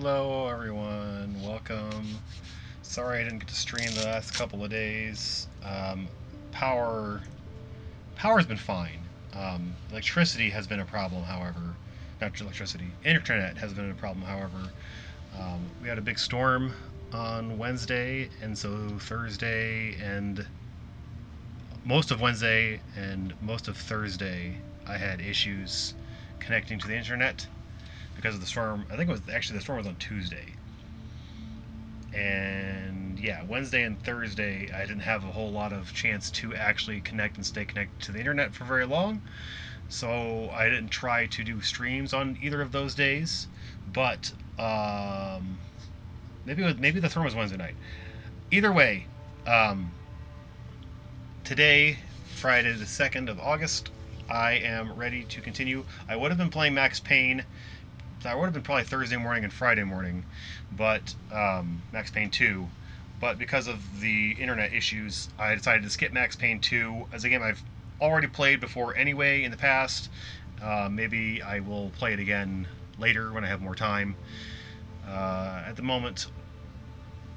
Hello everyone, welcome. Sorry I didn't get to stream the last couple of days. Power, power's been fine. Electricity has been a problem, however. Not electricity, internet has been a problem, however. We had a big storm on Wednesday, and so Thursday and most of Wednesday and most of Thursday I had issues connecting to the internet because of the storm. I think it was actually the storm was on Tuesday. And yeah, Wednesday and Thursday I didn't have a whole lot of chance to actually connect and stay connected to the internet for very long. So I didn't try to do streams on either of those days. But maybe the storm was Wednesday night. Either way, um, today, Friday the 2nd of August, I am ready to continue. I would have been playing Max Payne. I would have been probably Thursday morning and Friday morning, but Max Payne 2. But because of the internet issues, I decided to skip Max Payne 2 as a game I've already played before anyway in the past. Maybe I will play it again later when I have more time. At the moment,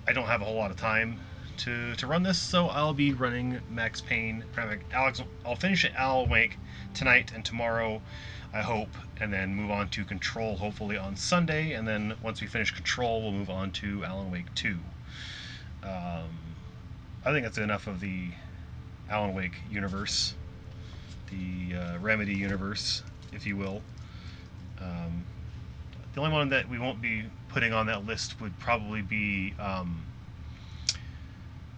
I don't have a whole lot of time to run this, so I'll be running Max Payne. I'll finish it Alan Wake tonight and tomorrow, I hope, and then move on to Control hopefully on Sunday, and then once we finish Control, we'll move on to Alan Wake 2. I think that's enough of the Alan Wake universe, the Remedy universe, if you will. The only one that we won't be putting on that list would probably be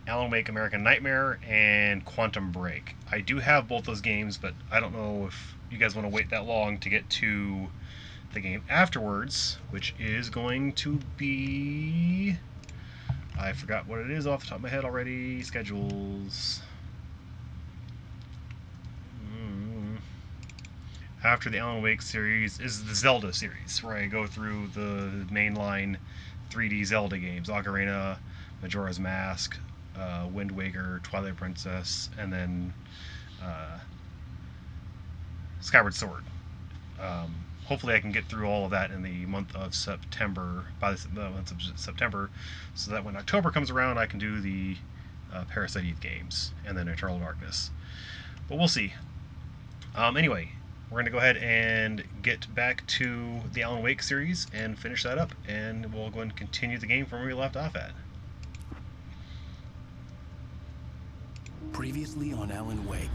Alan Wake American Nightmare and Quantum Break. I do have both those games, but I don't know if you guys want to wait that long to get to the game afterwards, which is going to be... I forgot what it is off the top of my head already. Schedules. After the Alan Wake series is the Zelda series, where I go through the mainline 3D Zelda games. Ocarina, Majora's Mask, Wind Waker, Twilight Princess, and then Skyward Sword. Hopefully I can get through all of that in the month of September, by the month of September, so that when October comes around I can do the Parasite Eve games, and then Eternal Darkness. But we'll see. Anyway, we're going to go ahead and get back to the Alan Wake series and finish that up, and we'll go and continue the game from where we left off at. Previously on Alan Wake,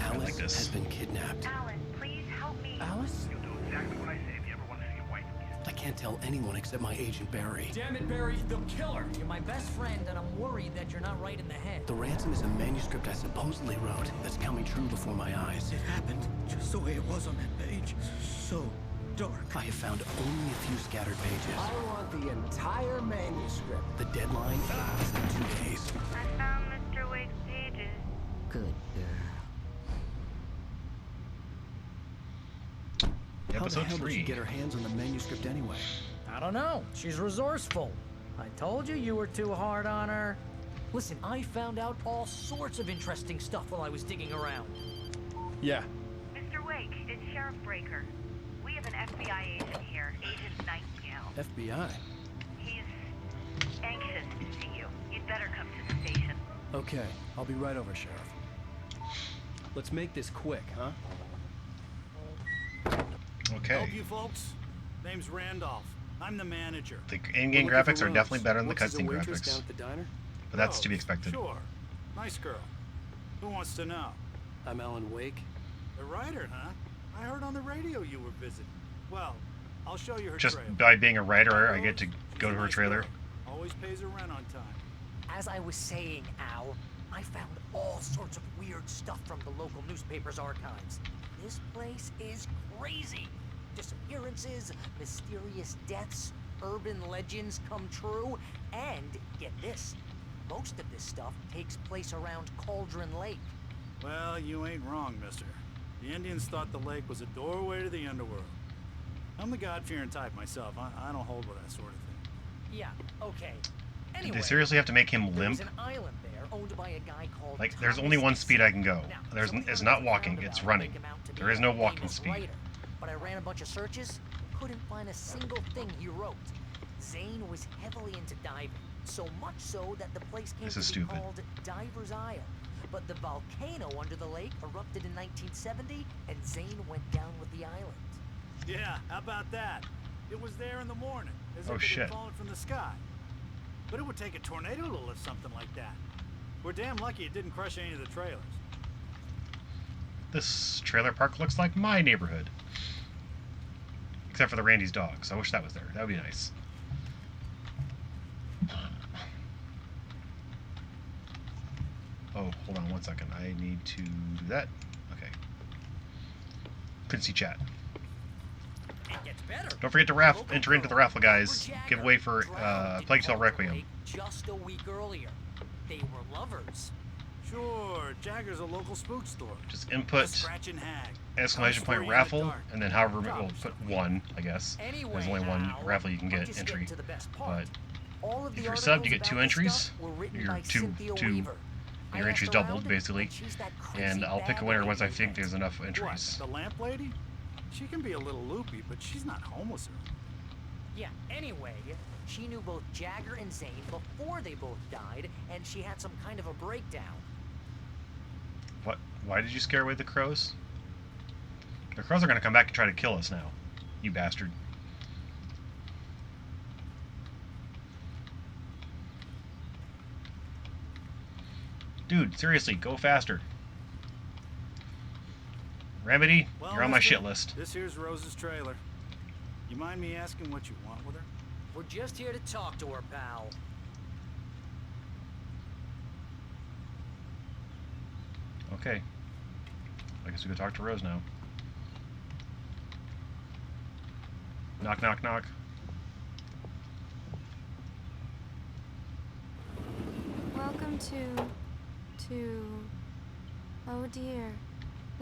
Alice has been kidnapped. Alan, please help me. Alice? You'll do exactly what I say if you ever want to see your wife again. I can't tell anyone except my agent Barry. Damn it, Barry, they'll kill her. You're my best friend, and I'm worried that you're not right in the head. The ransom is a manuscript I supposedly wrote that's coming true before my eyes. It happened just the way it was on that page. So dark. I have found only a few scattered pages. I want the entire manuscript. The deadline is in 2 days. I found Mr. Wake's pages. Good girl. How the Episode hell did she 3. get her hands on the manuscript anyway? I don't know. She's resourceful. I told you were too hard on her. Listen, I found out all sorts of interesting stuff while I was digging around. Yeah. Mr. Wake, it's Sheriff Breaker. We have an FBI agent here, Agent Nightingale. FBI? He's anxious to see you. You'd better come to the station. Okay, I'll be right over, Sheriff. Let's make this quick, huh? Okay. Help you folks? Name's Randolph. I'm the manager. The in-game graphics are definitely better than the Works as a cutscene waitress down graphics, at the diner? but that's Oh, to be expected. Sure. Nice girl. Who wants to know? I'm Alan Wake. The writer, huh? I heard on the radio you were visiting. Well, I'll show you her Just trailer. by being a writer, I get to She's go a to her nice trailer. girl. Always pays her rent on time. As I was saying, Al, I found all sorts of weird stuff from the local newspaper's archives. This place is crazy. Disappearances, mysterious deaths, urban legends come true, and get this, most of this stuff takes place around Cauldron Lake. Well, you ain't wrong, mister. The Indians thought the lake was a doorway to the underworld. I'm the God-fearing type myself. I don't hold with that sort of thing. Yeah, okay. Did Anyway, they seriously have to make him there was limp? an island there owned by a guy called Like, there's Thomas only one Edison. speed I can go. Now, somebody It's on not the walking, roundabout it's make running. him out to be There is no a walking famous speed. writer, but I ran a bunch of searches, couldn't find a single thing he wrote. Zane was heavily into diving, so much so that the place came This to is be stupid. called Diver's Isle. But the volcano under the lake erupted in 1970, and Zane went down with the island. Yeah, how about that? It was there in the morning, as Oh, if it shit. had fallen from the sky. But it would take a tornado to lift something like that. We're damn lucky it didn't crush any of the trailers. This trailer park looks like my neighborhood. Except for the Randy's dogs. I wish that was there. That would be nice. Oh, hold on 1 second. I need to do that. Okay. Couldn't see chat. It gets better. Don't forget to enter into the raffle, guys. Giveaway for Plague Tale Requiem. Just a week earlier. They were lovers. Sure, Jagger's a local spook store. Just A input scratching hag. exclamation point Comes for you in the raffle, dark. and then however we'll put one, I guess. Anyway, There's only one Al, raffle you can I'm get just entry. getting to the best part. But all of if the you're subbed, articles you get about 2 this entries. stuff were written Your by two Cynthia two Weaver. I your entries asked doubled around, basically, and she's that crazy and I'll pick a bad winner once I lady. think there's enough entries. What, the lamp lady? She can be a little loopy, but she's not homeless. Yeah, anyway, she knew both Jagger and Zane before they both died, and she had some kind of a breakdown. What? Why did you scare away the crows? The crows are gonna come back and try to kill us now. You bastard. Dude, seriously, go faster. Remedy, Well, you're on my mister, shit list. This here's Rose's trailer. You mind me asking what you want with her? We're just here to talk to her, pal. Okay. I guess we go talk to Rose now. Knock, knock, knock. Welcome to... Oh dear.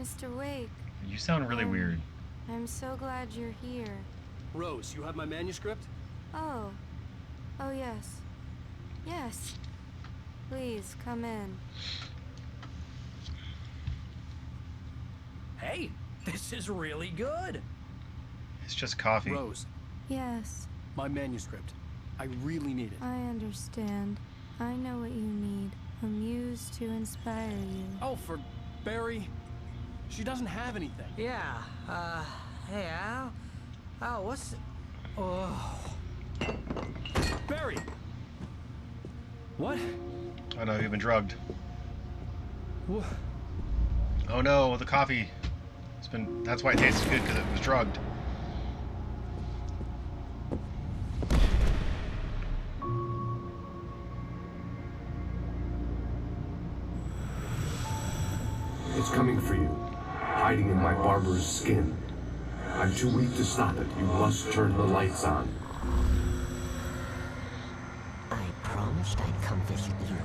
Mr. Wake, You sound really weird. I'm so glad you're here. Rose, you have my manuscript? Oh. Oh yes. Yes. Please, come in. Hey, this is really good. It's just coffee. Rose, Yes, my manuscript. I really need it. I understand. I know what you need. A muse to inspire you. Oh, for Barry. She doesn't have anything. Yeah, hey, Al? Al, what's... Oh... Barry! What? Oh no, you've been drugged. Wha- Oh no, the coffee. That's why it tastes good, because it was drugged. It's coming for you, hiding in my barber's skin. I'm too weak to stop it. You must turn the lights on. I promised I'd come visit you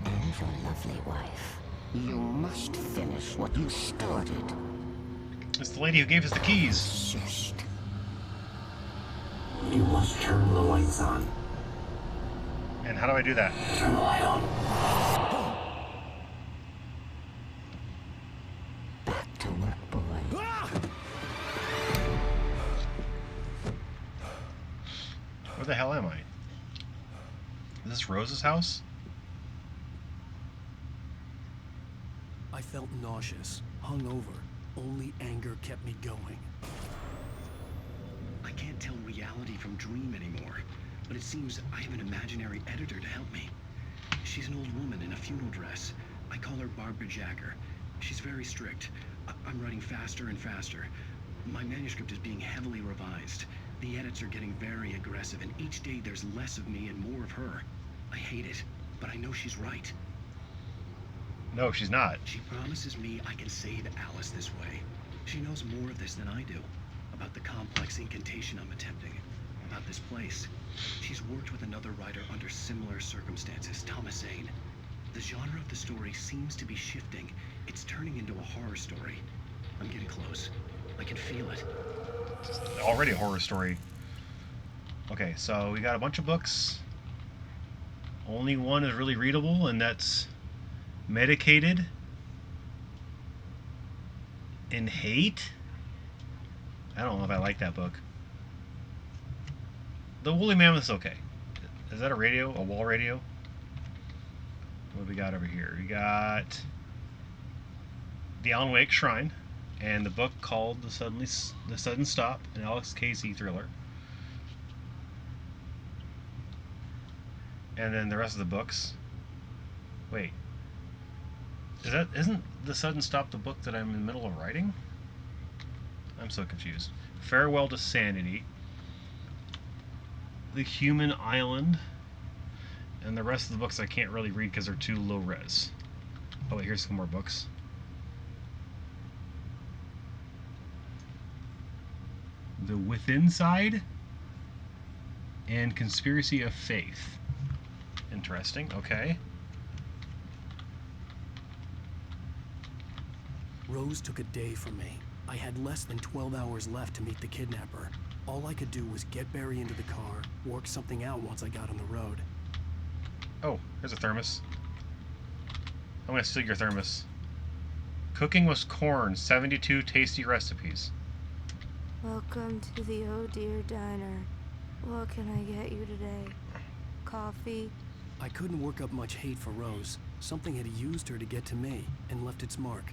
and your lovely wife. You must finish what you started. It's the lady who gave us the keys. Insist. You must turn the lights on. And how do I do that? Turn the light on. Back to work, boy. Where the hell am I? Is this Rose's house? I felt nauseous, hungover. Only anger kept me going. I can't tell reality from dream anymore, but it seems I have an imaginary editor to help me. She's an old woman in a funeral dress. I call her Barbara Jagger. She's very strict. I'm writing faster and faster. My manuscript is being heavily revised. The edits are getting very aggressive, and each day there's less of me and more of her. I hate it, but I know she's right. No, she's not. She promises me I can save Alice this way. She knows more of this than I do. About the complex incantation I'm attempting. About this place. She's worked with another writer under similar circumstances, Thomas Zane. The genre of the story seems to be shifting. It's turning into a horror story. I'm getting close. I can feel it. It's already a horror story. Okay, so we got a bunch of books. Only one is really readable, and that's Medicated in Hate. I don't know if I like that book. the woolly mammoth's okay. Is that a radio? A wall radio? What do we got over here? We got the Alan Wake Shrine and the book called The Sudden Stop, an Alex Casey thriller. And then the rest of the books. Wait. Isn't The Sudden Stop the book that I'm in the middle of writing? I'm so confused. Farewell to Sanity. The Human Island. And the rest of the books I can't really read because they're too low res. Oh wait, here's some more books. The Within Side and Conspiracy of Faith. Interesting, okay. Rose took a day from me. I had less than 12 hours left to meet the kidnapper. All I could do was get Barry into the car, work something out once I got on the road. Oh, here's a thermos. I'm gonna steal your thermos. Cooking with corn, 72 tasty recipes. Welcome to the Oh Dear Diner. What can I get you today? Coffee? I couldn't work up much hate for Rose. Something had used her to get to me and left its mark.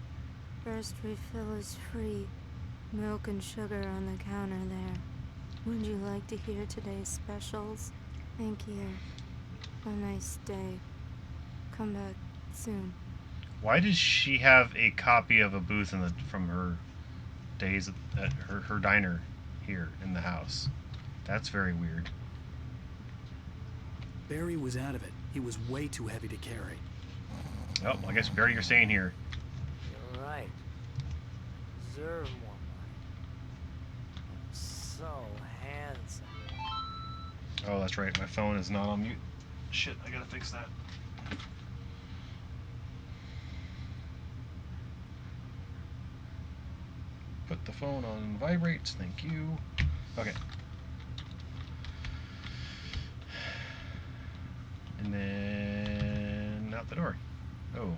First refill is free. Milk and sugar on the counter there. Would you like to hear today's specials? Thank you. Have a nice day. Come back soon. Why does she have a copy of a booth from her days at her diner here in the house? That's very weird. Barry was out of it. He was way too heavy to carry. Oh, I guess Barry, you're staying here. You're right. Deserve more money. I'm so handsome. Oh, that's right. My phone is not on mute. Shit, I gotta fix that. Put the phone on vibrate. Thank you. Okay. And then out the door. Oh.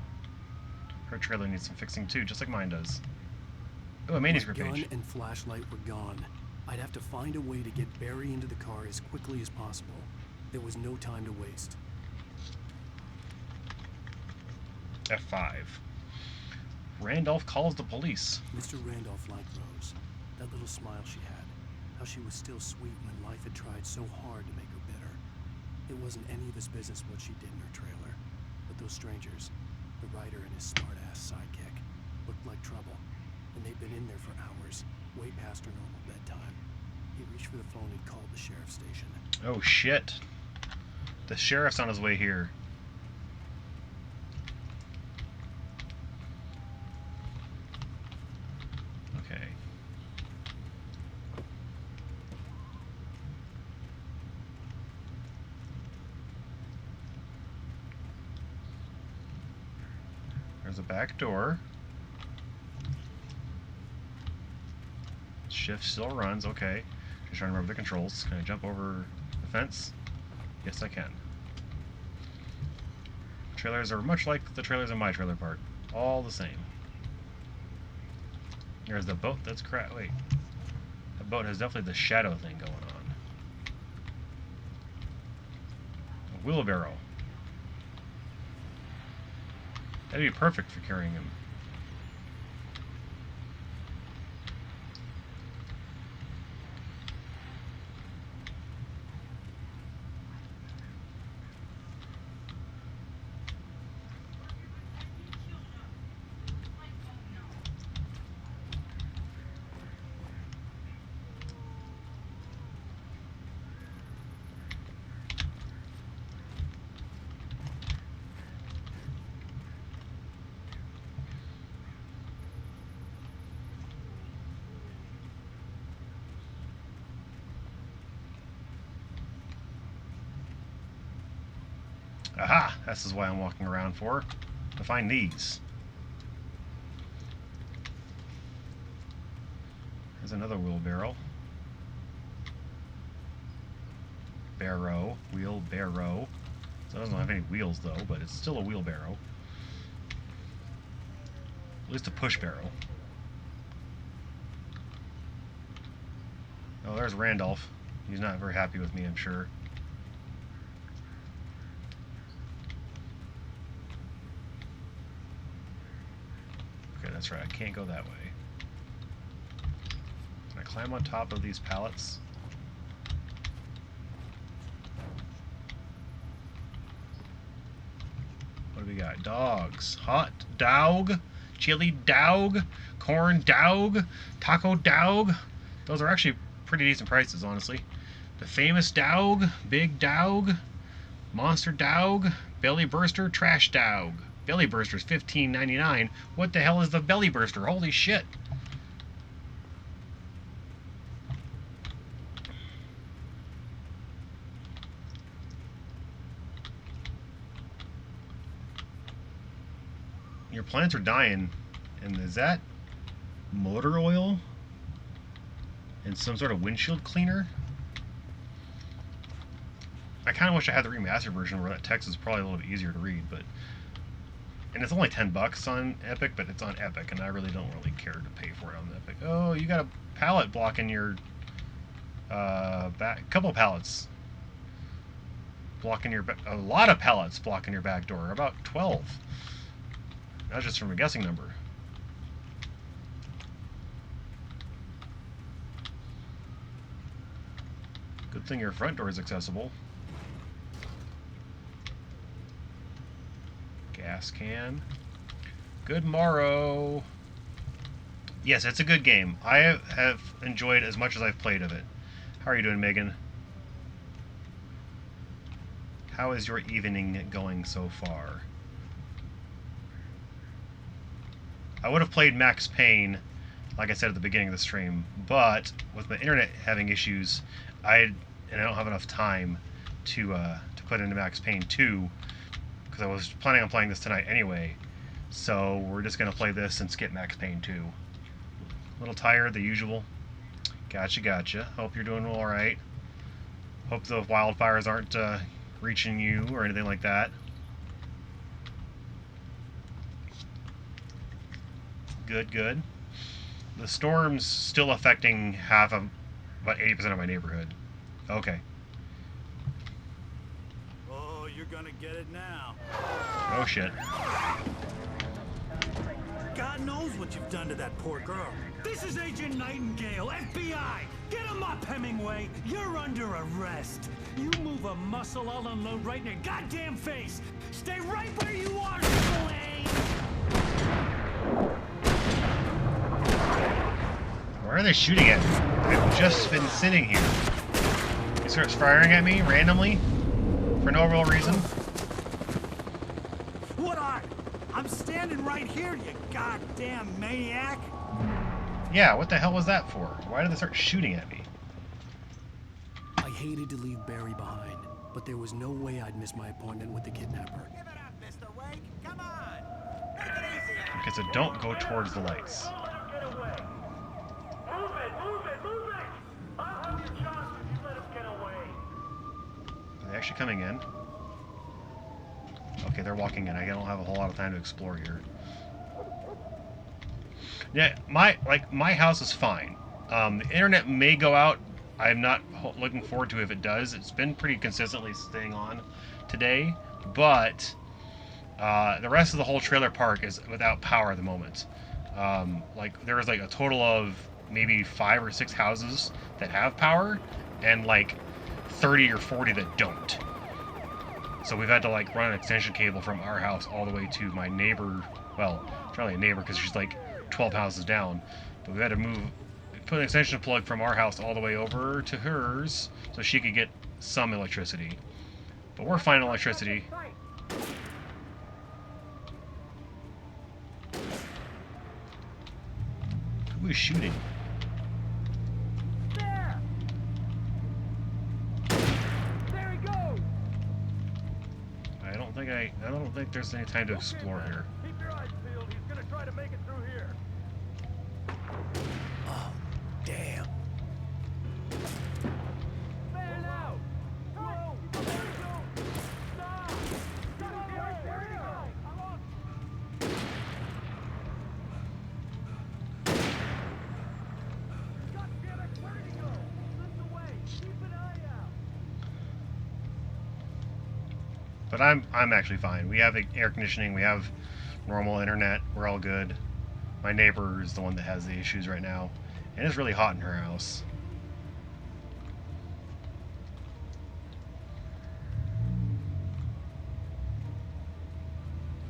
Her trailer needs some fixing too, just like mine does. Oh, a manuscript My gun page. and flashlight were gone. I'd have to find a way to get Barry into the car as quickly as possible. There was no time to waste. F5. Randolph calls the police. Mr. Randolph liked Rose. That little smile she had. How she was still sweet when life had tried so hard to make her bitter. It wasn't any of his business what she did in her trailer. But those strangers, the writer and his smart-ass sidekick, looked like trouble. And they'd been in there for hours, way past her normal bedtime. He reached for the phone and called the sheriff's station. Oh shit. The sheriff's on his way here. Okay. There's a back door. Shift still runs, okay. Just trying to remember the controls. Can I jump over the fence? Yes, I can. Trailers are much like the trailers in my trailer park. All the same. There's the boat that's wait. That boat has definitely the shadow thing going on. A wheelbarrow. That'd be perfect for carrying him. Aha! This is why I'm walking around for. To find these. There's another wheelbarrow. Barrow. Wheelbarrow. So it doesn't have any wheels though, but it's still a wheelbarrow. At least a push barrow. Oh, there's Randolph. He's not very happy with me, I'm sure. Okay, that's right. I can't go that way. Can I climb on top of these pallets? What do we got? Dogs. Hot dog. Chili dog. Corn dog. Taco dog. Those are actually pretty decent prices, honestly. The famous dog. Big dog. Monster dog. Belly burster. Trash dog. Belly burster's $15.99. What the hell is the belly burster? Holy shit. Your plants are dying. And is that motor oil? And some sort of windshield cleaner? I kind of wish I had the remastered version where that text is probably a little bit easier to read, but... And it's only $10 on Epic, but it's on Epic, and I really don't really care to pay for it on Epic. Oh, you got a pallet blocking your... back... couple pallets. Blocking your... a lot of pallets blocking your back door. About 12. That's just from a guessing number. Good thing your front door is accessible. Gas can. Good morrow. Yes, it's a good game. I have enjoyed as much as I've played of it. How are you doing, Megan? How is your evening going so far? I would have played Max Payne, like I said at the beginning of the stream, but with my internet having issues, I don't have enough time to put into Max Payne 2, because I was planning on playing this tonight anyway. So we're just gonna play this and skip Max Payne 2. A little tired, the usual. Gotcha. Hope you're doing all right. Hope the wildfires aren't reaching you or anything like that. Good. The storm's still affecting about 80% of my neighborhood. Okay. Oh, you're gonna get it now. Oh shit. God knows what you've done to that poor girl. This is Agent Nightingale, FBI! Get him up, Hemingway! You're under arrest! You move a muscle, I'll unload right in your goddamn face! Stay right where you are, Slade! Why are they shooting at me? I've just been sitting here. He starts firing at me randomly for no real reason. What are? I'm standing right here, you goddamn maniac! Yeah, what the hell was that for? Why did they start shooting at me? I hated to leave Barry behind, but there was no way I'd miss my appointment with the kidnapper. Give it up, Mr. Wake. Come on. Take it easy. Okay, so don't go towards the lights. Are they actually coming in? Okay, they're walking in. I don't have a whole lot of time to explore here. Yeah, my house is fine. The internet may go out. I'm not looking forward to if it does. It's been pretty consistently staying on today, but the rest of the whole trailer park is without power at the moment. There was a total of maybe 5 or 6 houses that have power, and 30 or 40 that don't. So we've had to run an extension cable from our house all the way to my neighbor. Well, it's not really a neighbor because she's 12 houses down. But we've had to put an extension plug from our house all the way over to hers so she could get some electricity. But we're fine on electricity. Who is shooting? I don't think there's any time to explore here. Keep your eyes peeled. He's gonna try to make it through here. Oh, damn. There now. Whoa. There you go. Stop. Stop. Where you go? I'm on. God damn it. Where did he go? He slipped away. Keep an eye But I'm actually fine. We have air conditioning. We have normal internet. We're all good. My neighbor is the one that has the issues right now, and it's really hot in her house.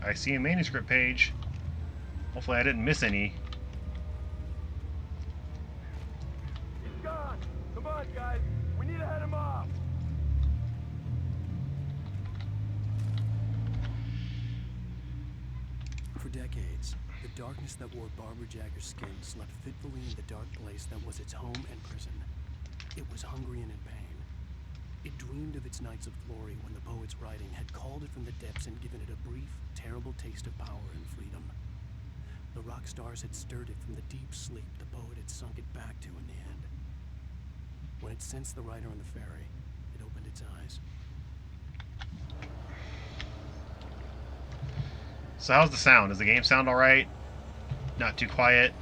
I see a manuscript page. Hopefully I didn't miss any. He's gone. Come on, guys. We need to head him off. For decades, the darkness that wore Barbara Jagger's skin slept fitfully in the dark place that was its home and prison. It was hungry and in pain. It dreamed of its nights of glory when the poet's writing had called it from the depths and given it a brief, terrible taste of power and freedom. The rock stars had stirred it from the deep sleep the poet had sunk it back to in the end. When it sensed the writer on the ferry, it opened its eyes. So how's the sound? Does the game sound alright? Not too quiet?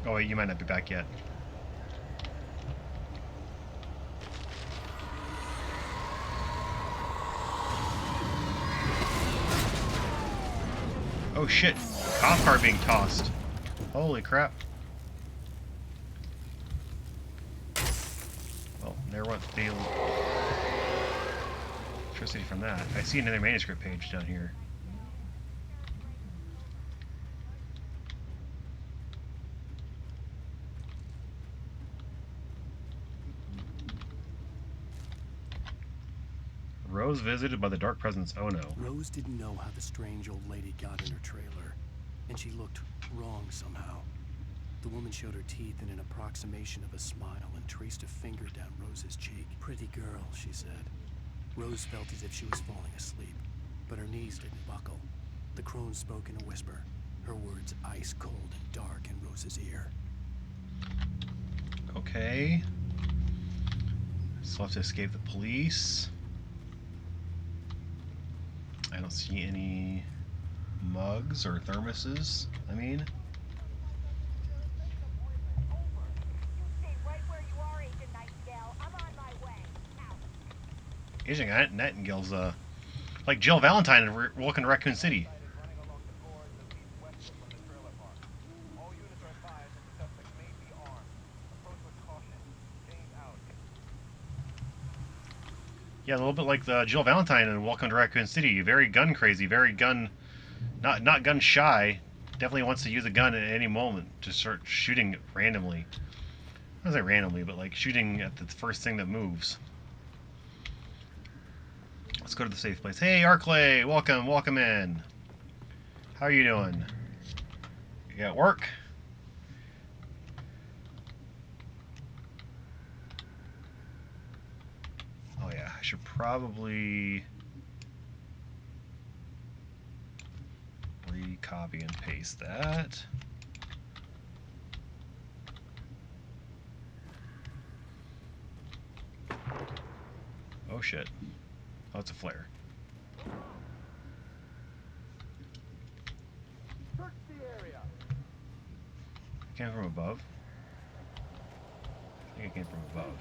Oh wait, you might not be back yet. Oh shit, cop car being tossed. Holy crap. Well, there went the electricity from that. I see another manuscript page down here. Rose visited by the dark presence. Oh no. Rose didn't know how the strange old lady got in her trailer, and she looked wrong somehow. The woman showed her teeth in an approximation of a smile and traced a finger down Rose's cheek. Pretty girl, she said. Rose felt as if she was falling asleep, but her knees didn't buckle. The crone spoke in a whisper, her words ice cold and dark in Rose's ear. Okay. Still have to escape the police. I don't see any mugs or thermoses, I mean. Agent Nightingale's like Jill Valentine in Welcome to Raccoon City. Yeah, a little bit like the Jill Valentine in Welcome to Raccoon City. Very gun crazy, very gun, not gun shy. Definitely wants to use a gun at any moment to start shooting randomly. I don't say randomly, but like shooting at the first thing that moves. Let's go to the safe place. Hey, Arclay, welcome in. How are you doing? You at work? Oh yeah, I should probably recopy and paste that. Oh shit. Oh, it's a flare. Search the area. It came from above. I think it came from above.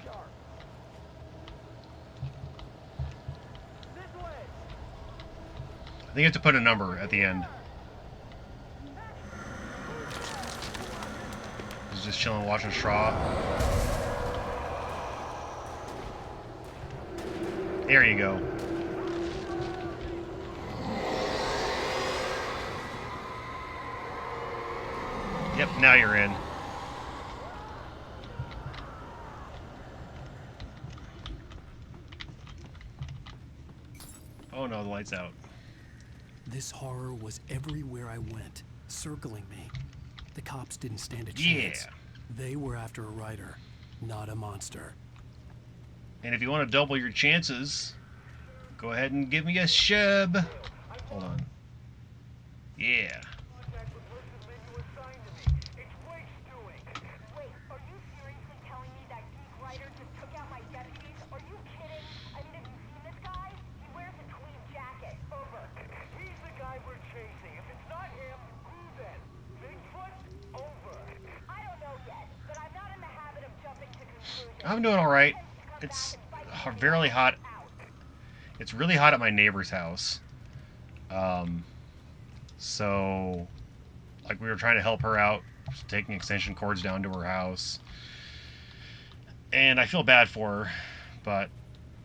I think you have to put a number at the end. He's just chilling, watching Straw. There you go. Yep, now you're in. Oh no, the light's out. This horror was everywhere I went, circling me. The cops didn't stand a chance. Yeah. They were after a writer, not a monster. And if you want to double your chances, go ahead and give me a shub. Hold on. Yeah. I'm doing all right. It's very hot. It's really hot at my neighbor's house. So, like, we were trying to help her out, taking extension cords down to her house. And I feel bad for her, but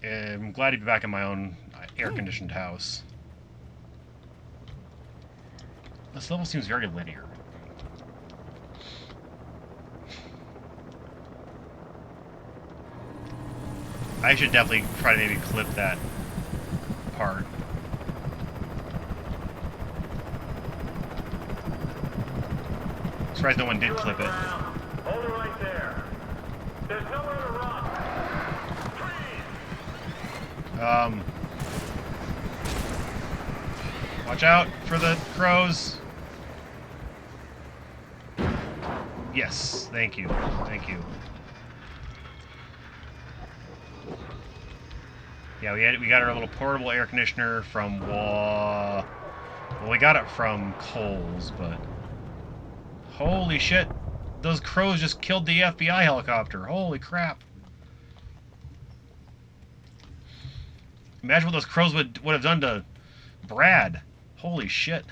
I'm glad to be back in my own air-conditioned house. This level seems very linear. I should definitely try to maybe clip that part. I'm surprised no one did clip it. Hold it right there. There's nowhere to run. Watch out for the crows. Yes, thank you. Thank you. Yeah, we got our little portable air conditioner from well, we got it from Kohl's, but holy shit, those crows just killed the FBI helicopter. Holy crap! Imagine what those crows would have done to Brad. Holy shit!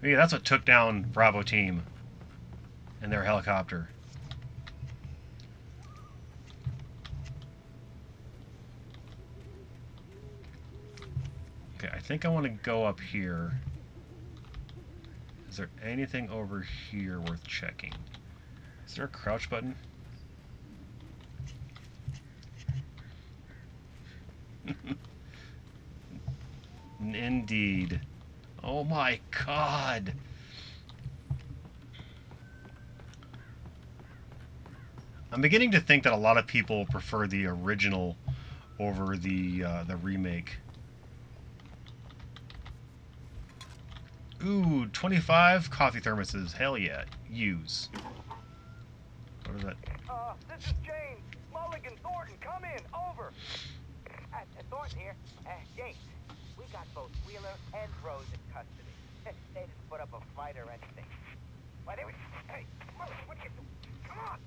Maybe that's what took down Bravo team and their helicopter. Okay, I think I want to go up here. Is there anything over here worth checking? Is there a crouch button? Indeed. Oh my god. I'm beginning to think that a lot of people prefer the original over the remake. Ooh, 25 coffee thermoses. Hell yeah. Use. What is that? This is James. Mulligan, Thornton, come in. Over. Thornton here. James, we got both Wheeler and Rose in custody. They didn't put up a fight or anything. Why, they were... Hey, Mulligan, what you doing? Come on.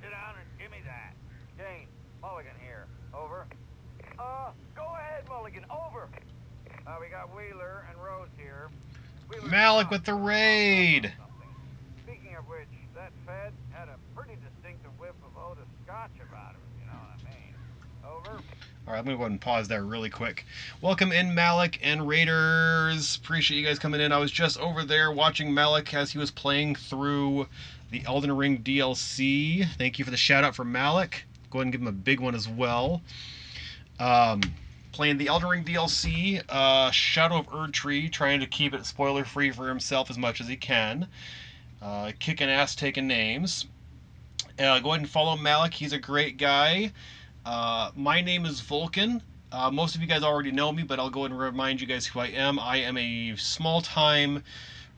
Sit down and give me that. James, Mulligan here. Over. Go ahead, Mulligan. Over. We got Wheeler and Rose here. Malik with the raid! Speaking of which, that Fed had a pretty distinctive whiff of Otis Scotch about him, you know what I mean. Over. Alright, I'm going to go ahead and pause there really quick. Welcome in, Malik and Raiders. Appreciate you guys coming in. I was just over there watching Malik as he was playing through the Elden Ring DLC. Thank you for the shout out for Malik. Go ahead and give him a big one as well. Playing the Elden Ring DLC, Shadow of Erdtree, trying to keep it spoiler-free for himself as much as he can. Kicking ass, taking names. Go ahead and follow Malik. He's a great guy. My name is Vulcan. Most of you guys already know me, but I'll go ahead and remind you guys who I am. I am a small-time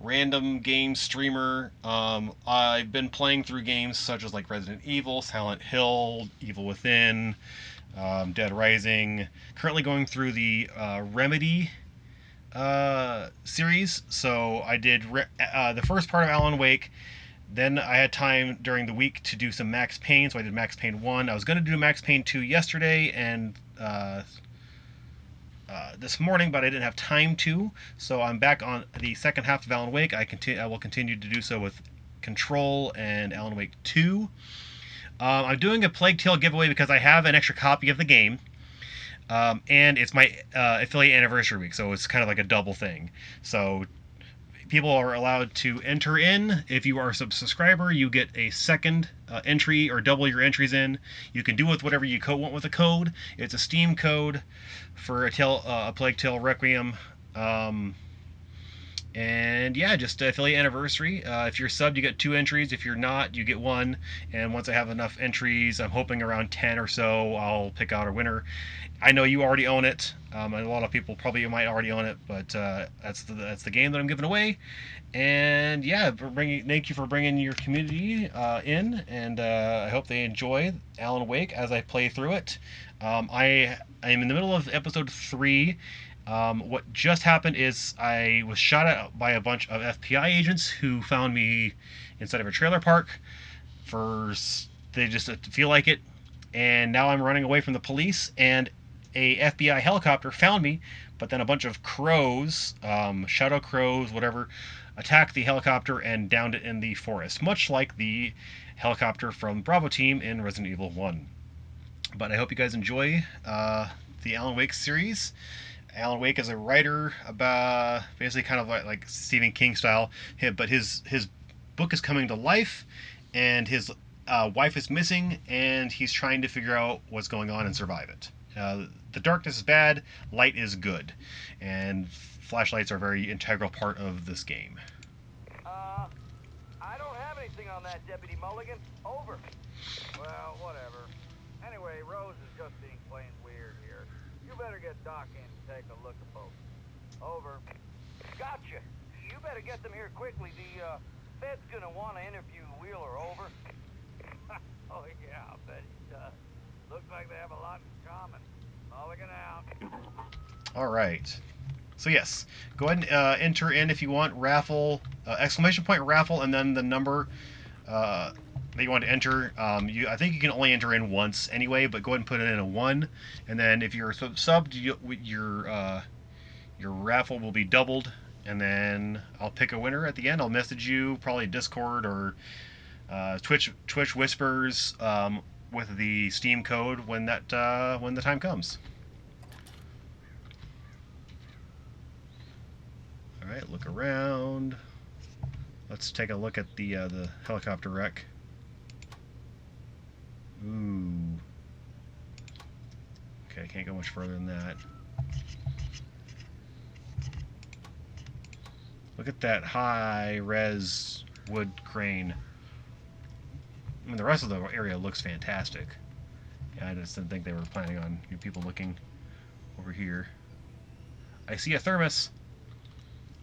random game streamer. I've been playing through games such as like Resident Evil, Silent Hill, Evil Within, Dead Rising. Currently going through the Remedy series. So I did the first part of Alan Wake. Then I had time during the week to do some Max Payne, so I did Max Payne 1. I was going to do Max Payne 2 yesterday and this morning, but I didn't have time to. So I'm back on the second half of Alan Wake. I will continue to do so with Control and Alan Wake 2. I'm doing a Plague Tale giveaway because I have an extra copy of the game. And it's my affiliate anniversary week, so it's kind of like a double thing. So people are allowed to enter in. If you are a subscriber, you get a second entry or double your entries in. You can do with whatever you want with a code. It's a Steam code for a Plague Tale Requiem. And yeah, just affiliate anniversary. If you're subbed, you get 2 entries. If you're not, you get 1. And once I have enough entries, I'm hoping around 10 or so, I'll pick out a winner. I know you already own it. And a lot of people probably might already own it, but that's the game that I'm giving away. And yeah, thank you for bringing your community in, and I hope they enjoy Alan Wake as I play through it. I am in the middle of episode 3. What just happened is I was shot at by a bunch of FBI agents who found me inside of a trailer park. They just feel like it, and now I'm running away from the police, and a FBI helicopter found me, but then a bunch of crows, shadow crows, whatever, attacked the helicopter and downed it in the forest, much like the helicopter from Bravo Team in Resident Evil 1. But I hope you guys enjoy the Alan Wake series. Alan Wake is a writer about basically kind of like Stephen King style, but his book is coming to life, and his wife is missing, and he's trying to figure out what's going on and survive it. The darkness is bad, light is good, and flashlights are a very integral part of this game. I don't have anything on that, Deputy Mulligan. Over. Well, whatever. Anyway, Rose is just being plain weird here. You better get Doc in to take a look at both. Over. Gotcha. You better get them here quickly. The Fed's gonna want to interview Wheeler. Over. Oh yeah, I bet he does. Looks like they have a lot in common. Mulligan out. All right. So yes, go ahead and enter in if you want raffle, exclamation point raffle, and then the number that you want to enter. I think you can only enter in once anyway, but go ahead and put it in a 1, and then if you're subbed, your raffle will be doubled, and then I'll pick a winner at the end. I'll message you, probably Discord or Twitch Whispers with the Steam code when the time comes. All right, look around. Let's take a look at the helicopter wreck. Ooh. Okay, can't go much further than that. Look at that high-res wood crane. I mean, the rest of the area looks fantastic. Yeah, I just didn't think they were planning on people looking over here. I see a thermos.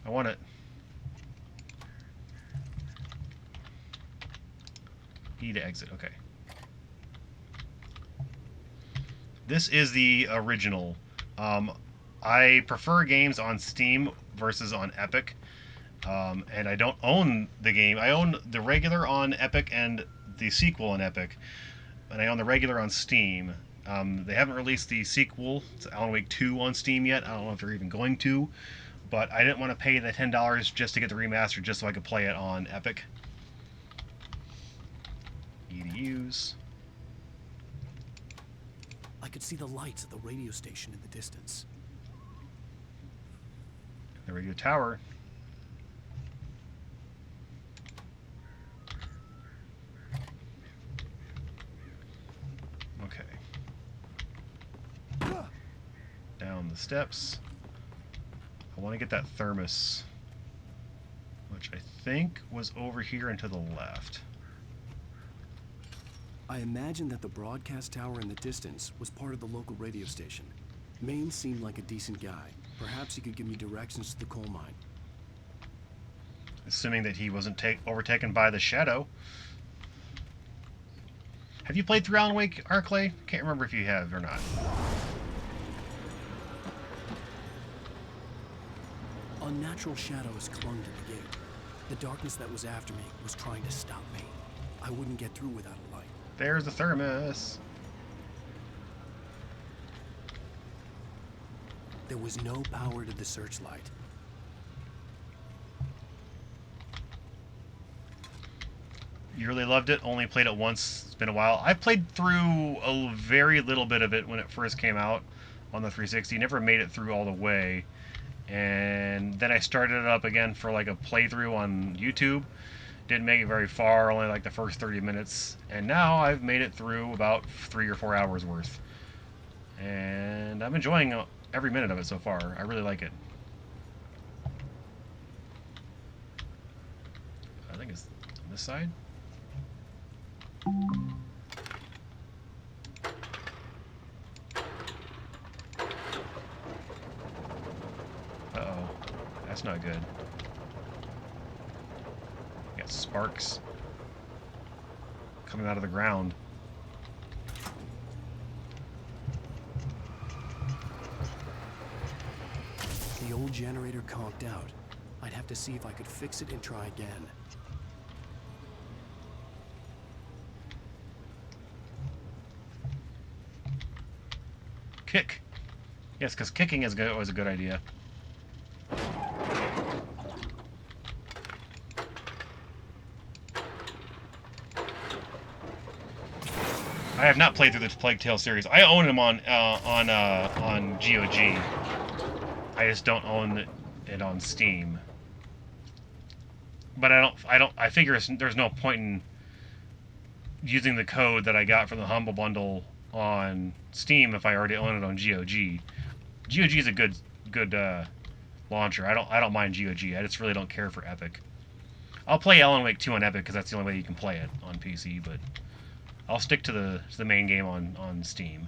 I want it. E to exit. Okay. This is the original. I prefer games on Steam versus on Epic. And I don't own the game. I own the regular on Epic and the sequel on Epic. And I own the regular on Steam. They haven't released the sequel, it's Alan Wake 2, on Steam yet. I don't know if they're even going to. But I didn't want to pay the $10 just to get the remaster, just so I could play it on Epic. E to use. I could see the lights at the radio station in the distance. The radio tower. Okay. Down the steps. I want to get that thermos, which I think was over here and to the left. I imagine that the broadcast tower in the distance was part of the local radio station. Maine seemed like a decent guy. Perhaps he could give me directions to the coal mine. Assuming that he wasn't overtaken by the shadow. Have you played through Alan Wake, Arclay? Can't remember if you have or not. Unnatural shadows clung to the gate. The darkness that was after me was trying to stop me. I wouldn't get through without a light. There's the thermos. There was no power to the searchlight. You really loved it? Only played it once. It's been a while. I played through a very little bit of it when it first came out on the 360. Never made it through all the way. And then I started it up again for like a playthrough on YouTube. Didn't make it very far, only like the first 30 minutes. And now I've made it through about 3 or 4 hours worth. And I'm enjoying every minute of it so far. I really like it. I think it's on this side. Uh-oh. That's not good. Got sparks coming out of the ground. generator conked out. I'd have to see if I could fix it and try again. Kick. Yes, because kicking is always a good idea. I have not played through the Plague Tale series. I own them on GOG. I just don't own it on Steam. But I figure there's no point in using the code that I got from the Humble Bundle on Steam if I already own it on GOG. GOG is a good launcher. I don't mind GOG. I just really don't care for Epic. I'll play Alan Wake 2 on Epic because that's the only way you can play it on PC, but I'll stick to the main game on Steam.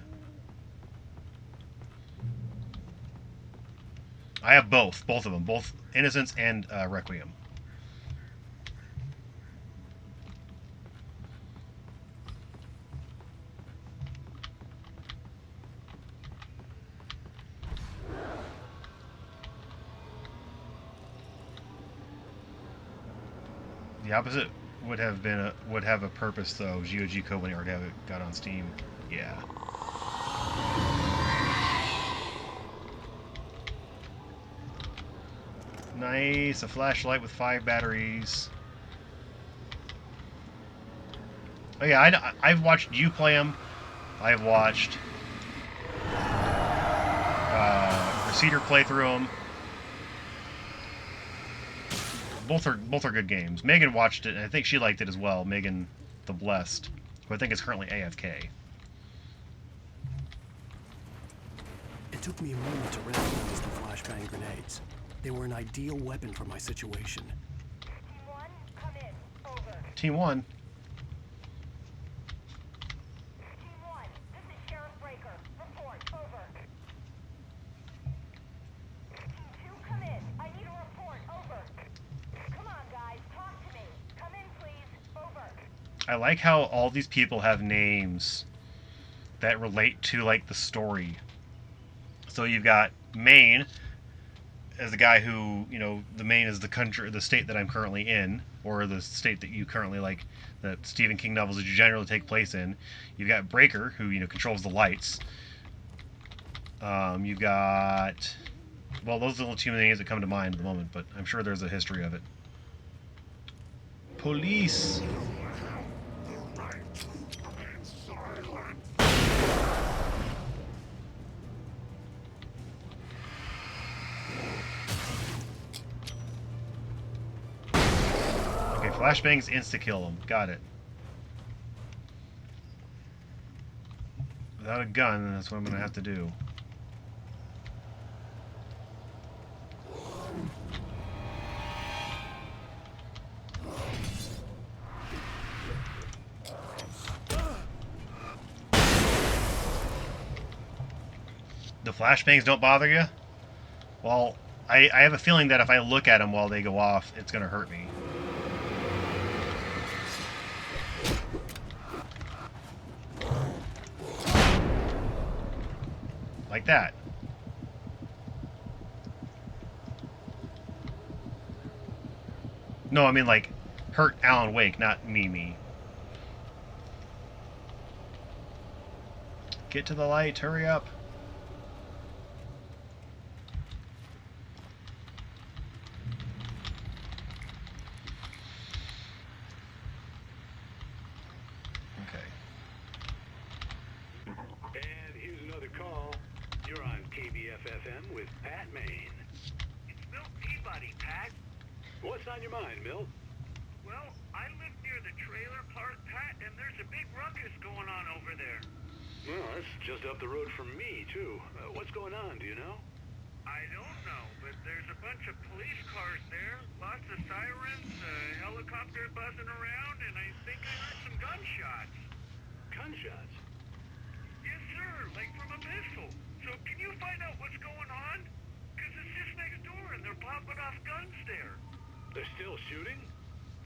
I have both of them, both Innocence and Requiem. The opposite would have a purpose though. GOG code when you already have it got on Steam. Yeah. Nice, a flashlight with 5 batteries. Oh yeah, I've watched you play them. I've watched Receiver play through them. Both are good games. Megan watched it, and I think she liked it as well. Megan the Blessed, who I think is currently AFK. It took me a moment to recognize the flashbang grenades. They were an ideal weapon for my situation. Team 1, come in. Over. Team 1. Team 1, this is Sheriff Breaker. Report. Over. Team 2, come in. I need a report. Over. Come on, guys. Talk to me. Come in, please. Over. I like how all these people have names that relate to, like, the story. So you've got Maine as the guy who, you know, the Maine is the country, the state that I'm currently in, or the state that you currently like, that Stephen King novels generally take place in. You've got Breaker, who, you know, controls the lights. You've got, well, those are the only two names that come to mind at the moment, but I'm sure there's a history of it. Police. Flashbangs insta-kill them. Got it. Without a gun, that's what I'm going to have to do. The flashbangs don't bother you? Well, I have a feeling that if I look at them while they go off, it's going to hurt me. Like that. No, I mean like hurt Alan Wake, not me. Get to the light, hurry up. FM with Pat Maine. It's Milt Peabody, Pat. What's on your mind, Milt? Well, I live near the trailer park, Pat, and there's a big ruckus going on over there. Well, that's just up the road from me, too. What's going on, do you know? I don't know, but there's a bunch of police cars there, lots of sirens, a helicopter buzzing around, and I think I heard some gunshots. Gunshots? Yes, sir, like from a pistol. So can you find out what's going on? Because it's just next door and they're popping off guns there. They're still shooting?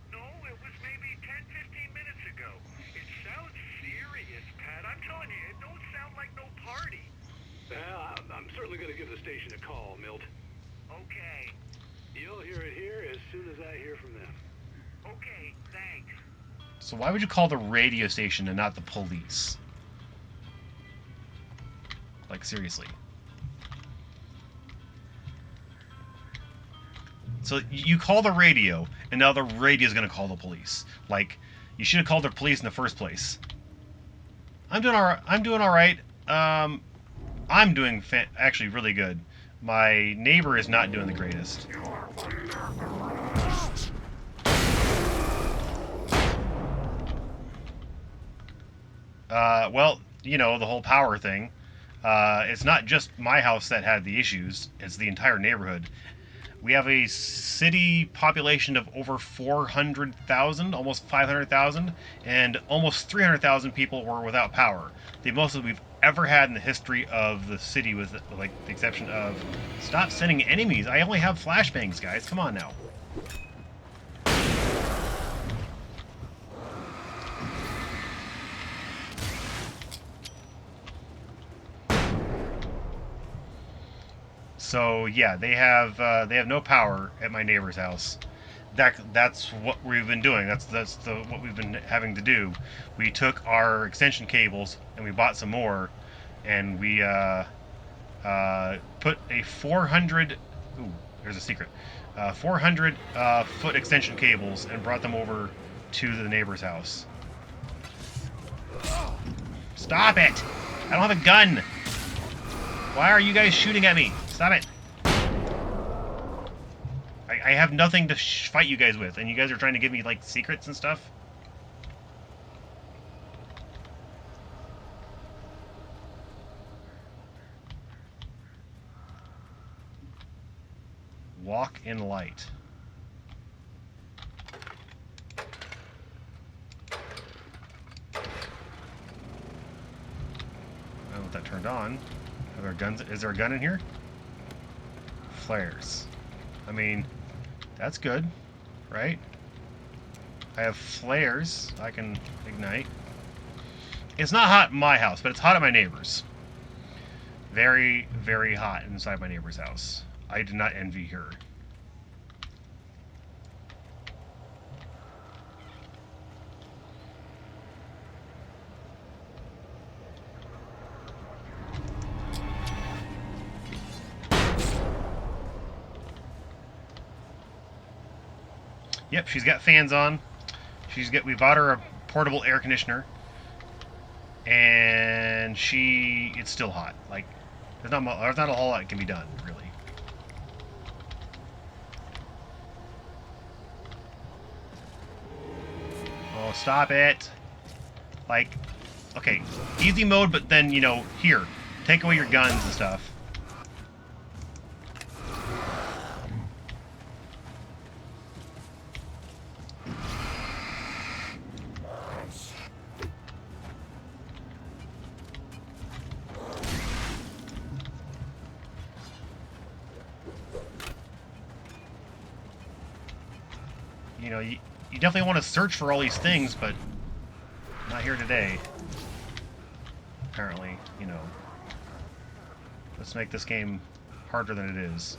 No, it was maybe 10-15 minutes ago. It sounds serious, Pat. I'm telling you, it don't sound like no party. Well, I'm certainly going to give the station a call, Milt. Okay. You'll hear it here as soon as I hear from them. Okay, thanks. So why would you call the radio station and not the police? Like, seriously. So you call the radio, and now the radio's gonna call the police. Like, you should have called the police in the first place. I'm doing alright. I'm doing alright. I'm doing actually really good. My neighbor is not doing the greatest. Well, you know, the whole power thing. It's not just my house that had the issues. It's the entire neighborhood. We have a city population of over 400,000, almost 500,000, and almost 300,000 people were without power. The most that we've ever had in the history of the city, with like the exception of... Stop sending enemies. I only have flashbangs, guys. Come on now. So yeah, they have no power at my neighbor's house. That's what we've been doing. That's what we've been having to do. We took our extension cables and we bought some more, and we put a 400. Ooh, there's a secret. 400 foot extension cables and brought them over to the neighbor's house. Stop it! I don't have a gun. Why are you guys shooting at me? Stop it! I have nothing to fight you guys with, and you guys are trying to give me, like, secrets and stuff? Walk in light. I don't want that turned on. Are there guns? Is there a gun in here? Flares. I mean, that's good, right? I have flares I can ignite. It's not hot in my house, but it's hot at my neighbor's. Very, very hot inside my neighbor's house. I do not envy her. Yep, she's got fans on. We bought her a portable air conditioner, and it's still hot. Like, there's not a whole lot that can be done, really. Oh, stop it! Like, okay, easy mode, but then, you know, here, take away your guns and stuff. You know, you definitely want to search for all these things, but not here today. Apparently, you know. Let's make this game harder than it is.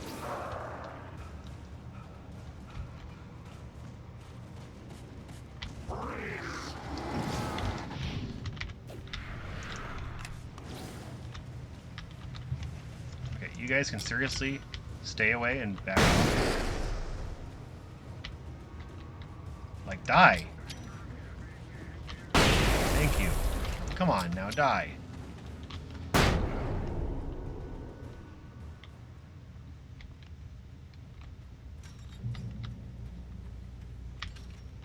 Okay, you guys can seriously stay away and back off. Like, die. Thank you. Come on, now die.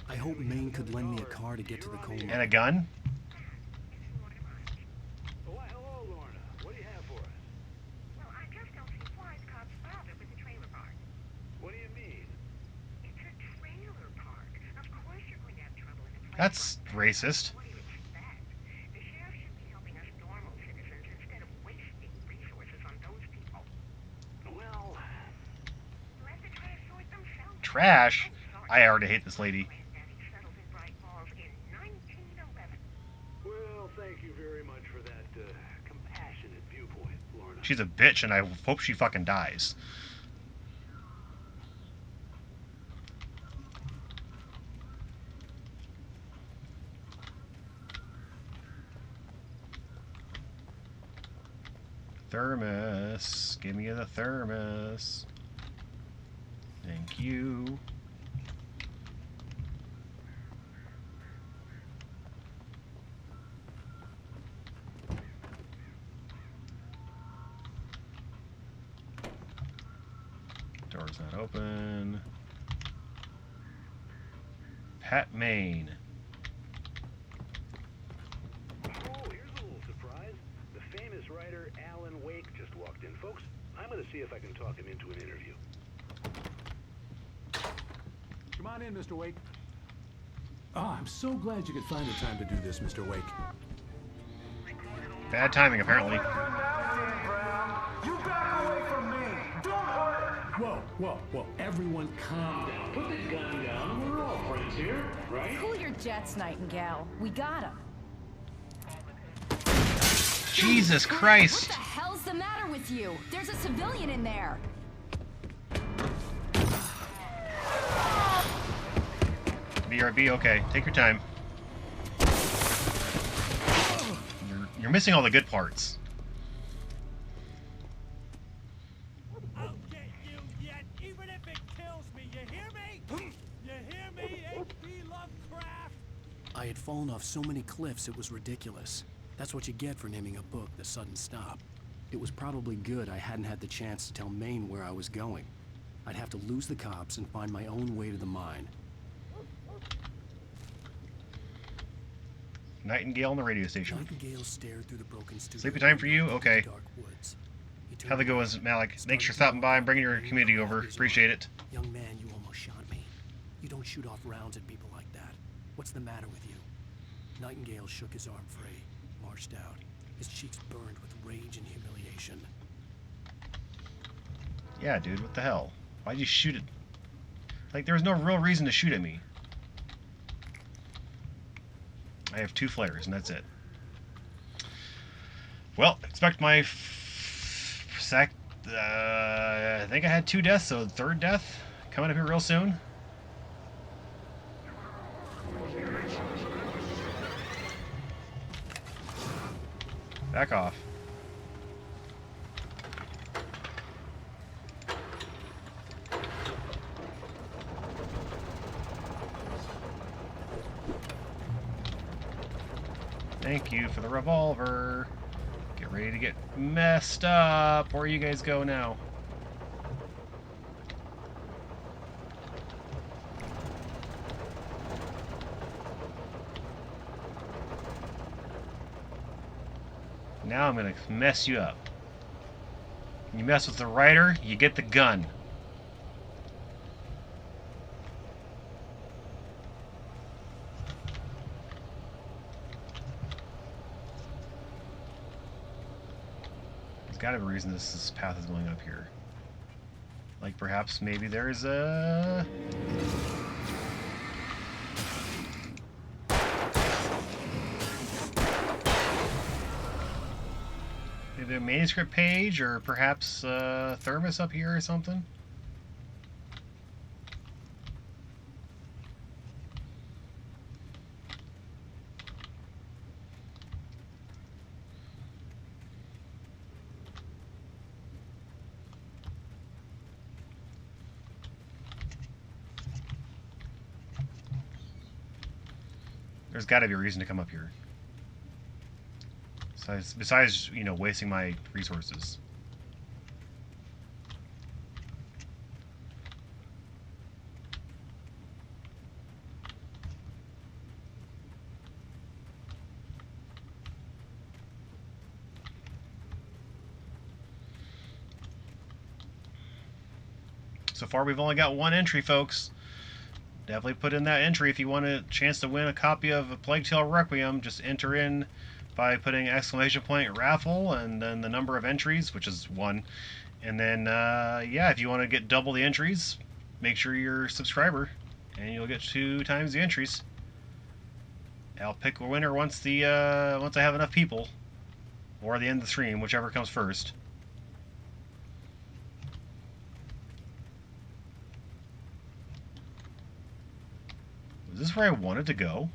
I hope Maine could lend me a car to get to the coal mine. And a gun? Oh, hello, Lorna. What do you have for us? Well, I just don't see why the cops bothered with the trailer park. What do you mean? It's a trailer park. Of course you're going to have trouble in a place. That's racist. What do you expect? The sheriff should be helping us normal citizens instead of wasting resources on those people. Well, Let the trash sort themselves. Trash? I already hate this lady. Granddaddy settled in Bright Falls in 1911. well, thank you very much for that compassionate viewpoint, Lorna. She's a bitch, and I hope she fucking dies. thermos. Give me the thermos. Thank you. Door's not open. Pat Maine. Oh, here's a little surprise. The famous writer Alan Wake just walked in. Folks, I'm going to see if I can talk him into an interview. Come on in, Mr. Wake. Oh, I'm so glad you could find the time to do this, Mr. Wake. Bad timing, apparently. You back away from me! Don't hurt her! Whoa, whoa, whoa. Everyone calm down. Put the gun down. We're all friends here, right? Cool your jets, Nightingale. We got him. Jesus Christ! What the hell's the matter with you? There's a civilian in there. BRB, okay. Take your time. You're missing all the good parts. I'll get you yet, even if it kills me. You hear me? You hear me, H.P. Lovecraft? I had fallen off so many cliffs it was ridiculous. That's what you get for naming a book The Sudden Stop. It was probably good I hadn't had the chance to tell Maine where I was going. I'd have to lose the cops and find my own way to the mine. Nightingale on the radio station. Nightingale stared through the broken studio. Sleepy time for you? Okay. Dark woods. How's it going, Malik? Thanks for stopping by and bringing your community over. Appreciate it. Young man, you almost shot me. You don't shoot off rounds at people like that. What's the matter with you? Nightingale shook his arm free, marched out. His cheeks burned with rage and humiliation. Yeah, dude, what the hell? Why'd you shoot it? Like, there was no real reason to shoot at me. I have 2 flares, and that's it. Well, expect my I think I had 2 deaths, so the 3rd death coming up here real soon. Back off. Thank you for the revolver. Get ready to get messed up. Where you guys go now? Now I'm gonna mess you up. You mess with the writer, you get the gun. There's gotta be a reason this path is going up here. Like perhaps maybe there's a... maybe a manuscript page, or perhaps thermos up here or something. There's got to be a reason to come up here. Besides, you know, wasting my resources. So far, we've only got 1 entry, folks. Definitely put in that entry if you want a chance to win a copy of A Plague Tale Requiem. Just enter in by putting ! raffle and then the number of entries, which is 1. And then, yeah, if you want to get double the entries, make sure you're a subscriber, and you'll get 2 times the entries. I'll pick a winner once I have enough people, or at the end of the stream, whichever comes first. Is this where I wanted to go?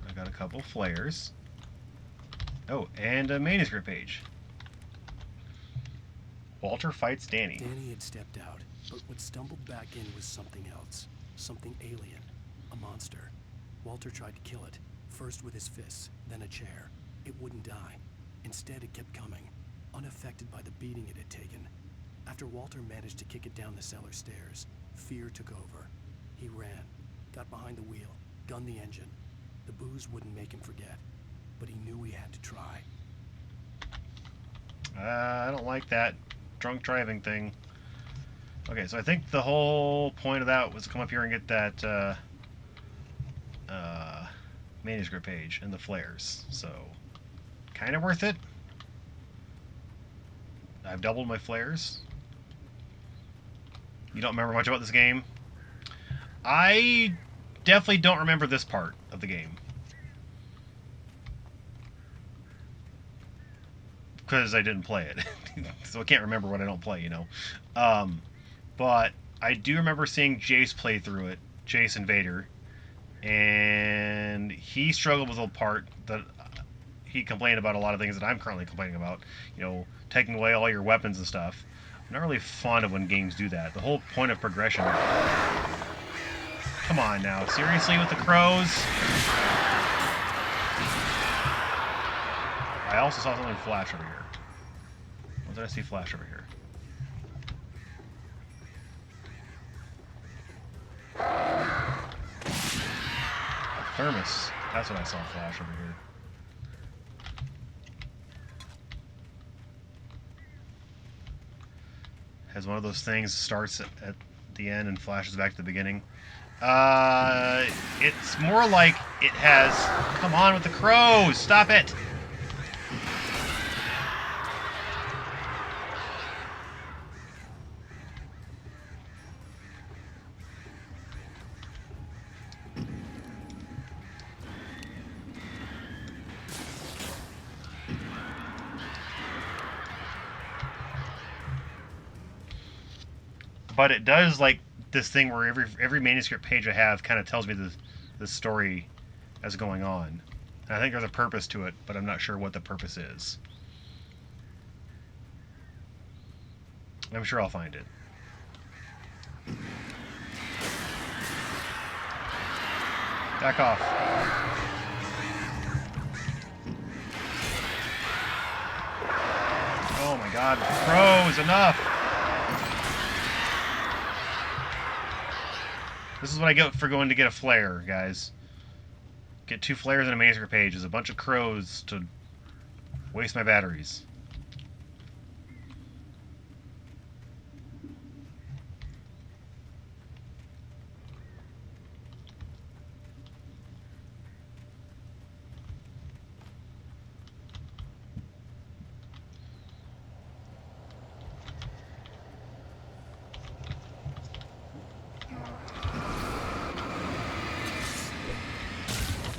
I got a couple flares. Oh, and a manuscript page. Walter fights Danny. Danny had stepped out, but what stumbled back in was something else. Something alien. A monster. Walter tried to kill it, first with his fists, then a chair. It wouldn't die. Instead, it kept coming, unaffected by the beating it had taken. After Walter managed to kick it down the cellar stairs, fear took over. He ran, got behind the wheel, gunned the engine. The booze wouldn't make him forget, but he knew he had to try. I don't like that drunk driving thing. Okay, so I think the whole point of that was to come up here and get that manuscript page and the flares. So, kind of worth it. I've doubled my flares. You don't remember much about this game? I definitely don't remember this part of the game. Because I didn't play it. So I can't remember what I don't play, you know. But I do remember seeing Jace play through it. Jace Invader. And he struggled with a part that he complained about a lot of things that I'm currently complaining about. You know, taking away all your weapons and stuff. I'm not really fond of when games do that. The whole point of progression. Come on now. Seriously with the crows? I also saw something flash over here. What did I see flash over here? A thermos. That's what I saw flash over here. Has one of those things starts at the end and flashes back to the beginning. It's more like it has... Come on with the crows! Stop it! But it does like this thing where every manuscript page I have kind of tells me the story as going on. And I think there's a purpose to it, but I'm not sure what the purpose is. I'm sure I'll find it. Back off. Oh my god, crows, enough! This is what I get for going to get a flare, guys. Get 2 flares and a manuscript page. There's a bunch of crows to waste my batteries.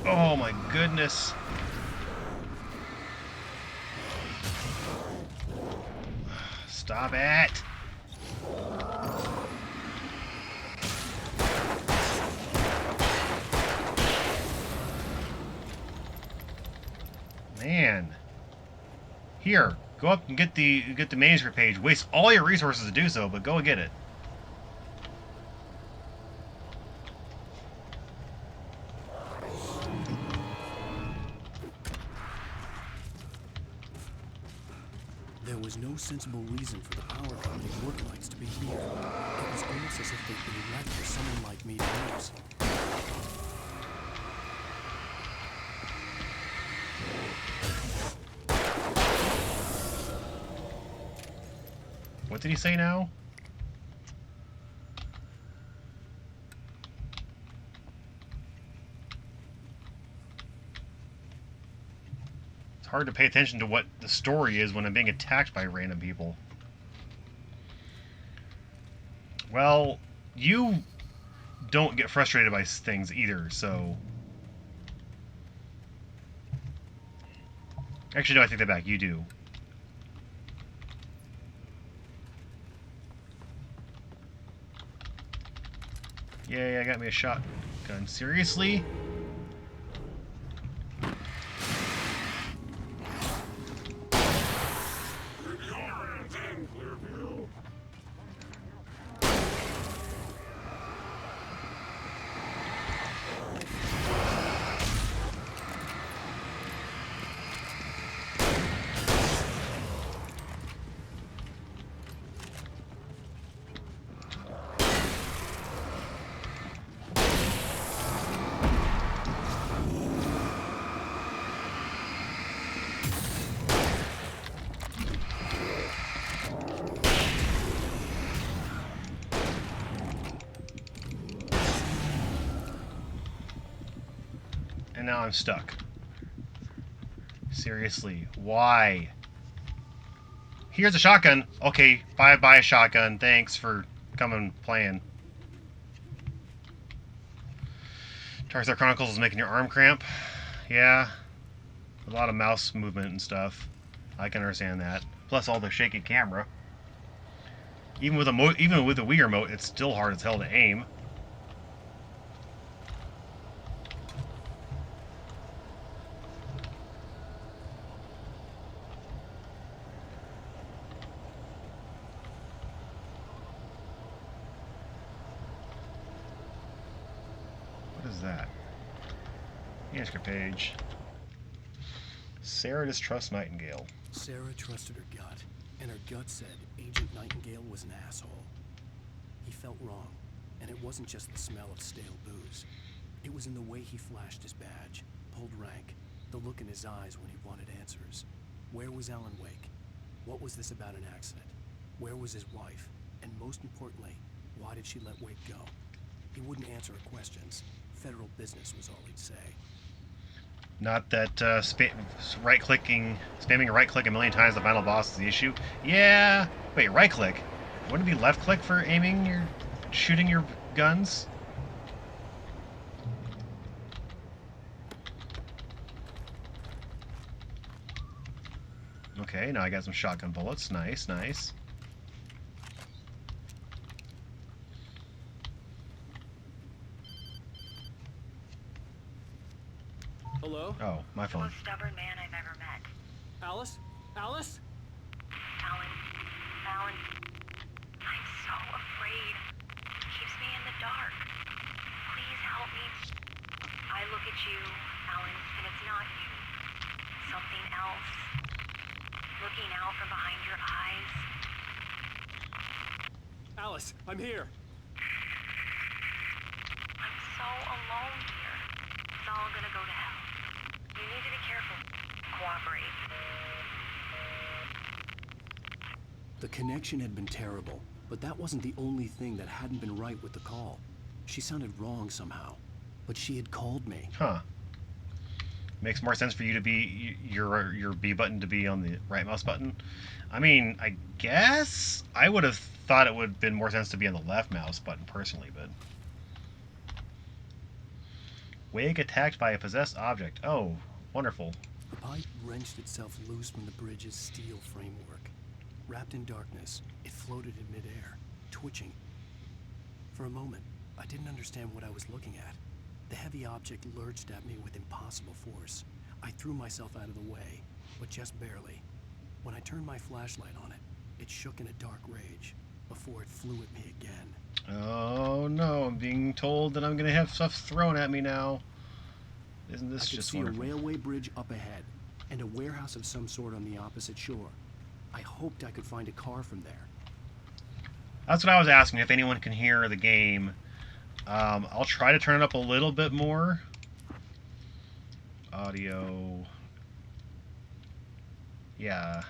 Oh my goodness. Stop it. Man. Here, go up and get the manuscript page. Waste all your resources to do so, but go and get it. There was no sensible reason for the power company work lights to be here. It was almost as if they'd been left for someone like me to use. What did he say now? It's hard to pay attention to what the story is when I'm being attacked by random people. Well, you don't get frustrated by things either, so... Actually, no, I take that back. You do. Yay, I got me a shotgun. Seriously? now I'm stuck. Seriously, why? Here's a shotgun. Okay, bye-bye shotgun. Thanks for coming playing. Tarzar Chronicles is making your arm cramp. Yeah. A lot of mouse movement and stuff. I can understand that. Plus all the shaky camera. Even with a Wii remote, it's still hard as hell to aim. What is that? Answer page. Sarah distrusts Nightingale. Sarah trusted her gut, and her gut said Agent Nightingale was an asshole. He felt wrong, and it wasn't just the smell of stale booze. It was in the way he flashed his badge, pulled rank, the look in his eyes when he wanted answers. Where was Alan Wake? What was this about an accident? Where was his wife? And most importantly, why did she let Wake go? He wouldn't answer her questions. Federal business was all he'd say. Not that spamming right click a million times the final boss is the issue. Yeah. Wait, right click? Wouldn't it be left click for shooting your guns? Okay, now I got some shotgun bullets. Nice, nice. Hello? Oh, my phone. Most stubborn man I've ever met. Alice? Alice? Alan. Alan. I'm so afraid. He keeps me in the dark. Please help me. I look at you, Alan, and it's not you. Something else. Looking out from behind your eyes. Alice, I'm here. I'm so alone here. It's all gonna go to hell. You need to be careful. Cooperate. The connection had been terrible, but that wasn't the only thing that hadn't been right with the call. She sounded wrong somehow, but she had called me. Huh. Makes more sense for you to be your B button to be on the right mouse button. I mean, I guess I would have thought it would have been more sense to be on the left mouse button personally, but Wake attacked by a possessed object. Oh, wonderful. The pipe wrenched itself loose from the bridge's steel framework. Wrapped in darkness, it floated in midair, twitching. For a moment, I didn't understand what I was looking at. The heavy object lurched at me with impossible force. I threw myself out of the way, but just barely. When I turned my flashlight on it, it shook in a dark rage, before it flew at me again. Oh no, I'm being told that I'm gonna have stuff thrown at me now. Isn't this just wonderful? I could see a railway bridge up ahead, and a warehouse of some sort on the opposite shore. I hoped I could find a car from there. That's what I was asking, if anyone can hear the game. I'll try to turn it up a little bit more. Audio. Yeah.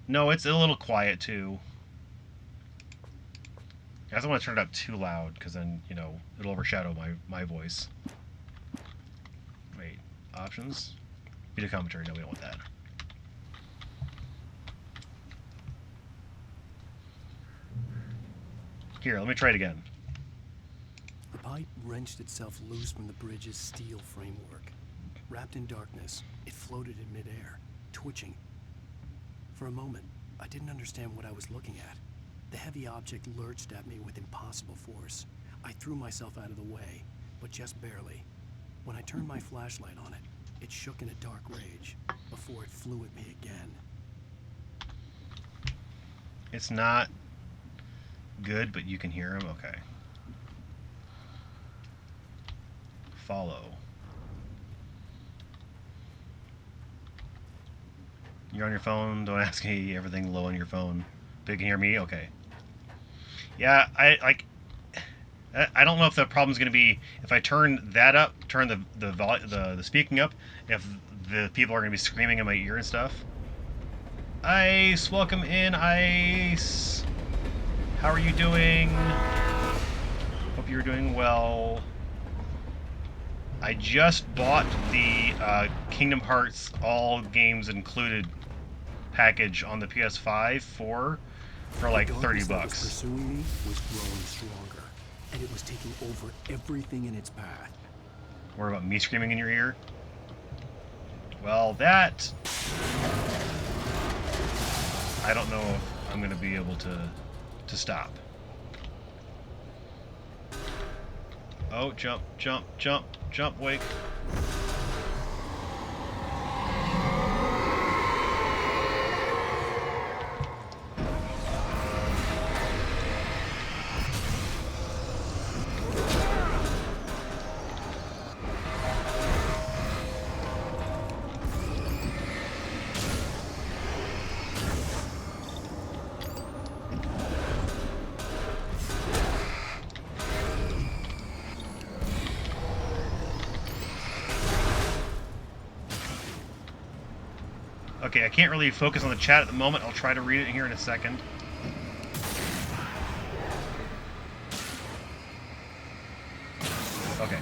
No, it's a little quiet too. I don't want to turn it up too loud, because then, you know, it'll overshadow my voice. Wait, options? Video commentary, no, we don't want that. Here, let me try it again. The pipe wrenched itself loose from the bridge's steel framework. Wrapped in darkness, it floated in midair, twitching. For a moment, I didn't understand what I was looking at. The heavy object lurched at me with impossible force. I threw myself out of the way, but just barely. When I turned my flashlight on it, it shook in a dark rage, before it flew at me again. It's not good, but you can hear him? Okay. Follow. You're on your phone, don't ask me everything low on your phone. But you can hear me? Okay. Yeah, I don't know if the problem's going to be if I turn that up, turn the speaking up, if the people are going to be screaming in my ear and stuff. Ice, welcome in, Ice. How are you doing? Hope you're doing well. I just bought the Kingdom Hearts All Games Included package on the PS5 for like $30 That was bucks. pursuing me was growing stronger, and it was taking over everything in its path. Worry about me screaming in your ear? Well, that... I don't know if I'm going to be able to stop. Oh, jump, jump, jump, jump, Wake. Okay, I can't really focus on the chat at the moment. I'll try to read it here in a second. Okay.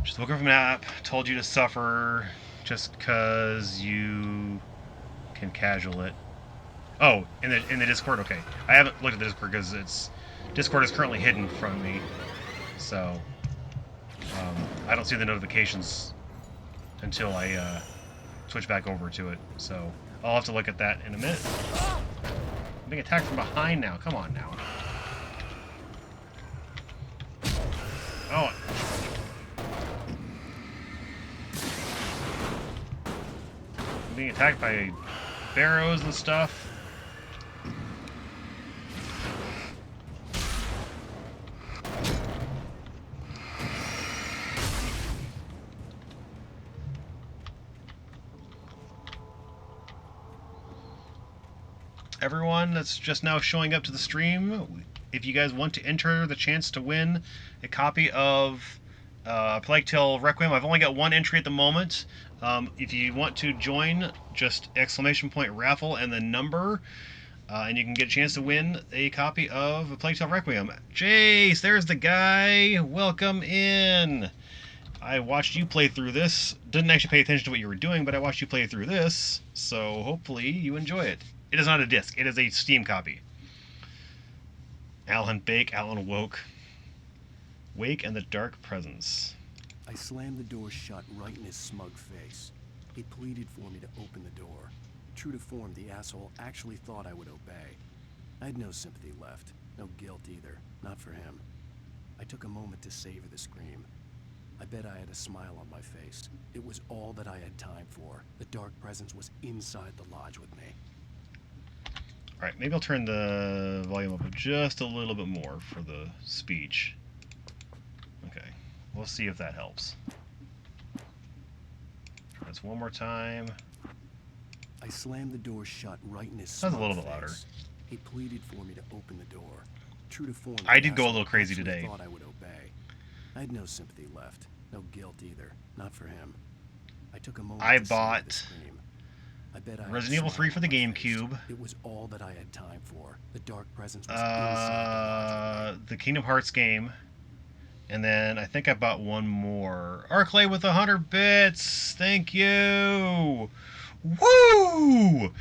Just woke up from a nap, told you to suffer just because you can casual it. Oh, in the Discord? Okay. I haven't looked at the Discord because Discord is currently hidden from me. So, I don't see the notifications until I switch back over to it, so I'll have to look at that in a minute. I'm being attacked from behind now. Come on now. Oh. I'm being attacked by barrows and stuff. Everyone that's just now showing up to the stream, if you guys want to enter the chance to win a copy of Plague Tale Requiem, I've only got one entry at the moment. If you want to join, just !raffle and the number, and you can get a chance to win a copy of Plague Tale Requiem. Jace, there's the guy. Welcome in. I watched you play through this. Didn't actually pay attention to what you were doing, but I watched you play through this, so hopefully you enjoy it. It is not a disc. It is a Steam copy. Alan Bake, Alan Woke. Wake and the Dark Presence. I slammed the door shut right in his smug face. He pleaded for me to open the door. True to form, the asshole actually thought I would obey. I had no sympathy left. No guilt either. Not for him. I took a moment to savor the scream. I bet I had a smile on my face. It was all that I had time for. The Dark Presence was inside the lodge with me. Alright, maybe I'll turn the volume up just a little bit more for the speech. Okay, we'll see if that helps. Try this one more time. I slammed the door shut right in his Sounds a smug little bit louder. face. He pleaded for me to open the door. True to form, I the did go a asshole little crazy actually today. thought I would obey. I had no sympathy left. No guilt either. Not for him. I took a moment I to savor the bought scream. I bet I had a Resident Evil 3 smile for the on my face. GameCube. It was all that I had time for. The Dark Presence was inside The Kingdom Hearts game. And then I think I bought one more. Arclay with 100 bits. Thank you. Woo!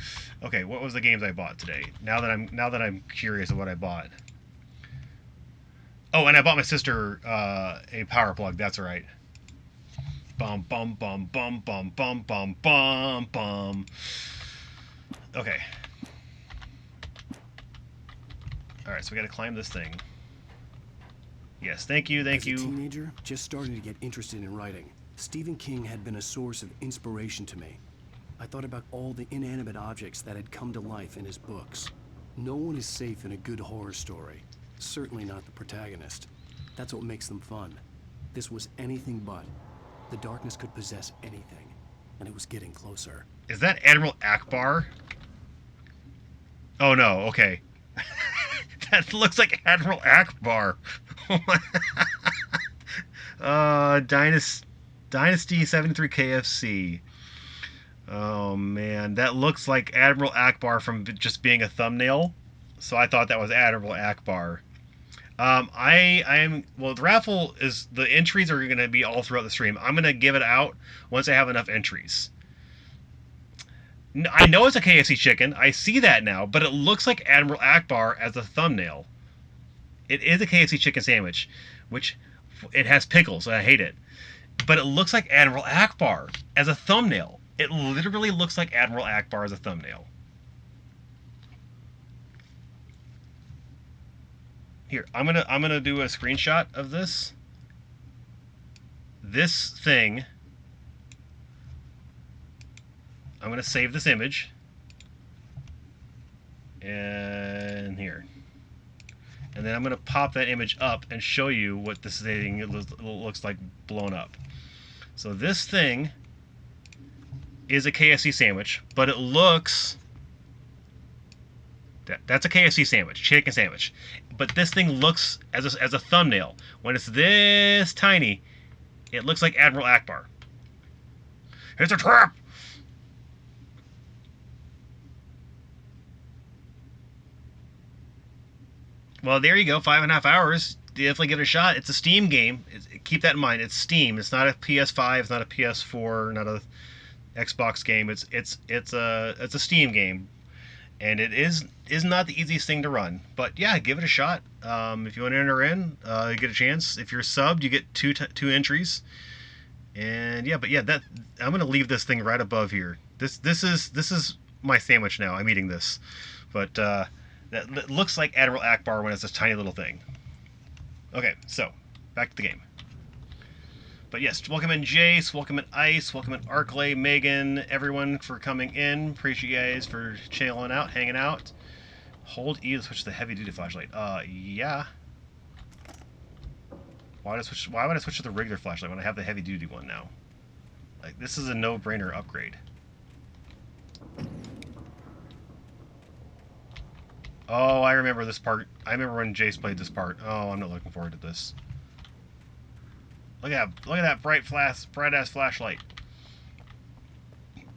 Okay, what was the games I bought today? Now that I'm curious of what I bought. Oh, and I bought my sister a power plug. That's right. Bum bum bum bum bum bum bum bum bum. Okay. All right, so we got to climb this thing. Yes, thank you, thank you. As a teenager, just starting to get interested in writing, Stephen King had been a source of inspiration to me. I thought about all the inanimate objects that had come to life in his books. No one is safe in a good horror story. Certainly not the protagonist. That's what makes them fun. This was anything but. The darkness could possess anything, and it was getting closer. Is that Admiral Akbar? Oh no, okay. That looks like Admiral Akbar. Dynasty 73 KFC. Oh man, that looks like Admiral Akbar from just being a thumbnail. So I thought that was Admiral Akbar. I am well. The raffle is the entries are going to be all throughout the stream. I'm going to give it out once I have enough entries. I know it's a KFC chicken. I see that now, but it looks like Admiral Akbar as a thumbnail. It is a KFC chicken sandwich, which it has pickles. I hate it, but it looks like Admiral Akbar as a thumbnail. It literally looks like Admiral Akbar as a thumbnail. Here, I'm gonna do a screenshot of this. This thing. I'm gonna save this image. And here. And then I'm gonna pop that image up and show you what this thing looks like blown up. So this thing is a KFC sandwich, but it looks. That's a KFC sandwich, chicken sandwich. But this thing looks as a thumbnail. When it's this tiny, it looks like Admiral Akbar. It's a trap! Well, there you go. 5.5 hours. Definitely give it a shot. It's a Steam game. Keep that in mind. It's Steam. It's not a PS5. It's not a PS4. Not a Xbox game. It's a Steam game. And it is not the easiest thing to run, but yeah, give it a shot. If you want to enter in, you get a chance. If you're subbed, you get two entries. And yeah, but yeah, that I'm gonna leave this thing right above here. This is my sandwich now. I'm eating this, but that looks like Admiral Akbar when it's this tiny little thing. Okay, so back to the game. But yes, welcome in Jace, welcome in Ice, welcome in Arklay, Megan, everyone for coming in. Appreciate you guys for chilling out, hanging out. Hold E to switch to the heavy duty flashlight. Yeah. Why would I switch to the regular flashlight when I have the heavy duty one now? Like, this is a no-brainer upgrade. Oh, I remember this part. I remember when Jace played this part. Oh, I'm not looking forward to this. Look at that bright-ass flashlight.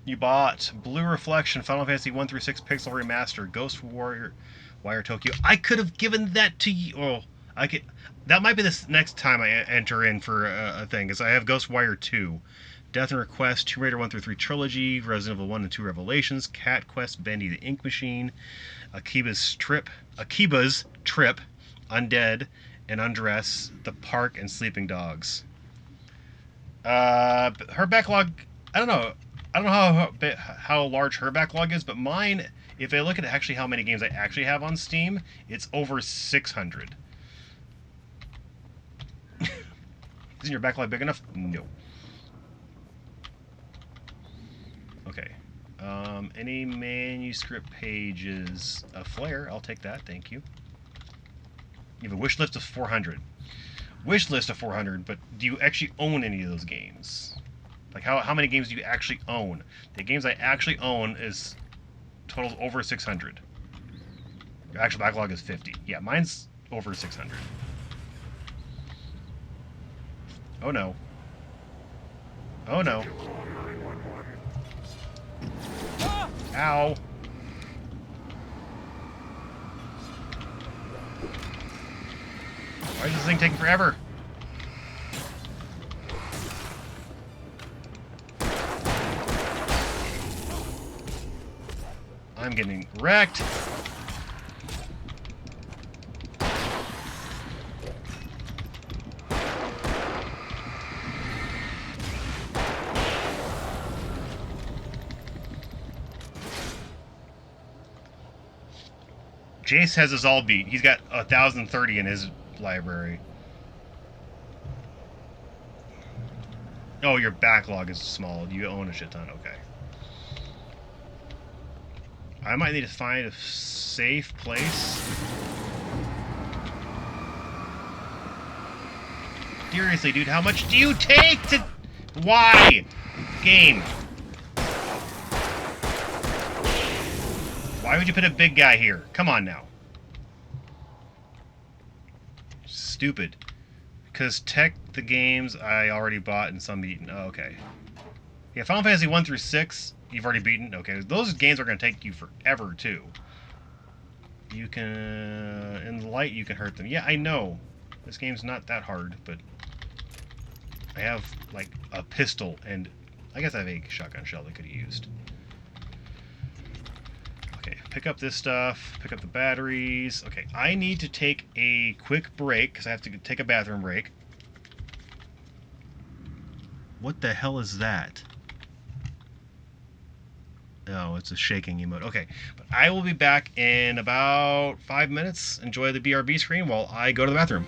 You bought Blue Reflection, Final Fantasy 1 through 6 Pixel Remaster, Ghost Warrior, Wire Tokyo. I could have given that to you. Oh, I could. That might be this next time I enter in for a thing, because I have Ghostwire 2, Death and Request, Tomb Raider 1 through 3 Trilogy, Resident Evil 1 and 2 Revelations, Cat Quest, Bendy the Ink Machine, Akiba's Trip, Undead, and Undress, The Park, and Sleeping Dogs. Her backlog, I don't know how large her backlog is, but mine, if I look at actually how many games I actually have on Steam, it's over 600. Isn't your backlog big enough? No. Okay. Any manuscript pages? A flare, I'll take that, thank you. You have a wish list of 400. Wish list of 400, but do you actually own any of those games? Like, how many games do you actually own? The games I actually own is totals over 600. Your actual backlog is 50. Yeah, mine's over 600. Oh no. Oh no. Ow. Why is this thing taking forever? I'm getting wrecked. Jace has us all beat. He's got 1,030 in his library. Oh, your backlog is small. You own a shit ton. Okay. I might need to find a safe place. Seriously, dude, how much do you take to... Why? Game. Why would you put a big guy here? Come on now. Stupid. Because Tech, the games I already bought and some beaten. Oh, okay. Yeah, Final Fantasy 1 through 6, you've already beaten. Okay, those games are going to take you forever, too. You can... in the light, you can hurt them. Yeah, I know. This game's not that hard, but... I have, like, a pistol, and... I guess I have a shotgun shell that could have used. Okay, pick up this stuff. Pick up the batteries. Okay, I need to take a quick break, because I have to take a bathroom break. What the hell is that? Oh, it's a shaking emote. Okay, but I will be back in about 5 minutes. Enjoy the BRB screen while I go to the bathroom.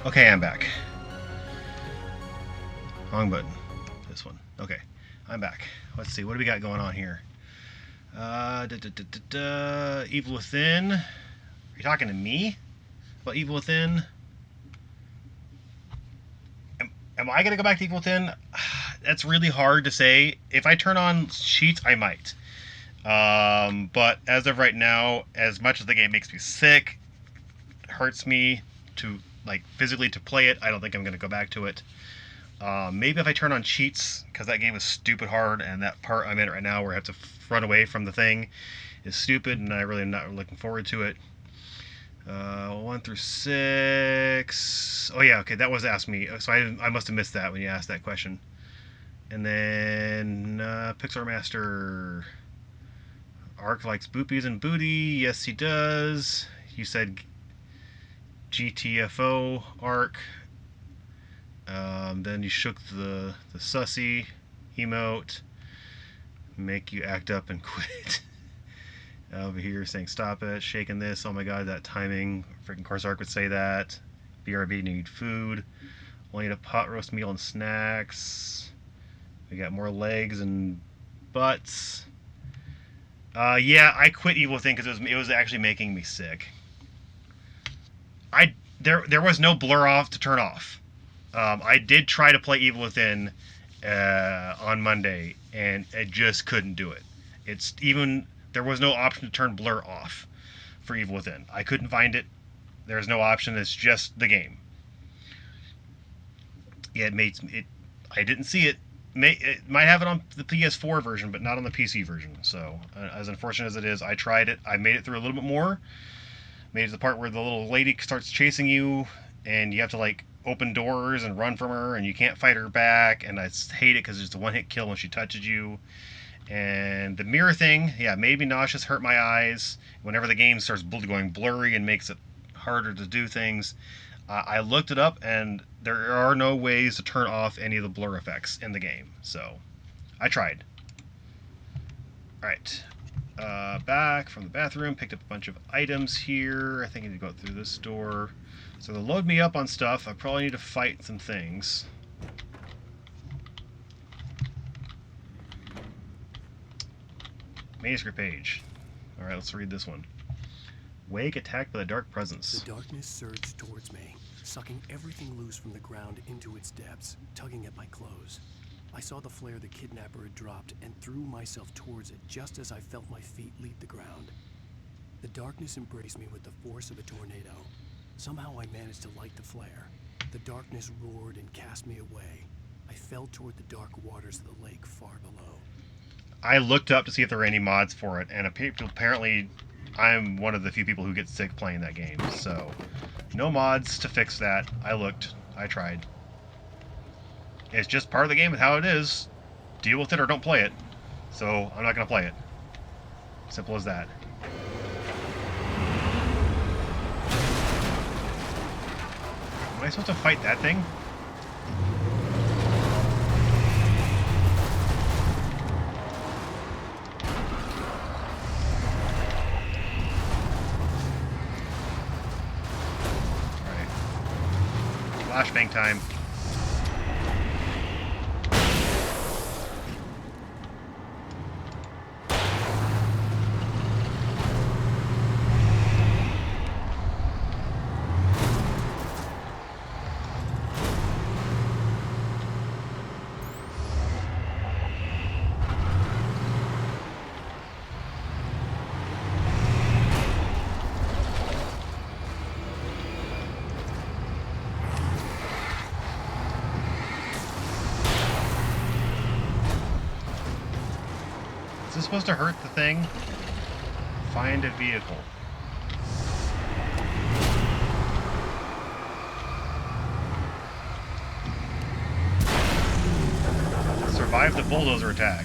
Okay, I'm back. Wrong button. This one. Okay. I'm back. Let's see, what do we got going on here? Evil Within. Are you talking to me about Evil Within? Am I gonna go back to Evil Within? That's really hard to say. If I turn on cheats, I might. But as of right now, as much as the game makes me sick, hurts me to like physically to play it, I don't think I'm gonna go back to it. Maybe if I turn on cheats, because that game is stupid hard, and that part I'm in right now where I have to run away from the thing is stupid, and I really am not looking forward to it. 1 through 6. Oh yeah, okay, that was asked me, so I must have missed that when you asked that question. And then Pixar Master. Ark likes boopies and booty. Yes, he does. You said GTFO Ark. Then you shook the sussy emote. Make you act up and quit. Over here saying stop it. Shaking this. Oh my god, that timing. Freaking course Ark would say that. BRB need food. Only need a pot roast meal and snacks. We got more legs and butts. Yeah, I quit Evil Within because it was actually making me sick. There was no blur off to turn off. I did try to play Evil Within on Monday, and I just couldn't do it. There was no option to turn blur off for Evil Within. I couldn't find it. There's no option. It's just the game. Yeah, I didn't see it. It might have it on the PS4 version, but not on the PC version. So, as unfortunate as it is, I tried it. I made it through a little bit more. Made it to the part where the little lady starts chasing you, and you have to like open doors and run from her, and you can't fight her back. And I hate it because it's a one-hit kill when she touches you. And the mirror thing, yeah, made me nauseous, hurt my eyes. Whenever the game starts going blurry and makes it harder to do things. I looked it up, and there are no ways to turn off any of the blur effects in the game. So, I tried. Alright. Back from the bathroom, picked up a bunch of items here. I think I need to go through this door. So they'll load me up on stuff. I probably need to fight some things. Manuscript page. Alright, let's read this one. Wake attacked by the dark presence. The darkness surged towards me, sucking everything loose from the ground into its depths, tugging at my clothes. I saw the flare the kidnapper had dropped and threw myself towards it just as I felt my feet leave the ground. The darkness embraced me with the force of a tornado. Somehow I managed to light the flare. The darkness roared and cast me away. I fell toward the dark waters of the lake far below. I looked up to see if there were any mods for it, and apparently I'm one of the few people who get sick playing that game, so no mods to fix that. I looked. I tried. It's just part of the game and how it is. Deal with it or don't play it. So I'm not going to play it. Simple as that. Am I supposed to fight that thing? Flashbang time. Is this supposed to hurt the thing? Find a vehicle. Survive the bulldozer attack.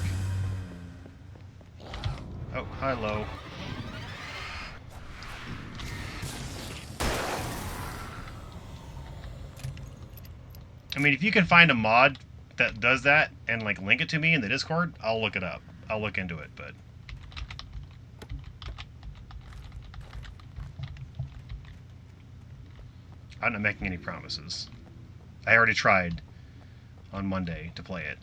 Oh, hello. I mean, if you can find a mod that does that and like link it to me in the Discord, I'll look it up. I'll look into it, but I'm not making any promises. I already tried on Monday to play it.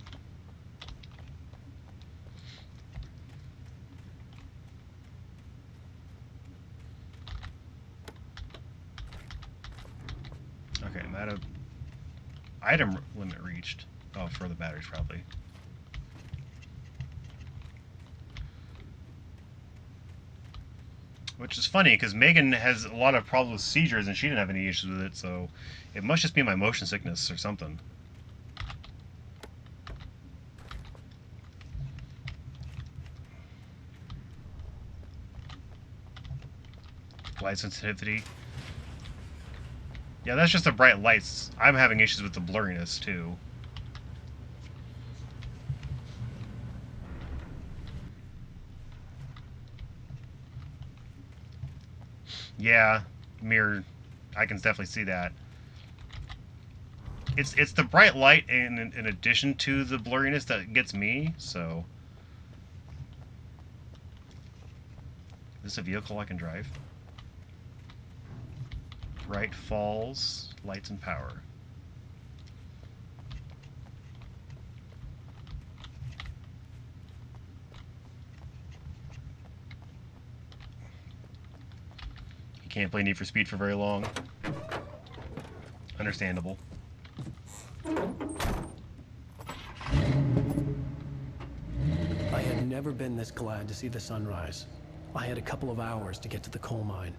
Item limit reached. Oh, for the batteries, probably. Which is funny, because Megan has a lot of problems with seizures, and she didn't have any issues with it, so it must just be my motion sickness or something. Light sensitivity. Yeah, that's just the bright lights. I'm having issues with the blurriness, too. Yeah, mirror. I can definitely see that. It's the bright light in addition to the blurriness that gets me, so... Is this a vehicle I can drive? Right falls, lights and power. You can't play Need for Speed for very long. Understandable. I had never been this glad to see the sunrise. I had a couple of hours to get to the coal mine.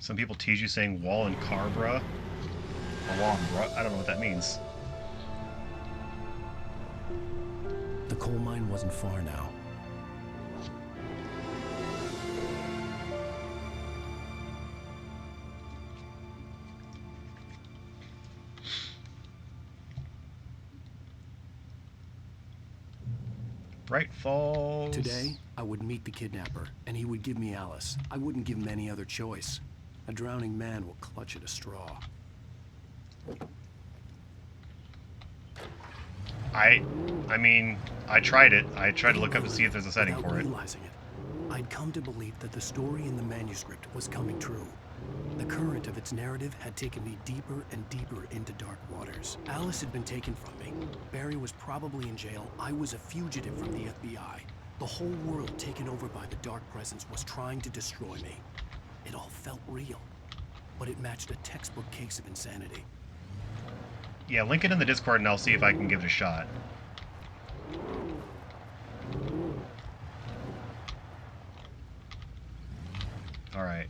Some people tease you saying wall and car, bruh. Or wall and bruh. I don't know what that means. The coal mine wasn't far now. Bright Falls. Today, I would meet the kidnapper, and he would give me Alice. I wouldn't give him any other choice. A drowning man will clutch at a straw. I mean, I tried it. I tried to look up to see if there's a setting Without for it. realizing it, I'd come to believe that the story in the manuscript was coming true. The current of its narrative had taken me deeper and deeper into dark waters. Alice had been taken from me. Barry was probably in jail. I was a fugitive from the FBI. The whole world taken over by the Dark Presence was trying to destroy me. It all felt real, but it matched a textbook case of insanity. Yeah, link it in the Discord and I'll see if I can give it a shot. Alright.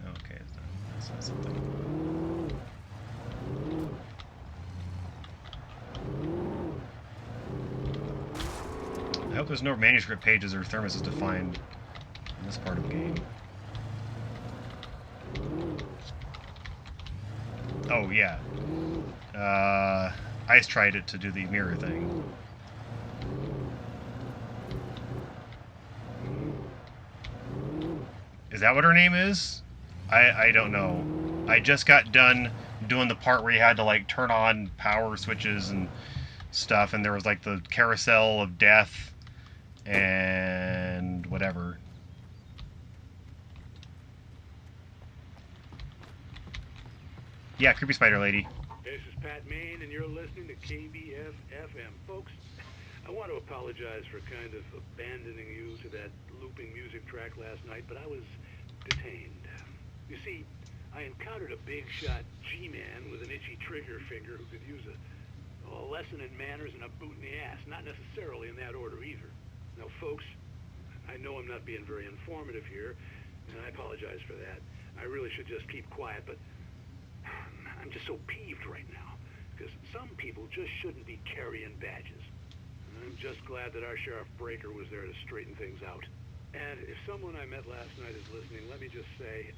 Okay, that's not something. I hope there's no manuscript pages or thermoses to find in this part of the game. Oh, yeah. Ice tried it to do the mirror thing. Is that what her name is? I don't know. I just got done doing the part where you had to, like, turn on power switches and stuff, and there was, like, the carousel of death and whatever. Yeah, Creepy Spider Lady. This is Pat Main, and you're listening to KBF-FM. Folks, I want to apologize for kind of abandoning you to that looping music track last night, but I was detained. You see, I encountered a big-shot G-man with an itchy trigger finger who could use a lesson in manners and a boot in the ass. Not necessarily in that order, either. Now, folks, I know I'm not being very informative here, and I apologize for that. I really should just keep quiet, but I'm just so peeved right now, because some people just shouldn't be carrying badges. And I'm just glad that our Sheriff Breaker was there to straighten things out. And if someone I met last night is listening, let me just say,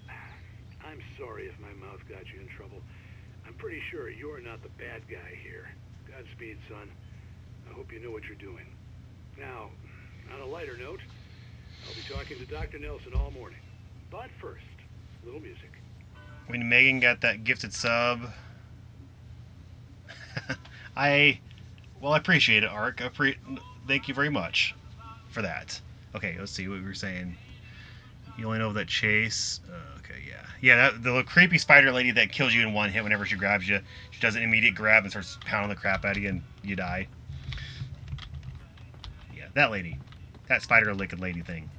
I'm sorry if my mouth got you in trouble. I'm pretty sure you're not the bad guy here. Godspeed, son. I hope you know what you're doing. Now, on a lighter note, I'll be talking to Dr. Nelson all morning. But first, a little music. When Megan got that gifted sub, I appreciate it, Ark. Thank you very much for that. Okay, let's see what we were saying. You only know that Chase. Okay, yeah. Yeah, that, the little creepy spider lady that kills you in one hit whenever she grabs you. She does an immediate grab and starts pounding the crap out of you and you die. Yeah, that lady. That spider-licked lady thing.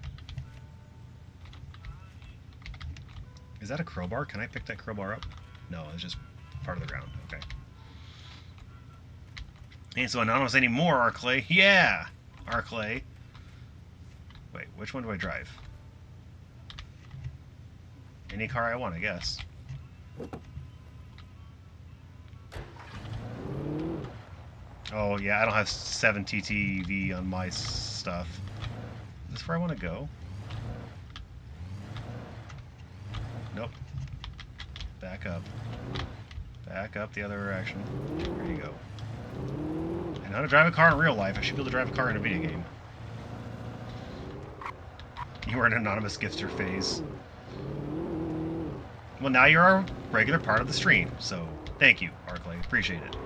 Is that a crowbar? Can I pick that crowbar up? No, it's just part of the ground. Okay. Ain't so anonymous anymore, Arclay. Yeah! Arclay. Wait, which one do I drive? Any car I want, I guess. Oh, yeah, I don't have 7 TTV on my stuff. Is this where I want to go? Nope. Back up. Back up the other direction. There you go. I know how to drive a car in real life. I should be able to drive a car in a video game. You are an anonymous gifter phase. Well, now you're a regular part of the stream, so thank you, Arclay. Appreciate it.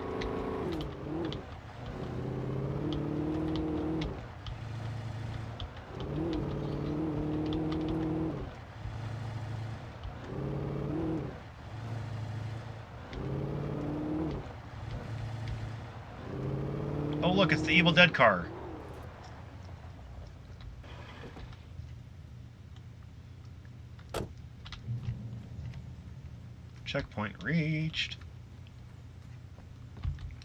Oh, look, it's the Evil Dead car. Checkpoint reached.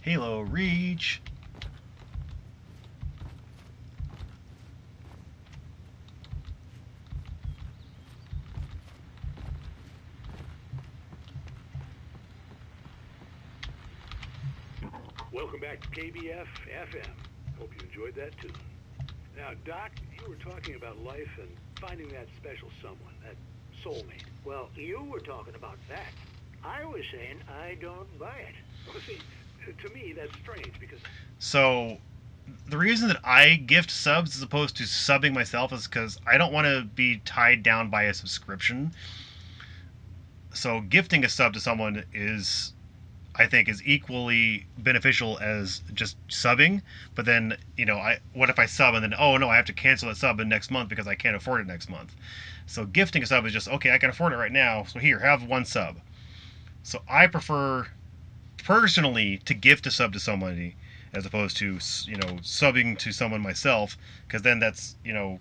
Halo reach. Welcome back to KBF FM. Hope you enjoyed that too. Now, Doc, you were talking about life and finding that special someone, that soulmate. Well, you were talking about that. I was saying I don't buy it. Well, see, to me, that's strange because... So, the reason that I gift subs as opposed to subbing myself is because I don't want to be tied down by a subscription. So, gifting a sub to someone is, I think, is equally beneficial as just subbing. But then, you know, what if I sub and then, oh no, I have to cancel that sub in next month because I can't afford it next month. So gifting a sub is just, okay, I can afford it right now, so here, have one sub. So I prefer, personally, to gift a sub to somebody as opposed to, you know, subbing to someone myself, because then that's, you know,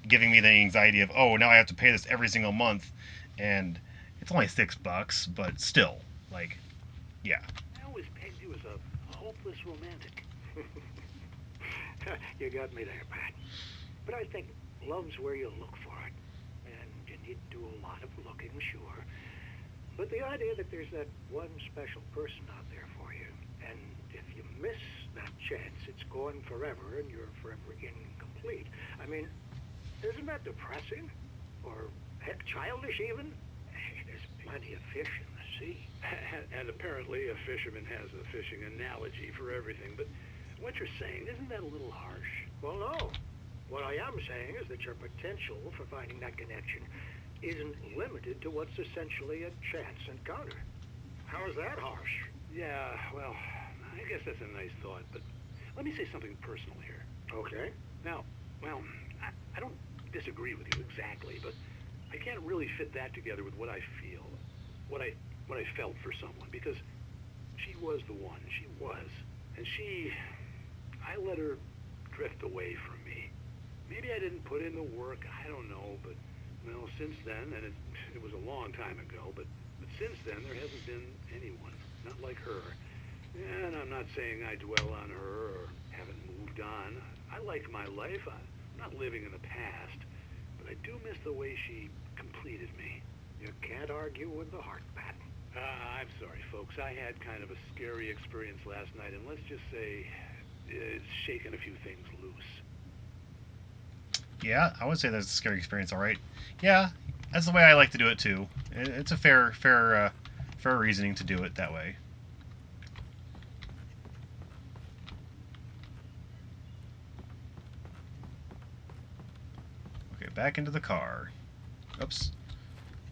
giving me the anxiety of, oh, now I have to pay this every single month, and it's only $6, but still, like, yeah. I always pegged you as a hopeless romantic. You got me there, Pat. But I think love's where you look for it. And you need to do a lot of looking, sure. But the idea that there's that one special person out there for you, and if you miss that chance, it's gone forever, and you're forever incomplete. I mean, isn't that depressing? Or, heck, childish even? There's plenty of fish in the sea. And apparently a fisherman has a fishing analogy for everything, but what you're saying, isn't that a little harsh? Well, no. What I am saying is that your potential for finding that connection isn't limited to what's essentially a chance encounter. How is that harsh? Yeah, well, I guess that's a nice thought, but let me say something personal here. Okay. Now, well, I don't disagree with you exactly, but I can't really fit that together with what I feel, what I felt for someone, because she was the one. She was. And I let her drift away from me. Maybe I didn't put in the work, I don't know, but, well, since then, and it was a long time ago, but since then, there hasn't been anyone, not like her. And I'm not saying I dwell on her or haven't moved on. I like my life. I'm not living in the past, but I do miss the way she completed me. You can't argue with the heart, Pat. I'm sorry, folks. I had kind of a scary experience last night, and let's just say it's shaken a few things loose. Yeah, I would say that's a scary experience, all right. Yeah, that's the way I like to do it, too. It's a fair reasoning to do it that way. Okay, back into the car. Oops.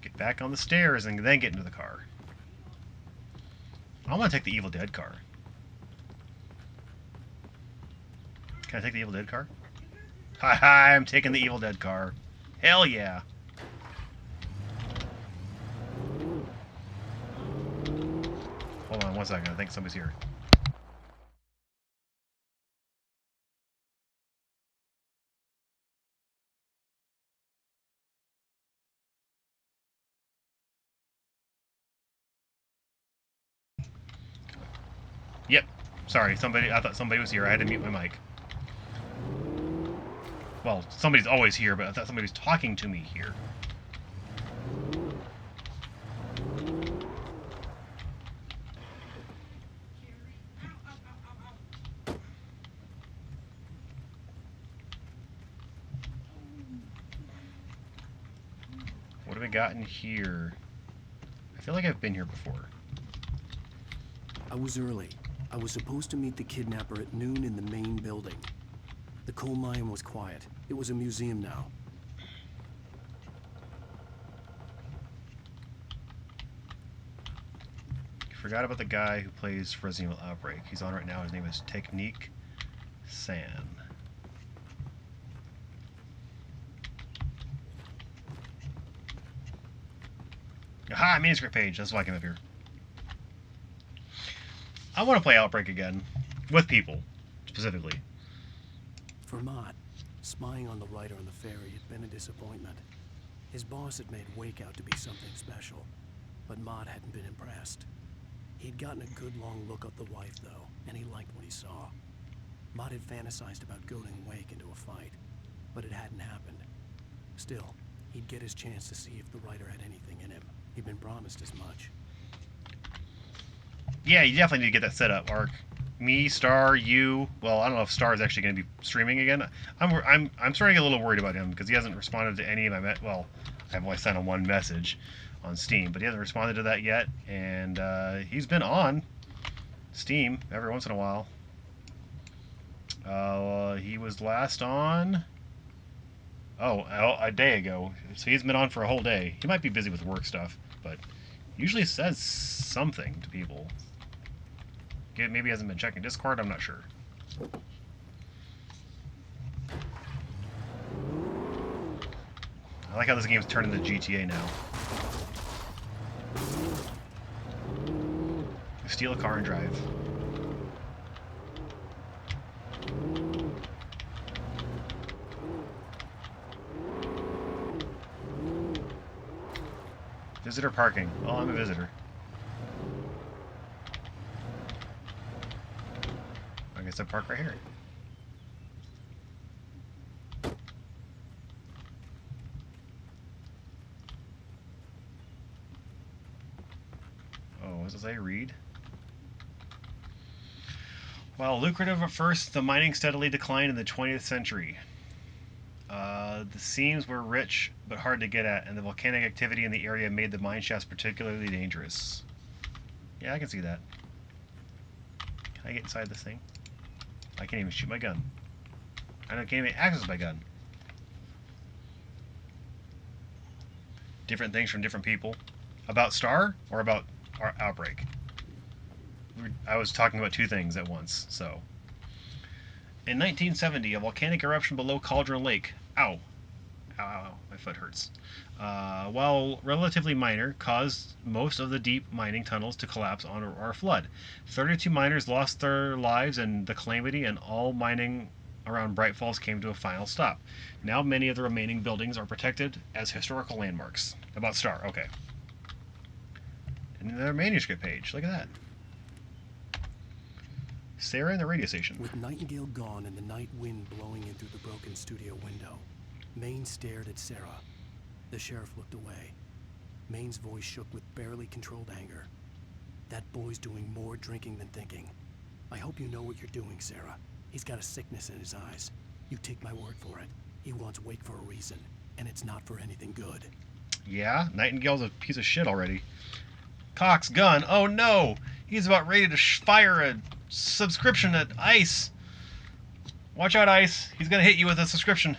Get back on the stairs and then get into the car. I want to take the Evil Dead car. Can I take the Evil Dead car? Haha, I'm taking the Evil Dead car. Hell yeah. 1 second. I think somebody's here. Yep. Sorry, I thought somebody was here. I had to mute my mic. Well, somebody's always here, but I thought somebody was talking to me here. What have we got in here? I feel like I've been here before. I was early. I was supposed to meet the kidnapper at noon in the main building. The coal mine was quiet. It was a museum now. Forgot about the guy who plays Resident Evil Outbreak. He's on right now. His name is Technique San. Aha, manuscript page. That's why I came up here. I want to play Outbreak again. With people, specifically. For Mott, spying on the writer on the ferry had been a disappointment. His boss had made Wake out to be something special, but Mott hadn't been impressed. He'd gotten a good long look at the wife, though, and he liked what he saw. Mott had fantasized about goading Wake into a fight, but it hadn't happened. Still, he'd get his chance to see if the writer had anything in him. He'd been promised as much. Yeah, you definitely need to get that set up, Ark. Me, Star, you. Well, I don't know if Star is actually going to be streaming again. I'm starting to get a little worried about him because he hasn't responded to any of my well, I've only sent him one message on Steam, but he hasn't responded to that yet. And he's been on Steam every once in a while. He was last on a day ago, so he's been on for a whole day. He might be busy with work stuff, but usually says something to people. Maybe he hasn't been checking Discord, I'm not sure. I like how this game's turned into GTA now. Steal a car and drive. Visitor parking. Well, I'm a visitor. I guess I park right here. Oh, what does it say? Read? While lucrative at first, the mining steadily declined in the 20th century. The seams were rich but hard to get at, and the volcanic activity in the area made the mine shafts particularly dangerous. Yeah, I can see that. Can I get inside this thing? I can't even shoot my gun. I can't even access my gun. Different things from different people. About Star or about our Outbreak? I was talking about two things at once, so. In 1970, a volcanic eruption below Cauldron Lake. Ow. Ow, ow, ow. My foot hurts. While relatively minor, caused most of the deep mining tunnels to collapse or flood. 32 miners lost their lives in the calamity, and all mining around Bright Falls came to a final stop. Now many of the remaining buildings are protected as historical landmarks. About Star, okay. And their manuscript page, look at that. Sarah in the radio station. With Nightingale gone and the night wind blowing in through the broken studio window, Maine stared at Sarah. The sheriff looked away. Maine's voice shook with barely controlled anger. That boy's doing more drinking than thinking. I hope you know what you're doing, Sarah. He's got a sickness in his eyes. You take my word for it. He wants Wake for a reason, and it's not for anything good. Yeah, Nightingale's a piece of shit already. Cox gun. Oh no! He's about ready to fire a subscription at ICE. Watch out, ICE. He's gonna hit you with a subscription.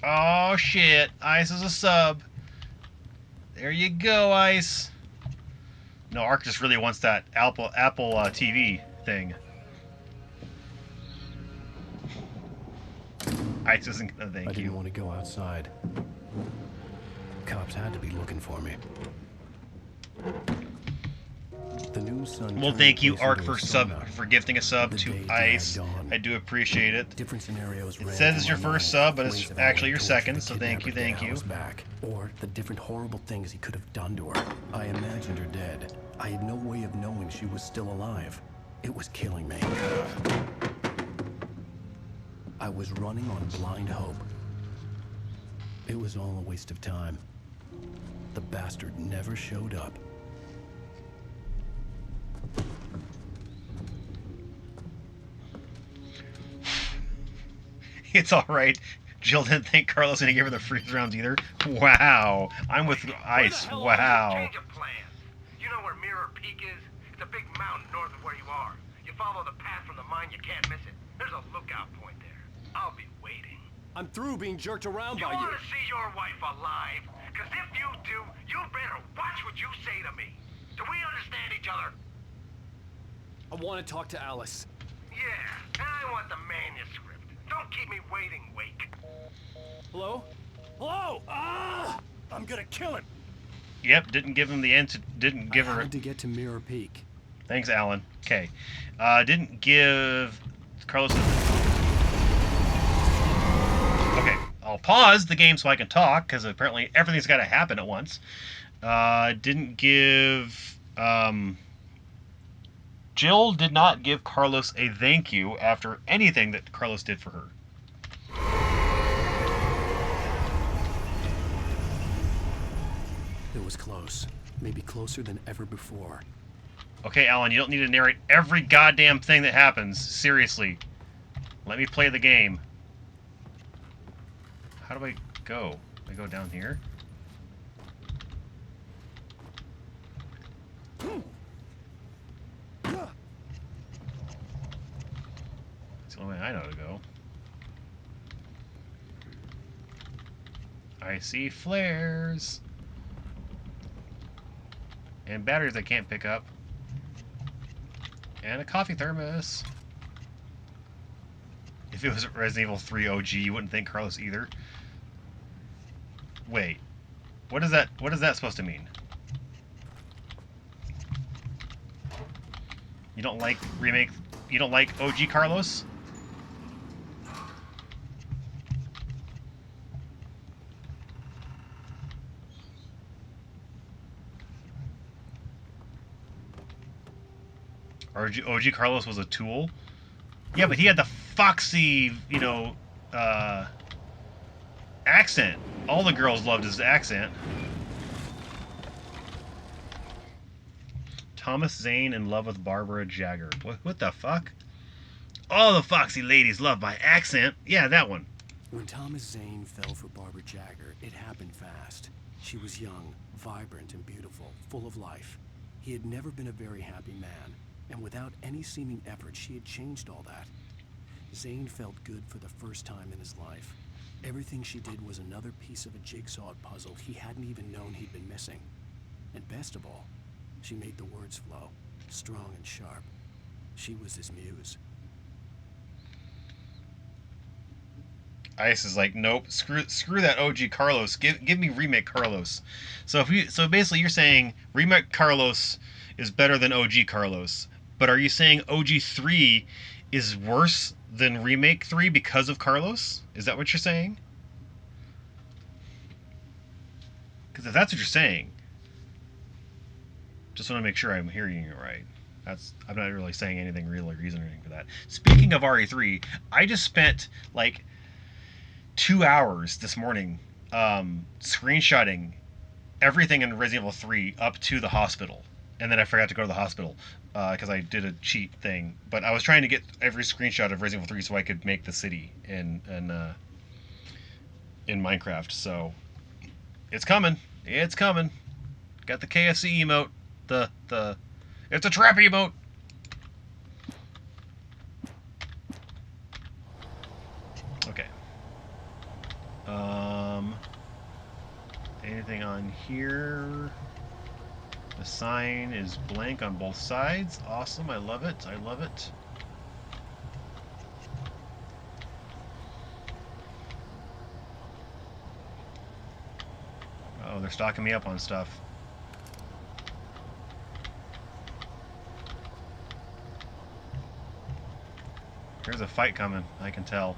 Oh shit! ICE is a sub. There you go, ICE. No, Ark just really wants that Apple TV thing. ICE isn't gonna thank you. I didn't want to go outside. cops had to be looking for me. The new sun. Well, thank you, Ark, for gifting a sub to Ice. I do appreciate it. Different scenarios. It says it's your first sub, but it's actually your second, so thank you, thank you. Back, or the different horrible things he could have done to her. I imagined her dead. I had no way of knowing she was still alive. It was killing me. I was running on blind hope. It was all a waste of time. The bastard never showed up. It's alright. Jill didn't think Carlos didn't give her the freeze rounds either. Wow. I'm with Ice. Wow. Change of plans. You know where Mirror Peak is? It's a big mountain north of where you are. You follow the path from the mine, you can't miss it. There's a lookout point there. I'll be waiting. I'm through being jerked around by You you. want to see your wife alive? Because if you do, you better watch what you say to me. Do we understand each other? I want to talk to Alice. Yeah, and I want the manuscript. Don't keep me waiting, Wake. Hello? Hello? Ah! I'm gonna kill him. Yep, didn't give him the answer. Didn't give her. I had to get to Mirror Peak. Thanks, Alan. Okay. Didn't give Carlos. Okay, I'll pause the game so I can talk, because apparently everything's got to happen at once. Didn't give. Jill did not give Carlos a thank you after anything that Carlos did for her. It was close. Maybe closer than ever before. Okay, Alan, you don't need to narrate every goddamn thing that happens. Seriously. Let me play the game. How do I go? I go down here? It's the only way I know to go. I see flares. And batteries I can't pick up. And a coffee thermos. If it was Resident Evil 3 OG, you wouldn't think Carlos either. Wait. What is that supposed to mean? You don't like remake? You don't like OG Carlos? OG Carlos was a tool? Yeah, but he had the foxy, you know, accent. All the girls loved his accent. Thomas Zane in love with Barbara Jagger. What the fuck? All the foxy ladies love my accent. Yeah, that one. When Thomas Zane fell for Barbara Jagger, it happened fast. She was young, vibrant, and beautiful, full of life. He had never been a very happy man, and without any seeming effort, she had changed all that. Zane felt good for the first time in his life. Everything she did was another piece of a jigsaw puzzle he hadn't even known he'd been missing. And best of all, she made the words flow, strong and sharp. She was his muse. Ice is like, nope, screw that OG Carlos. Give me remake Carlos. So basically you're saying remake Carlos is better than OG Carlos. But are you saying OG 3 is worse than remake 3 because of Carlos? Is that what you're saying? Because if that's what you're saying, just want to make sure I'm hearing you right. I'm not really saying anything real or reasoning for that. Speaking of RE3, I just spent like 2 hours this morning screenshotting everything in Resident Evil 3 up to the hospital. And then I forgot to go to the hospital because I did a cheat thing. But I was trying to get every screenshot of Resident Evil 3 so I could make the city in Minecraft. So it's coming. It's coming. Got the KFC emote. It's a trap emote. Okay. Anything on here? The sign is blank on both sides. Awesome. I love it. I love it. Oh, they're stocking me up on stuff. There's a fight coming, I can tell.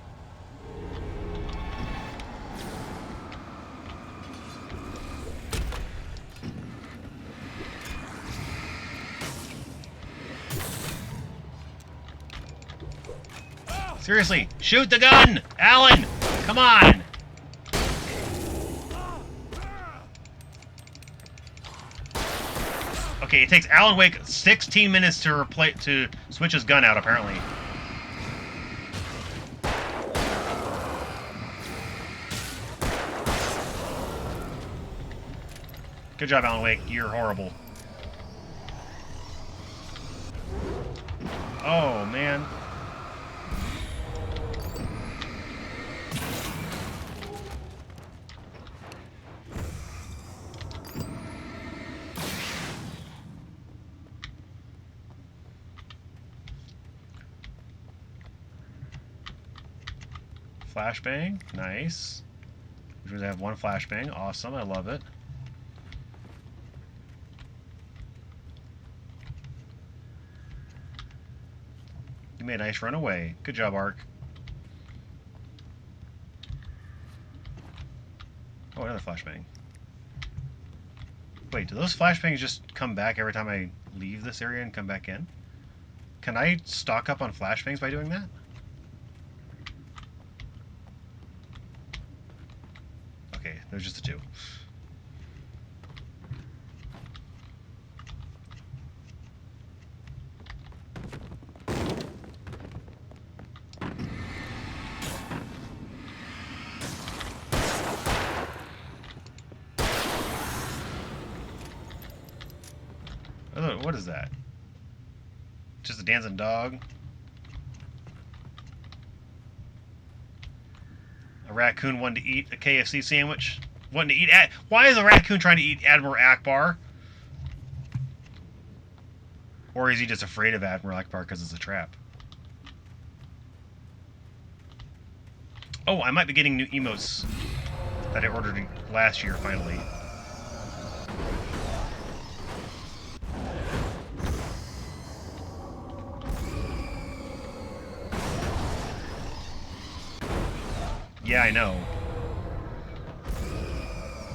Seriously, shoot the gun! Alan! Come on! Okay, it takes Alan Wake 16 minutes to switch his gun out, apparently. Good job, Alan Wake. You're horrible. Oh, man. Flashbang, nice. Which means I have one flashbang. Awesome, I love it. You made a nice run away. Good job, Ark. Oh, another flashbang. Wait, do those flashbangs just come back every time I leave this area and come back in? Can I stock up on flashbangs by doing that? Okay, there's just the two. What is that? Just a dancing dog? A raccoon wanted to eat a KFC sandwich? Wanting to eat why is a raccoon trying to eat Admiral Akbar? Or is he just afraid of Admiral Akbar because it's a trap? Oh, I might be getting new emotes that I ordered last year, finally. Yeah, I know.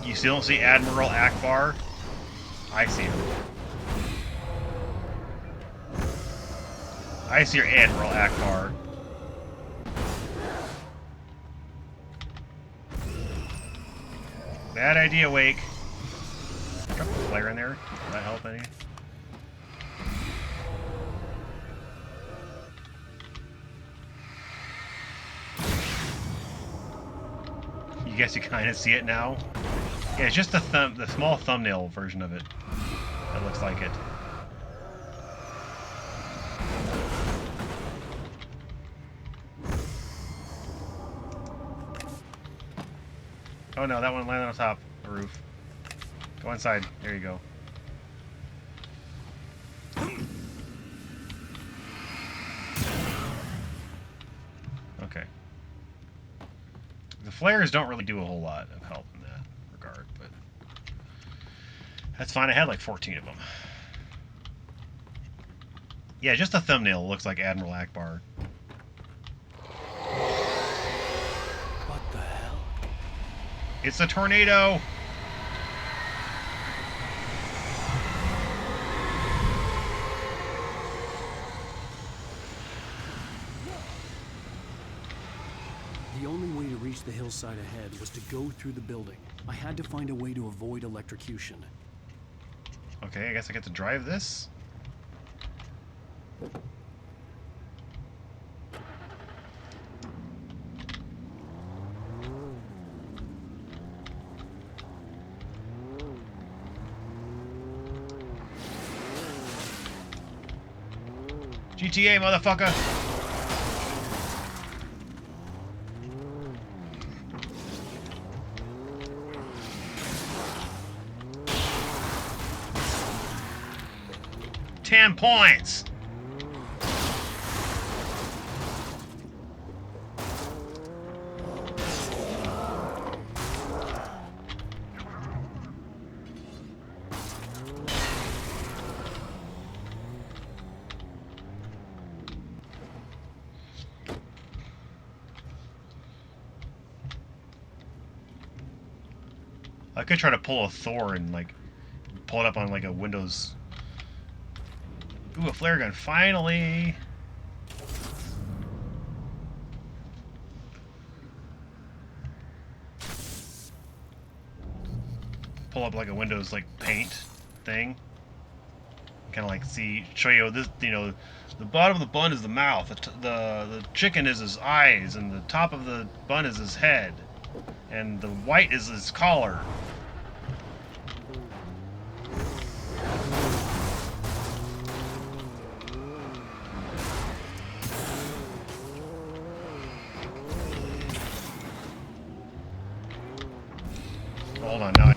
You still don't see Admiral Akbar? I see him. I see your Admiral Akbar. Bad idea, Wake. Drop a flare in there. Will that help any? I guess you kind of see it now. Yeah, it's just the small thumbnail version of it that looks like it. Oh no, that one landed on top of the roof. Go inside. There you go. Okay. The flares don't really do a whole lot of help in that regard, but that's fine. I had like 14 of them. Yeah, just the thumbnail looks like Admiral Akbar. What the hell? It's a tornado! The only way to reach the hillside ahead was to go through the building. I had to find a way to avoid electrocution. Okay, I guess I get to drive this? GTA, motherfucker! Ten points! I could try to pull a Thor and like pull it up on like a Windows. Ooh, a flare gun! Finally. Pull up like a Windows like paint thing. Kind of like show you this. You know, the bottom of the bun is the mouth. The chicken is his eyes, and the top of the bun is his head, and the white is his collar. Hold on now.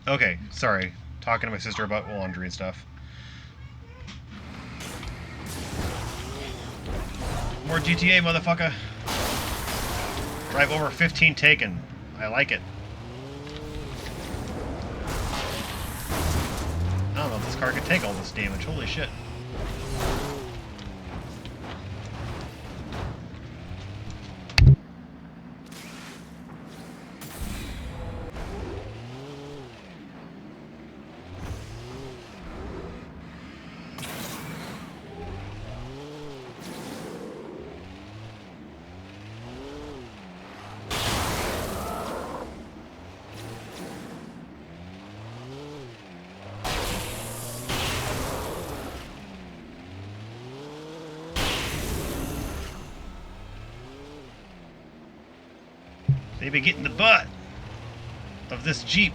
Okay, sorry. Talking to my sister about laundry and stuff. More GTA, motherfucker. Drive over 15 taken. I like it. I don't know if this car can take all this damage. Holy shit. They be getting the butt of this Jeep.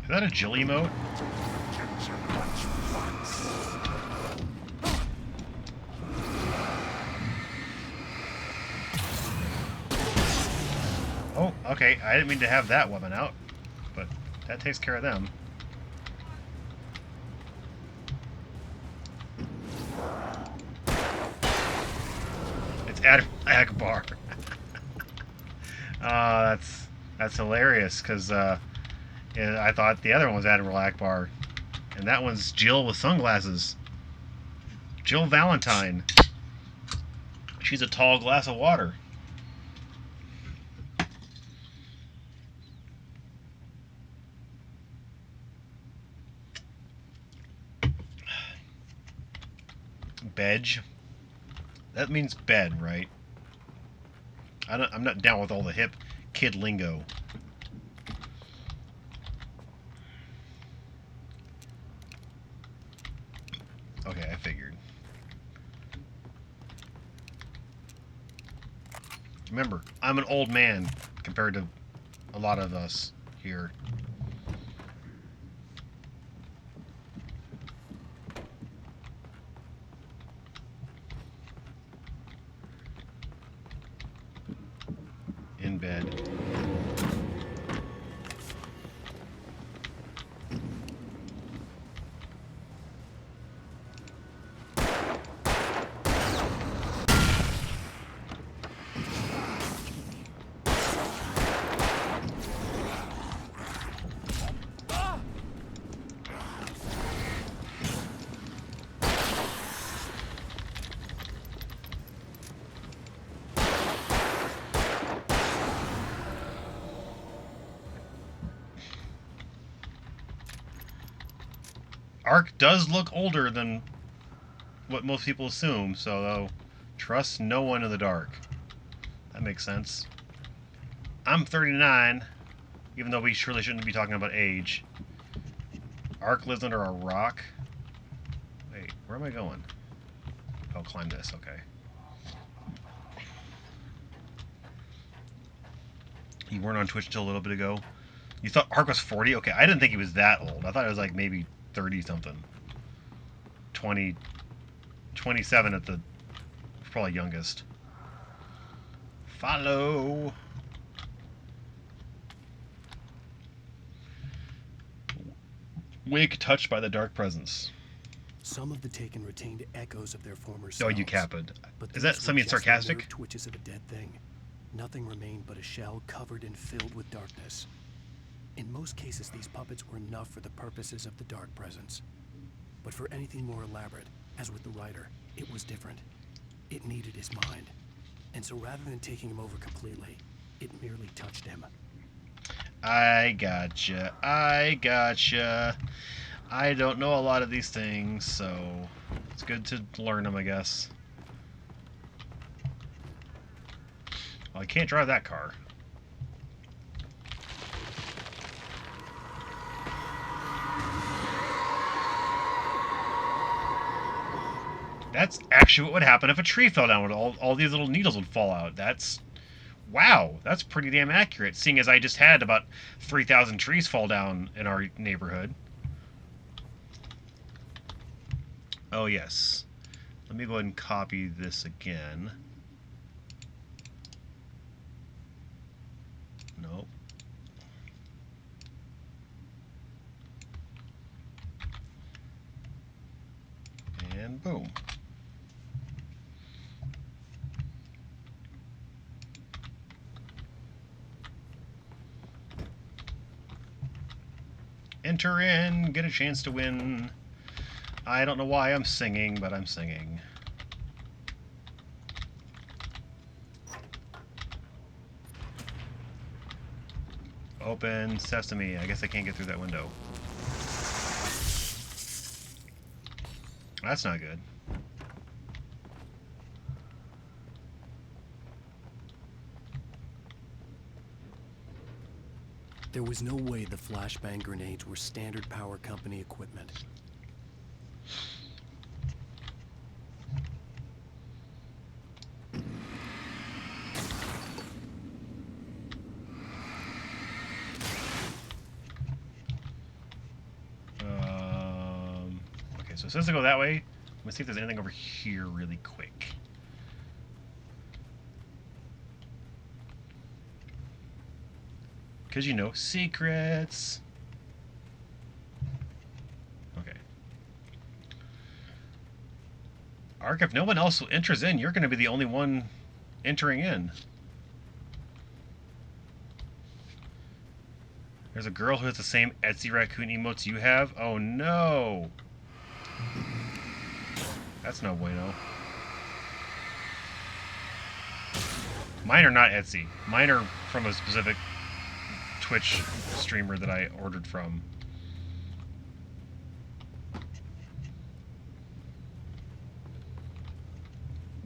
Is that a Jill emote? Oh, okay. I didn't mean to have that weapon out, but that takes care of them. It's Admiral Akbar. That's hilarious because I thought the other one was Admiral Akbar, and that one's Jill with sunglasses. Jill Valentine. She's a tall glass of water. Bedge. That means bed, right? I'm not down with all the hip kid lingo. Okay, I figured. Remember, I'm an old man compared to a lot of us here. In bed. Ark does look older than what most people assume, so trust no one in the dark. That makes sense. I'm 39, even though we surely shouldn't be talking about age. Ark lives under a rock. Wait, where am I going? I'll climb this, okay. You weren't on Twitch until a little bit ago. You thought Ark was 40? Okay, I didn't think he was that old. I thought it was like maybe 30-something. 20, 27 at the probably youngest. Follow. Wake touched by the dark presence. Some of the Taken retained echoes of their former Oh, selves. you capped. But Is that these were something just the sarcastic? nerve twitches of a dead thing. Nothing remained but a shell covered and filled with darkness. In most cases, these puppets were enough for the purposes of the dark presence. But for anything more elaborate, as with the writer, it was different. It needed his mind. And so rather than taking him over completely, it merely touched him. I gotcha. I gotcha. I don't know a lot of these things, so it's good to learn them, I guess. Well, I can't drive that car. That's actually what would happen if a tree fell down. All these little needles would fall out. That's... Wow, that's pretty damn accurate, seeing as I just had about 3,000 trees fall down in our neighborhood. Oh, yes. Let me go ahead and copy this again. Nope. And boom. Enter in, get a chance to win. I don't know why I'm singing, but I'm singing. Open sesame. I guess I can't get through that window. That's not good. There was no way the flashbang grenades were standard power company equipment. Okay, so it says to go that way. Let's see if there's anything over here really quick. Because, you know, secrets. Okay. Ark, if no one else enters in, you're going to be the only one entering in. There's a girl who has the same Etsy raccoon emotes you have. Oh no! That's no bueno. Mine are not Etsy. Mine are from a specific Twitch streamer that I ordered from.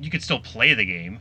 You could still play the game.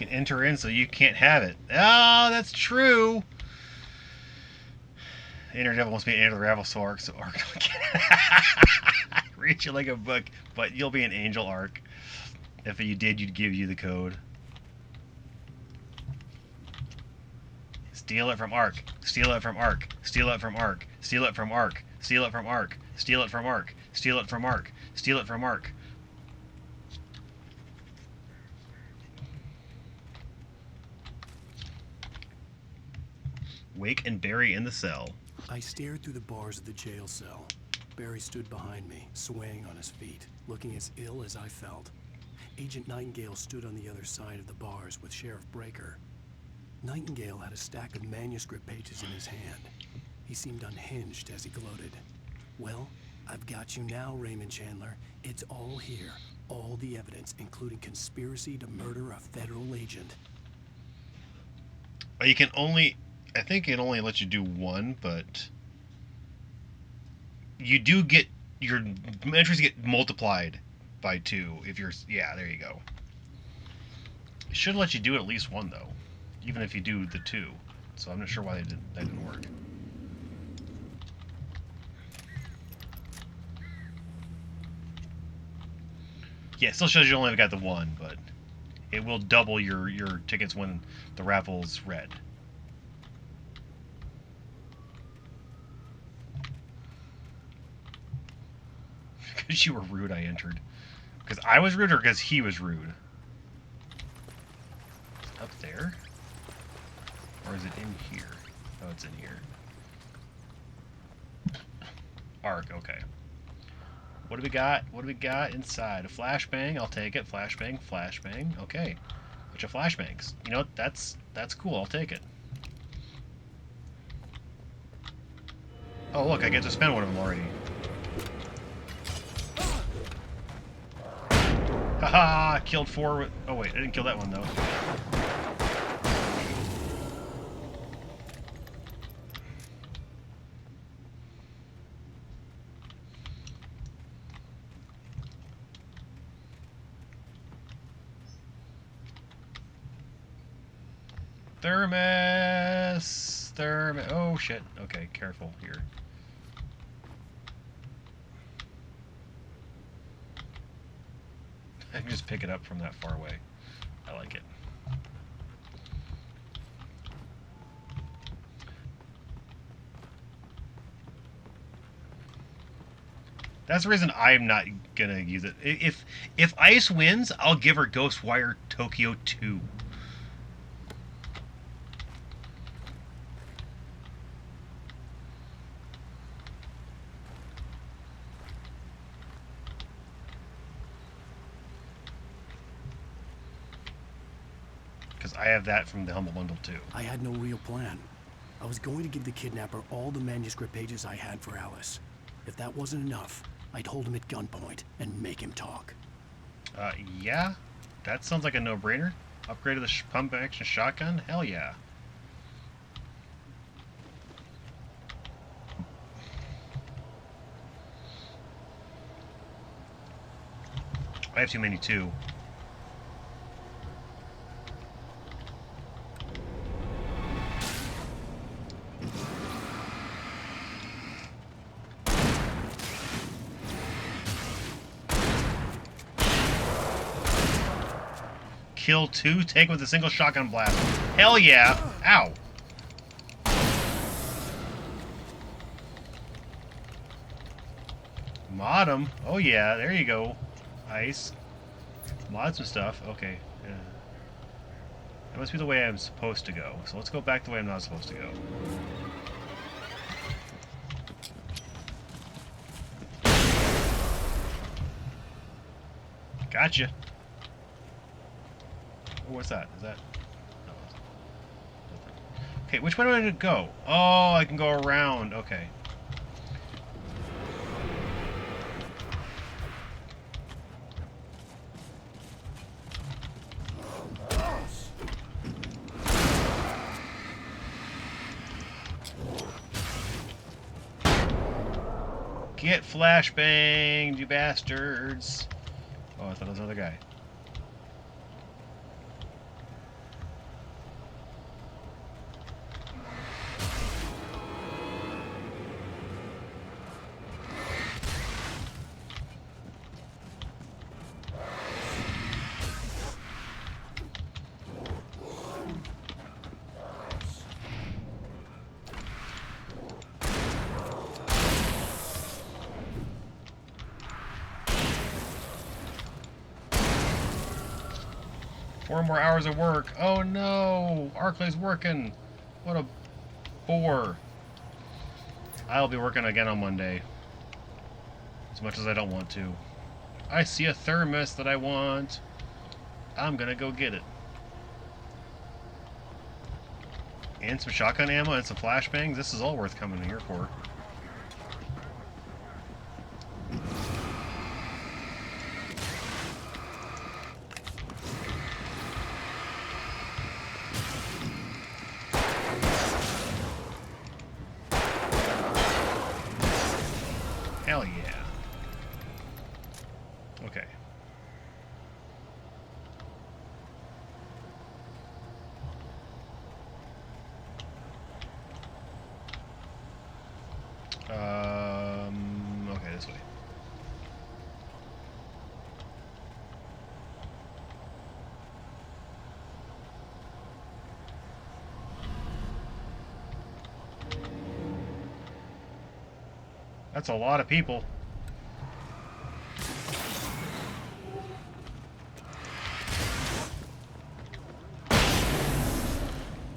can enter in so you can't have it. Oh, that's true. Inner Devil wants me to enter the Ravel so Ark read you like a book, but you'll be an angel Ark. If you did, you'd give you the code. Steal it from Ark. Steal it from Ark. Steal it from Ark. Steal it from Ark. Steal it from Ark. Steal it from Ark. Steal it from Ark. Steal it from Ark. Wake and Barry in the cell. I stared through the bars of the jail cell. Barry stood behind me, swaying on his feet, looking as ill as I felt. Agent Nightingale stood on the other side of the bars with Sheriff Breaker. Nightingale had a stack of manuscript pages in his hand. He seemed unhinged as he gloated. Well, I've got you now, Raymond Chandler. It's all here. All the evidence, including conspiracy to murder a federal agent. You can only... I think it only lets you do one, but... You do get... Your entries get multiplied by 2 if you're... Yeah, there you go. It should let you do at least one, though. Even if you do the 2. So I'm not sure why that didn't work. Yeah, it still shows you only got the 1, but it will double your tickets when the raffle's red. Because you were rude, I entered. Because I was rude or because he was rude? Is it up there? Or is it in here? Oh, it's in here. Ark, okay. What do we got? What do we got inside? A flashbang, I'll take it. Flashbang, flashbang. Okay. Bunch of flashbangs. You know what? That's cool, I'll take it. Oh look, I get to spend one of them already. Haha! Killed 4 with... Oh wait, I didn't kill that one though. Thermos! Oh shit. Okay, careful here. I can just pick it up from that far away. I like it. That's the reason I'm not gonna use it. If Ice wins, I'll give her Ghostwire Tokyo 2. Because I have that from the Humble Bundle too. I had no real plan. I was going to give the kidnapper all the manuscript pages I had for Alice. If that wasn't enough, I'd hold him at gunpoint and make him talk. Yeah? That sounds like a no-brainer. Upgrade to the pump-action shotgun? Hell yeah. I have too many too. Kill 2, take with a single shotgun blast. Hell yeah! Ow! Mod him. Oh yeah, there you go. Ice. Mod some stuff. Okay. That must be the way I'm supposed to go. So let's go back the way I'm not supposed to go. Gotcha. Oh, what's that? Is that... No, okay, which way do I need to go? Oh, I can go around. Okay. Get flashbanged, you bastards. Oh, I thought it was another guy. 4 more hours of work. Oh no! Arclay's working. What a bore. I'll be working again on Monday. As much as I don't want to. I see a thermos that I want. I'm gonna go get it. And some shotgun ammo and some flashbangs. This is all worth coming here for. Hell yeah. Okay. Okay, this way. That's a lot of people.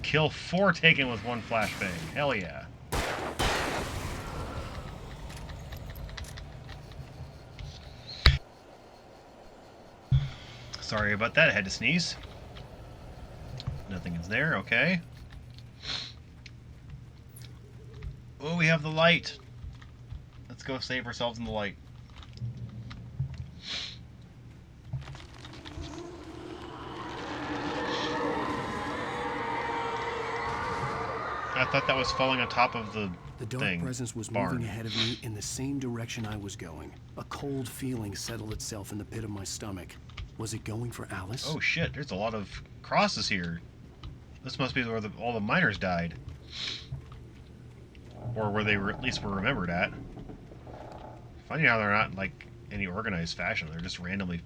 Kill 4 taken with 1 flashbang. Hell yeah. Sorry about that, I had to sneeze. Nothing is there, okay. Oh, we have the light. Let's go save ourselves in the light. I thought that was falling on top of the dark thing. presence was barn. moving ahead of me in the same direction I was going. A cold feeling settled itself in the pit of my stomach. Was it going for Alice? Oh shit, there's a lot of crosses here. This must be where all the miners died. Or where they at least were remembered at. Funny how they're not in, like, any organized fashion. They're just randomly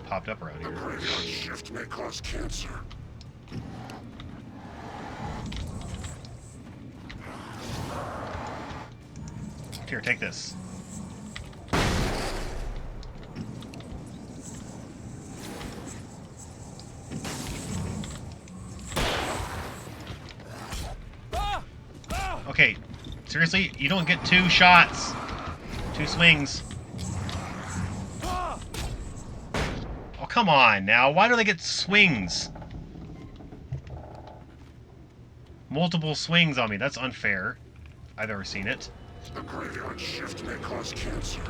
popped up around here. The graveyard shift may cause cancer. Here, take this. Okay, seriously? You don't get 2 shots. 2 swings. Oh, come on now. Why do they get swings? Multiple swings on me. That's unfair. I've never seen it. The graveyard shift may cause cancer.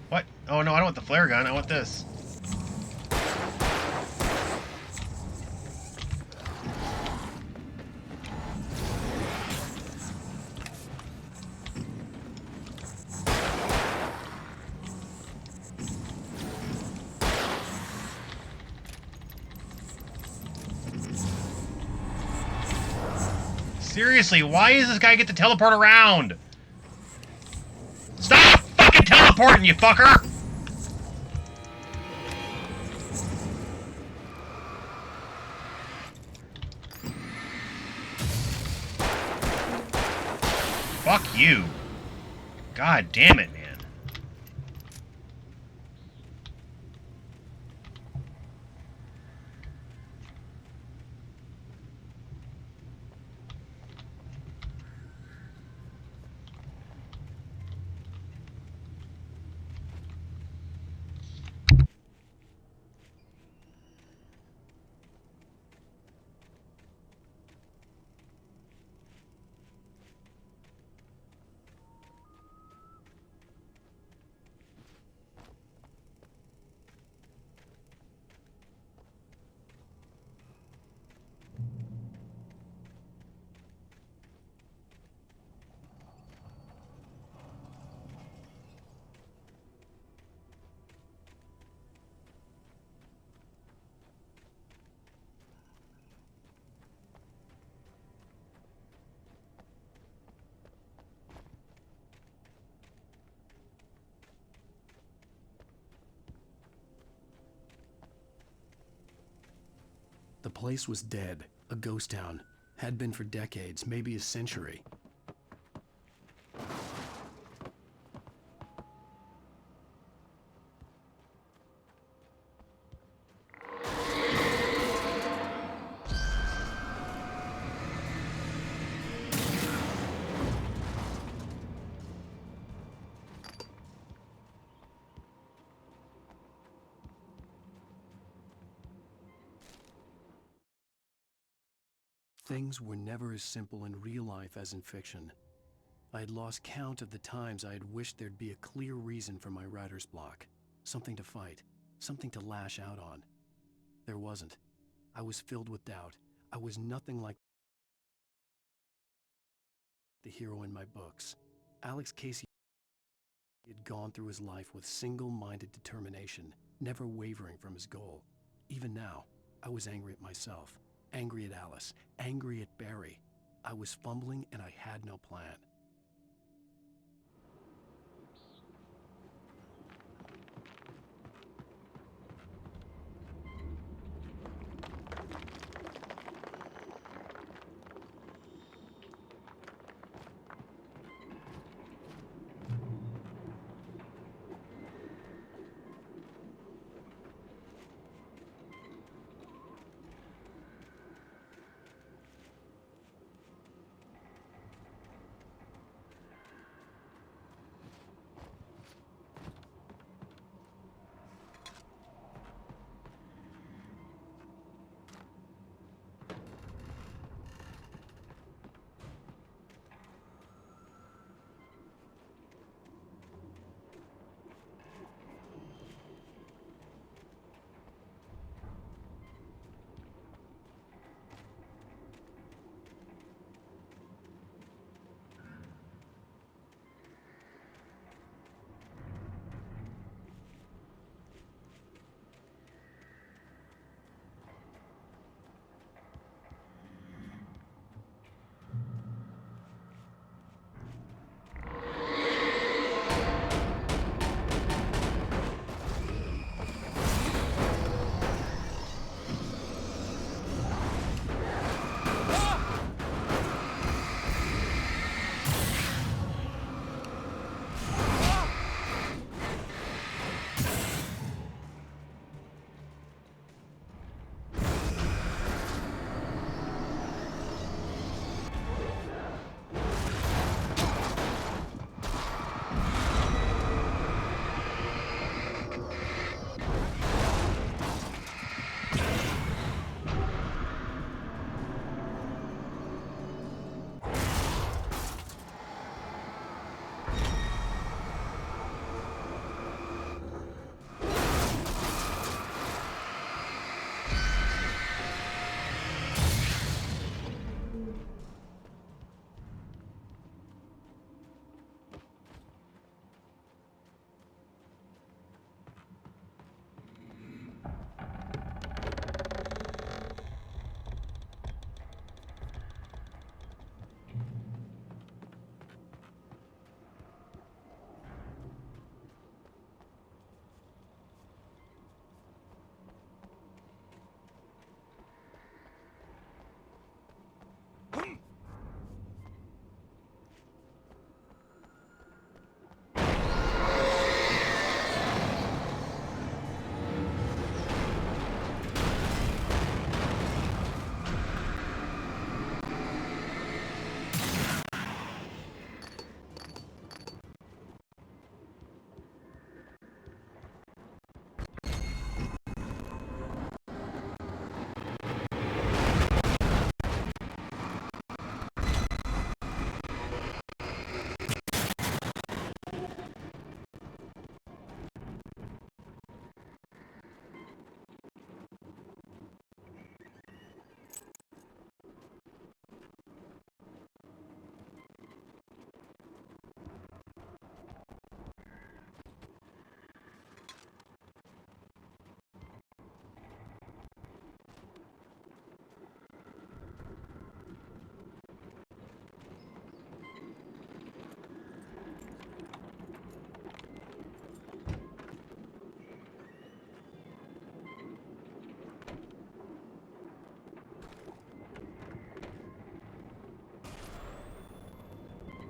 What? Oh no, I don't want the flare gun. I want this. Seriously, why does this guy get to teleport around? Stop fucking teleporting, you fucker! Fuck you. God damn it, man. The place was dead, a ghost town. Had been for decades, maybe a century. Things were never as simple in real life as in fiction. I had lost count of the times I had wished there'd be a clear reason for my writer's block. Something to fight, something to lash out on. There wasn't. I was filled with doubt. I was nothing like the hero in my books. Alex Casey had gone through his life with single-minded determination, never wavering from his goal. Even now, I was angry at myself, angry at Alice, angry at Barry. I was fumbling and I had no plan.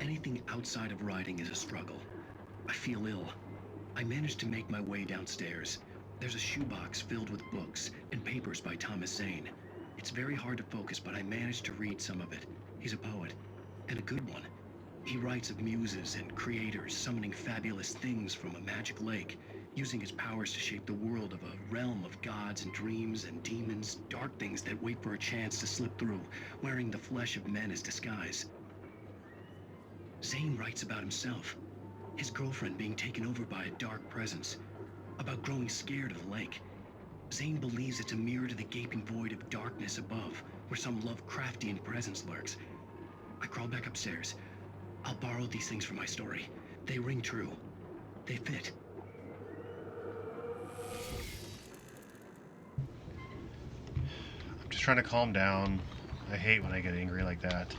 Anything outside of writing is a struggle. I feel ill. I managed to make my way downstairs. There's a shoebox filled with books and papers by Thomas Zane. It's very hard to focus, but I managed to read some of it. He's a poet, and a good one. He writes of muses and creators summoning fabulous things from a magic lake using his powers to shape the world of a realm of gods and dreams and demons, dark things that wait for a chance to slip through, wearing the flesh of men as disguise. Zane writes about himself, his girlfriend being taken over by a dark presence, about growing scared of the lake. Zane believes it's a mirror to the gaping void of darkness above, where some Lovecraftian presence lurks. I crawl back upstairs. I'll borrow these things for my story. They ring true. They fit. I'm just trying to calm down. I hate when I get angry like that.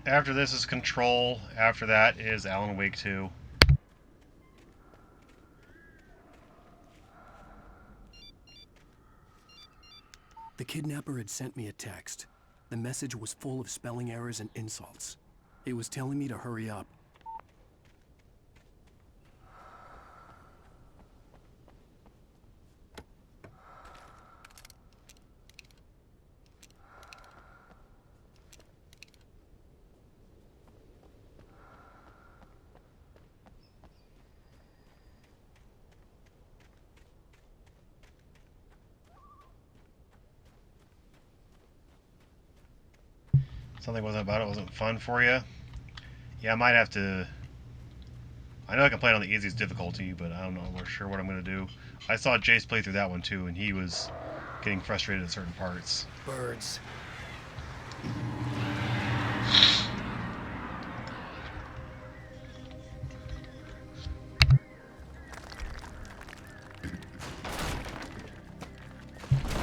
After this is Control. After that is Alan Wake 2. The kidnapper had sent me a text. The message was full of spelling errors and insults. It was telling me to hurry up. Something wasn't about it, wasn't fun for you. Yeah, I might have to... I know I can play it on the easiest difficulty, but I don't know for sure what I'm going to do. I saw Jace play through that one too, and he was getting frustrated at certain parts. Birds.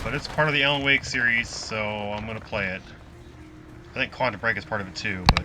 But it's part of the Alan Wake series, so I'm going to play it. I think Quantum Break is part of it too, but...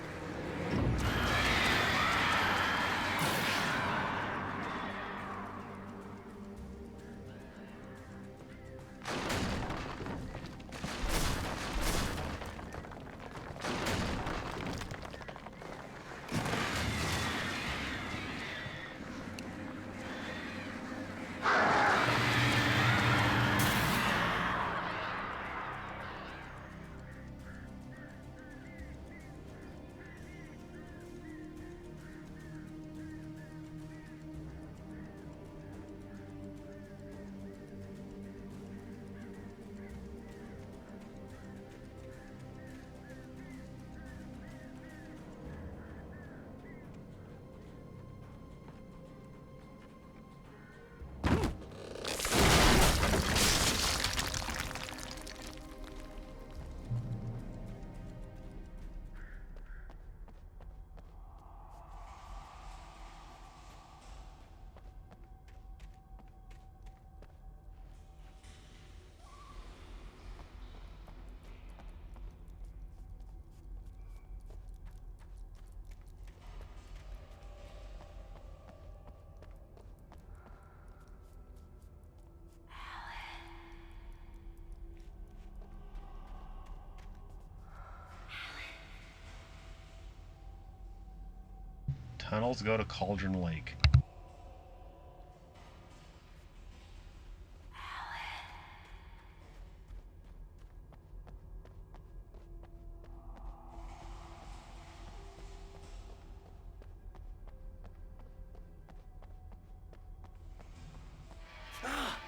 Tunnels go to Cauldron Lake.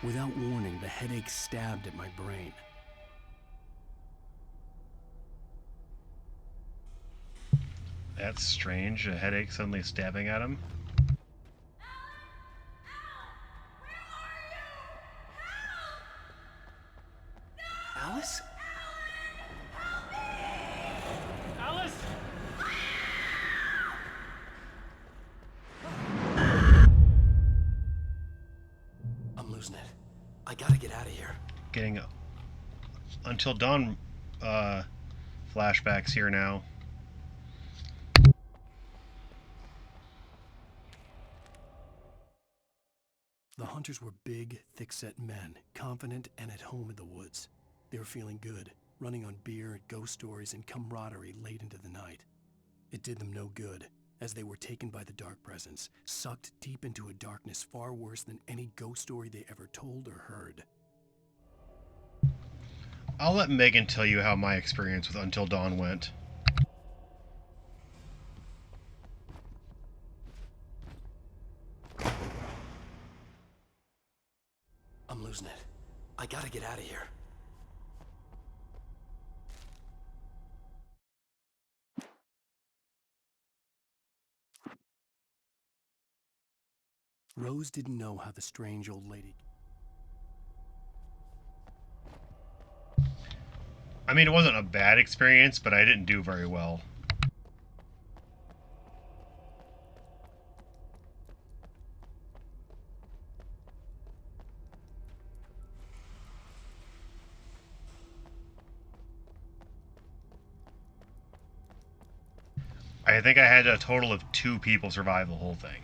Without warning, the headache stabbed at my brain. That's strange, a headache suddenly stabbing at him. Alice? Alice! I'm losing it. getting Until Dawn flashbacks here now. The hunters were big, thick-set men, confident and at home in the woods. They were feeling good, running on beer, ghost stories, and camaraderie late into the night. It did them no good, as they were taken by the dark presence, sucked deep into a darkness far worse than any ghost story they ever told or heard. I'll let Megan tell you how my experience with Until Dawn went. I'm losing it. I gotta get out of here. Rose didn't know how the strange old lady... I mean, it wasn't a bad experience, but I didn't do very well. I think I had a total of 2 people survive the whole thing.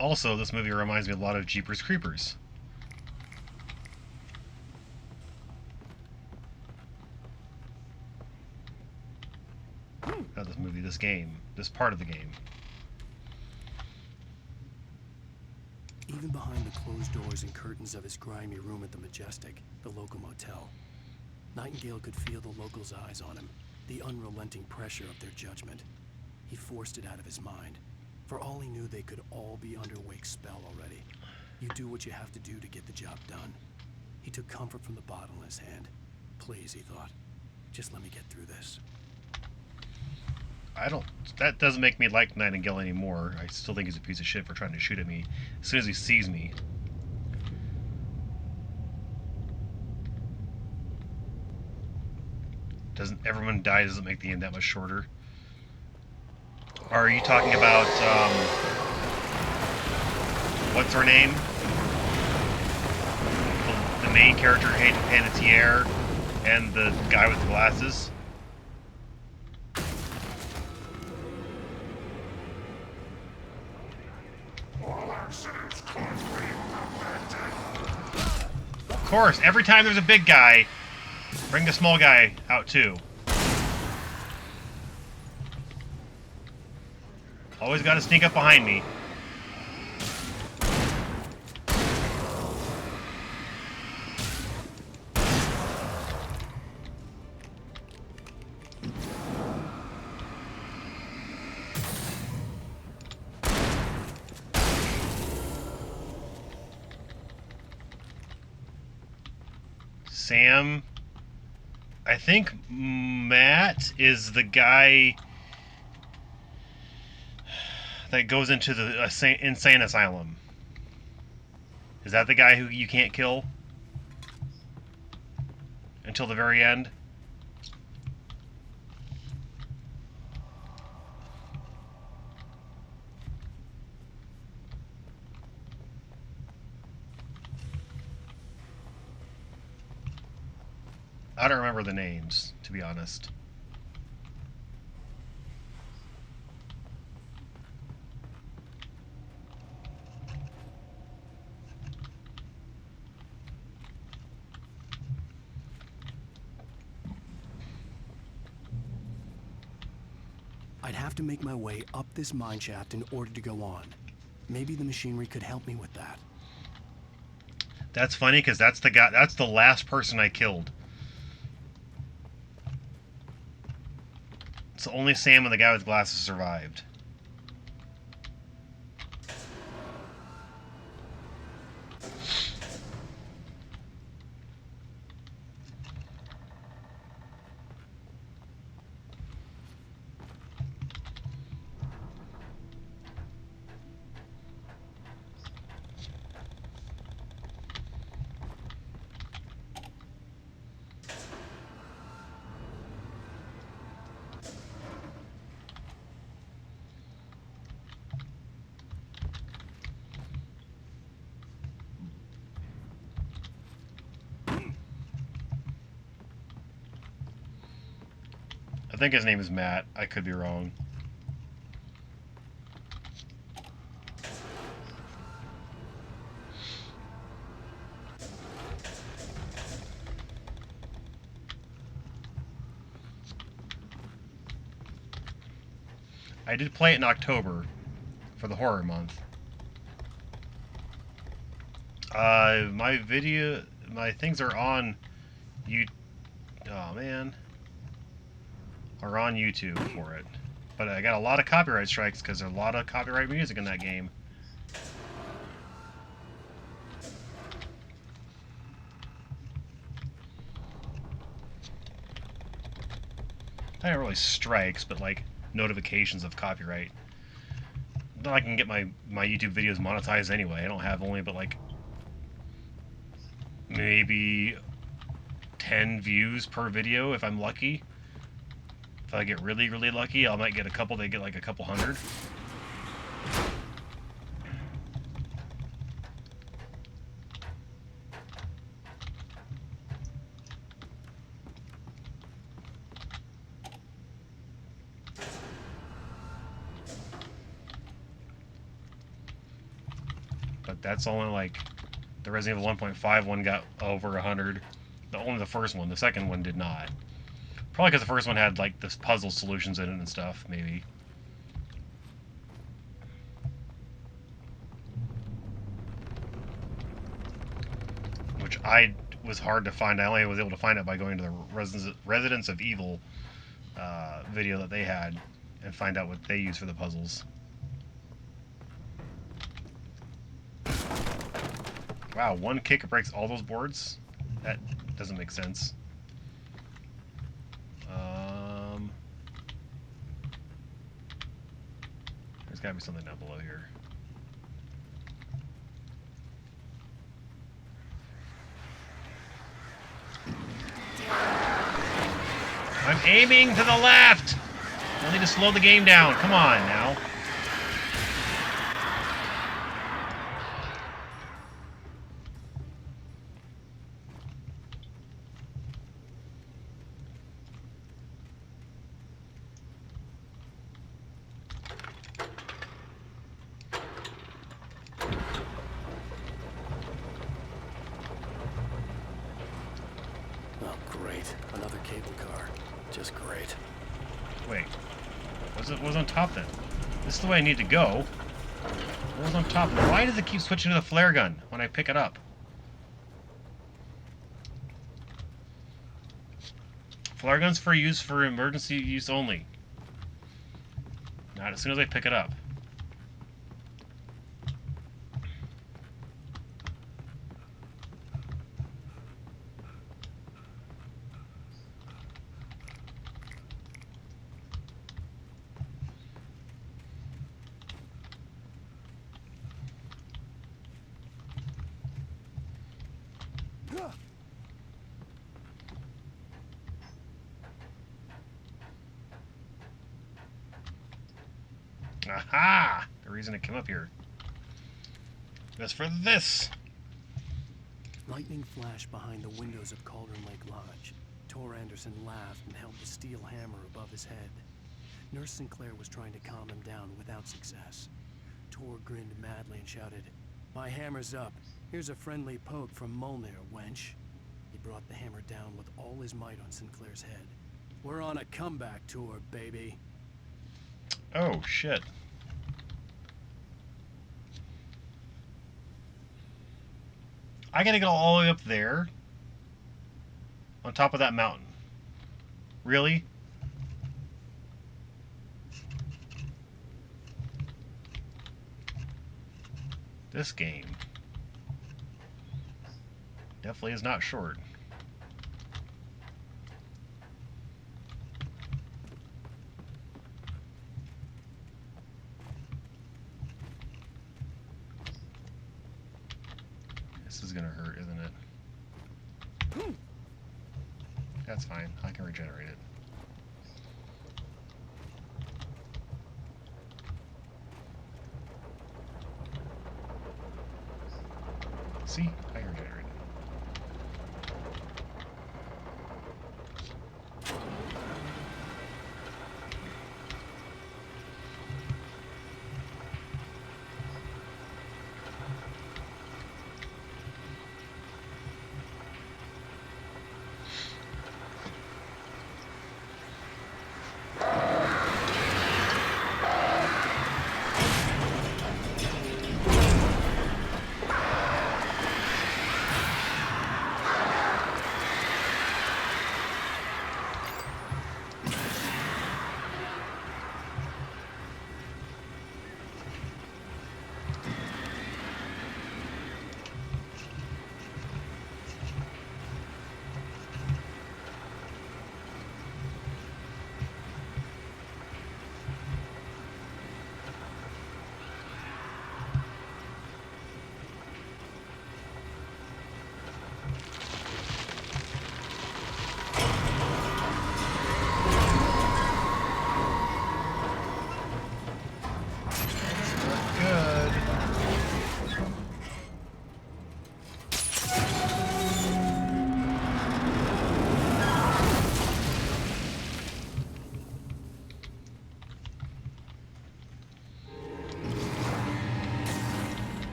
Also, this movie reminds me a lot of Jeepers Creepers. Not this movie, this game. This part of the game. Even behind the closed doors and curtains of his grimy room at the Majestic, the local motel, Nightingale could feel the locals' eyes on him, the unrelenting pressure of their judgment. He forced it out of his mind. For all he knew, they could all be under Wake's spell already. You do what you have to do to get the job done. He took comfort from the bottle in his hand. Please, he thought, just let me get through this. That doesn't make me like Nightingale anymore. I still think he's a piece of shit for trying to shoot at me as soon as he sees me. Doesn't everyone die doesn't make the end that much shorter? Are you talking about, what's her name? The main character, Anatier, and the guy with the glasses? Of course, every time there's a big guy, bring the small guy out too. Always gotta sneak up behind me. Sam. I think Matt is the guy that goes into the insane asylum. Is that the guy who you can't kill until the very end? I don't remember the names, to be honest. I'd have to make my way up this mine shaft in order to go on. Maybe the machinery could help me with that. That's funny, because that's the last person I killed. So only Sam and the guy with glasses survived. think his name is Matt. I could be wrong. I did play it in October for the horror month. My things are on are on YouTube for it. But I got a lot of copyright strikes because there's a lot of copyright music in that game. Not really strikes, but like notifications of copyright. Then I can get my YouTube videos monetized anyway. I don't have only but like maybe 10 views per video if I'm lucky. If I get really, really lucky, I might get a couple. They get like a couple hundred. But that's only like the Resident Evil 1.5 one got over 100. Only the first one. The second one did not. Probably because the first one had like this puzzle solutions in it and stuff, maybe. Which was hard to find. I only was able to find it by going to the Residents of Evil video that they had and find out what they use for the puzzles. Wow, one kick breaks all those boards? That doesn't make sense. There's gotta be something down below here. I'm aiming to the left! I need to slow the game down. Come on now. Another cable car. Just great. Wait. What was on top then? This is the way I need to go. What was on top? Why does it keep switching to the flare gun when I pick it up? Flare guns for emergency use only. Not as soon as I pick it up. Aha! The reason I came up here. That's for this! Lightning flashed behind the windows of Cauldron Lake Lodge. Tor Anderson laughed and held the steel hammer above his head. Nurse Sinclair was trying to calm him down without success. Tor grinned madly and shouted, "My hammer's up. Here's a friendly poke from Molnir, wench." He brought the hammer down with all his might on Sinclair's head. "We're on a comeback tour, baby." Oh, shit. I gotta go all the way up there? On top of that mountain? Really? This game definitely is not short. This is gonna hurt, isn't it? That's fine. I can regenerate it. See? I can regenerate it.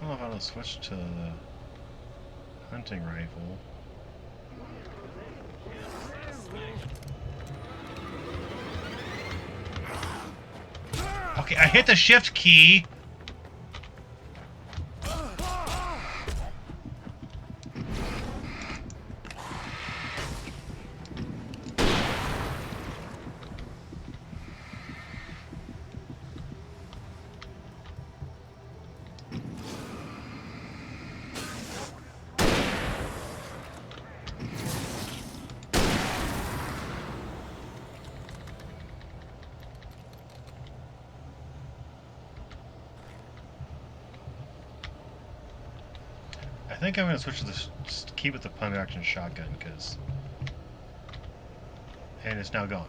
don't know if I'll switch to the hunting rifle. Okay, I hit the shift key. I think I'm going to switch to the just keep it the pump action shotgun and it's now gone.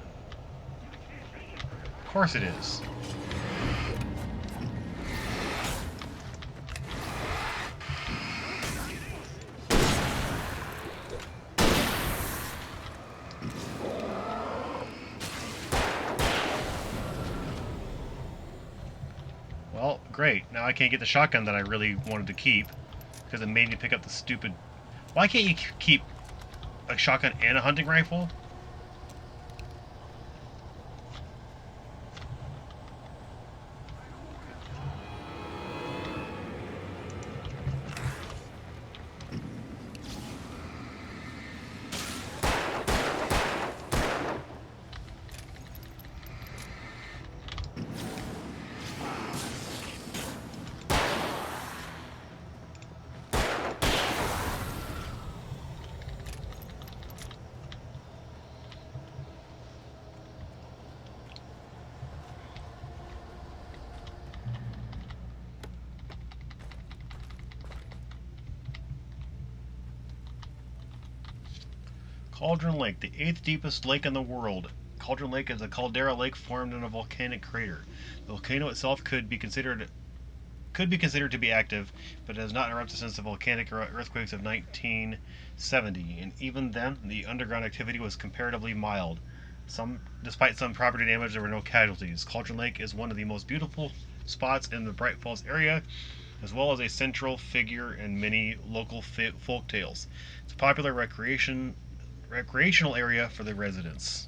Of course it is. Well, great. Now I can't get the shotgun that I really wanted to keep. Because it made me pick up the stupid... Why can't you keep a shotgun and a hunting rifle? Cauldron Lake, the 8th deepest lake in the world. Cauldron Lake is a caldera lake formed in a volcanic crater. The volcano itself could be considered to be active, but it has not erupted since the volcanic earthquakes of 1970, and even then, the underground activity was comparatively mild. Despite some property damage, there were no casualties. Cauldron Lake is one of the most beautiful spots in the Bright Falls area, as well as a central figure in many local folk tales. It's a popular recreational area for the residents.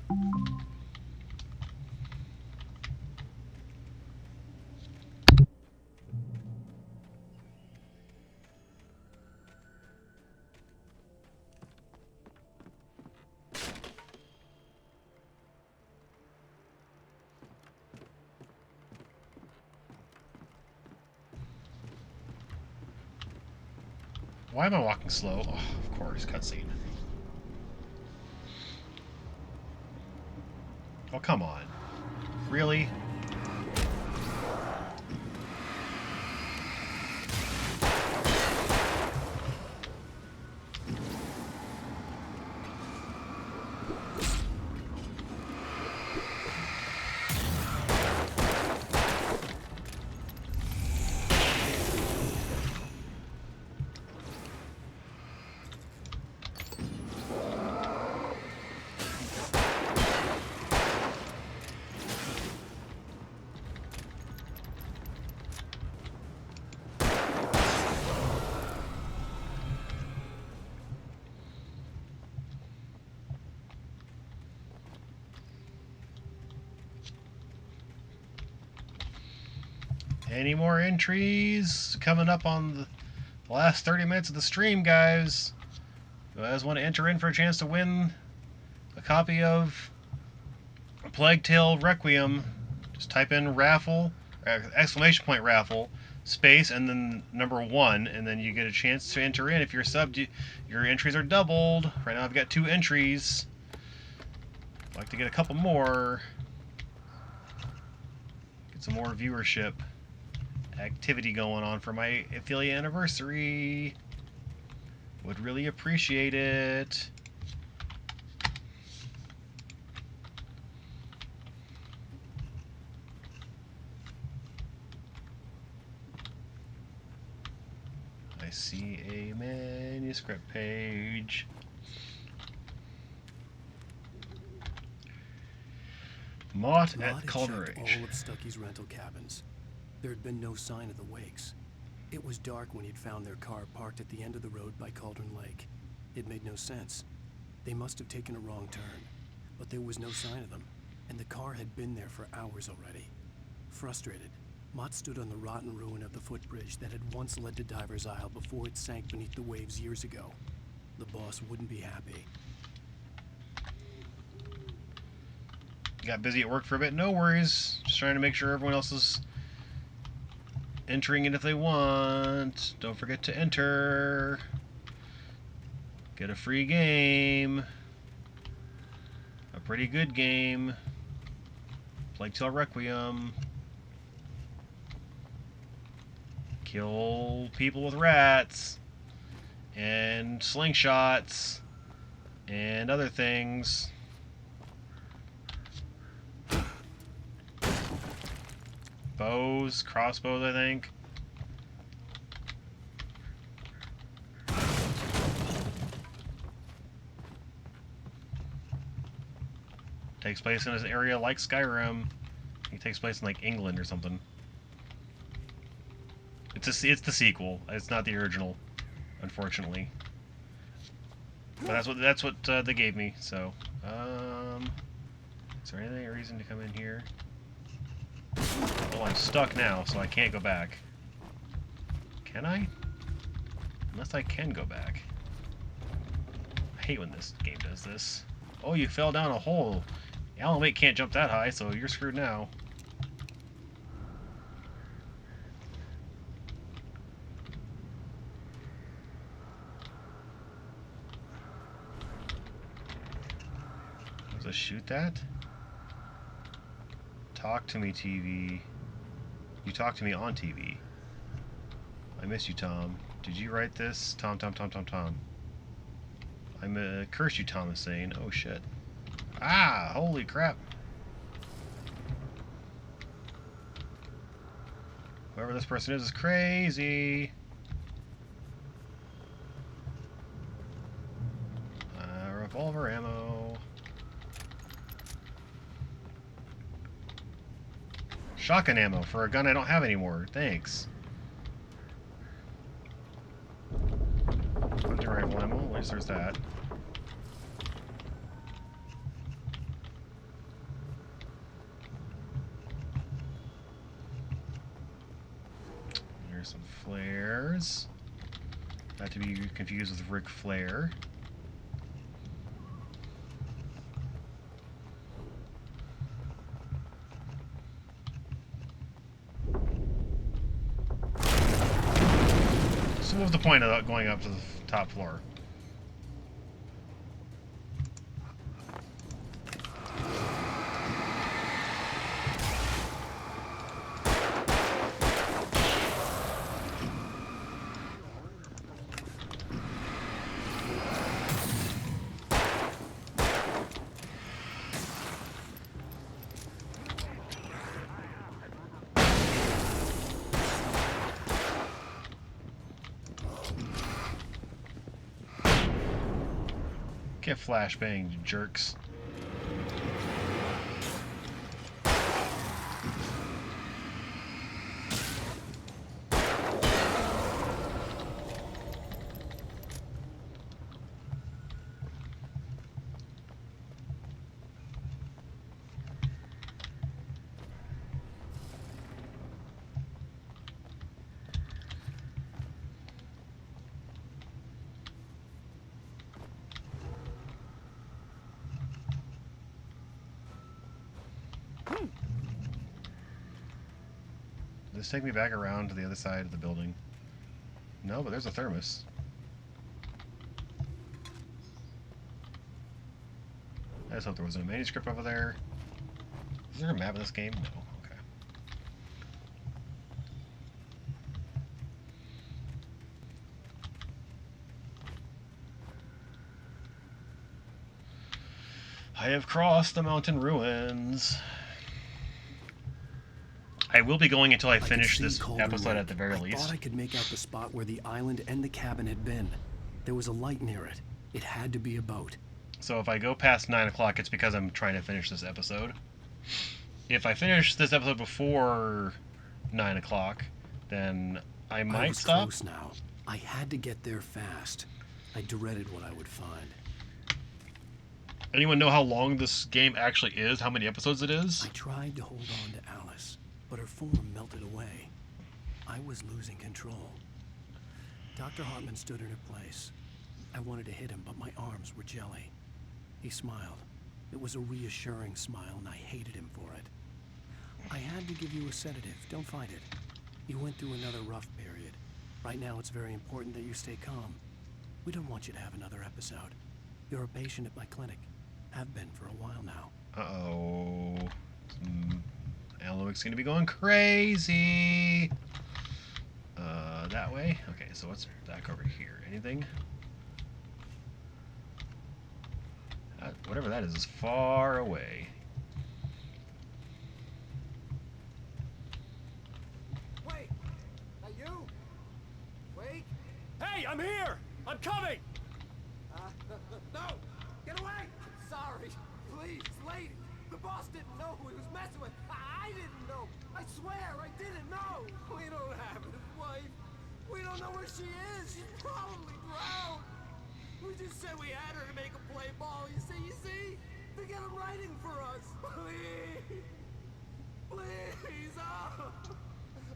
Why am I walking slow? Oh, of course, cutscene. Oh, come on. Really? Any more entries coming up on the last 30 minutes of the stream, guys? You guys want to enter in for a chance to win a copy of Plague Tale Requiem? Just type in raffle, exclamation point raffle, space, and then number 1, and then you get a chance to enter in. If you're subbed, your entries are doubled. Right now I've got 2 entries. I'd like to get a couple more. Get some more viewership activity going on for my affiliate anniversary. Would really appreciate it. I see a manuscript page. Mott at Calder Ridge. All of Stucky's rental cabins. There had been no sign of the wakes. It was dark when he'd found their car parked at the end of the road by Cauldron Lake. It made no sense. They must have taken a wrong turn, but there was no sign of them, and the car had been there for hours already. Frustrated, Mott stood on the rotten ruin of the footbridge that had once led to Diver's Isle before it sank beneath the waves years ago. The boss wouldn't be happy. Got busy at work for a bit. No worries. Just trying to make sure everyone else is entering it if they want. Don't forget to enter. Get a free game. A pretty good game. Plague Tale Requiem. Kill people with rats. And slingshots. And other things. Bows, crossbows, I think. Takes place in an area like Skyrim. It takes place in like England or something. It's the sequel. It's not the original, unfortunately. But that's what they gave me. So, is there any reason to come in here? Well, I'm stuck now, so I can't go back. Can I? Unless I can go back. I hate when this game does this. Oh, you fell down a hole. Alan Wake can't jump that high, so you're screwed now. Does it shoot that? Talk to me, TV. You talk to me on TV. I miss you, Tom. Did you write this? Tom. I'm curse you, Tom is saying. Oh, shit. Ah, holy crap. Whoever this person is crazy. Revolver ammo. Shotgun ammo for a gun I don't have anymore. Thanks. Hunting rifle ammo. At least there's that. There's some flares. Not to be confused with Ric Flair. So what was the point of going up to the top floor? Get flashbang, you jerks. Does this take me back around to the other side of the building? No, but there's a thermos. I just hope there wasn't a manuscript over there. Is there a map of this game? No. Okay. I have crossed the mountain ruins. I will be going until I finish this episode at the very least. I thought I could make out the spot where the island and the cabin had been. There was a light near it. It had to be a boat. So if I go past 9 o'clock, it's because I'm trying to finish this episode. If I finish this episode before 9 o'clock, then I I might was stop. close now. I had to get there fast. I dreaded what I would find. Anyone know how long this game actually is? How many episodes it is? I tried to hold on to Alice, but her form melted away. I was losing control. Dr. Hartman stood in her place. I wanted to hit him, but my arms were jelly. He smiled. It was a reassuring smile, and I hated him for it. I had to give you a sedative. Don't fight it. You went through another rough period. Right now, it's very important that you stay calm. We don't want you to have another episode. You're a patient at my clinic. Have been for a while now. Uh-oh. Alan Wake's gonna be going crazy. That way? Okay, so what's back over here? Anything? Whatever that is far away. Wait! Are you? Wait! Hey, I'm here! I'm coming! No! Get away! Sorry. Please, lady. The boss didn't know who he was messing with. I didn't know. I swear, I didn't know. We don't have his wife. We don't know where she is. She's probably drowned. We just said we had her to make a play ball. You see? To get him writing for us. Please. Please. Oh.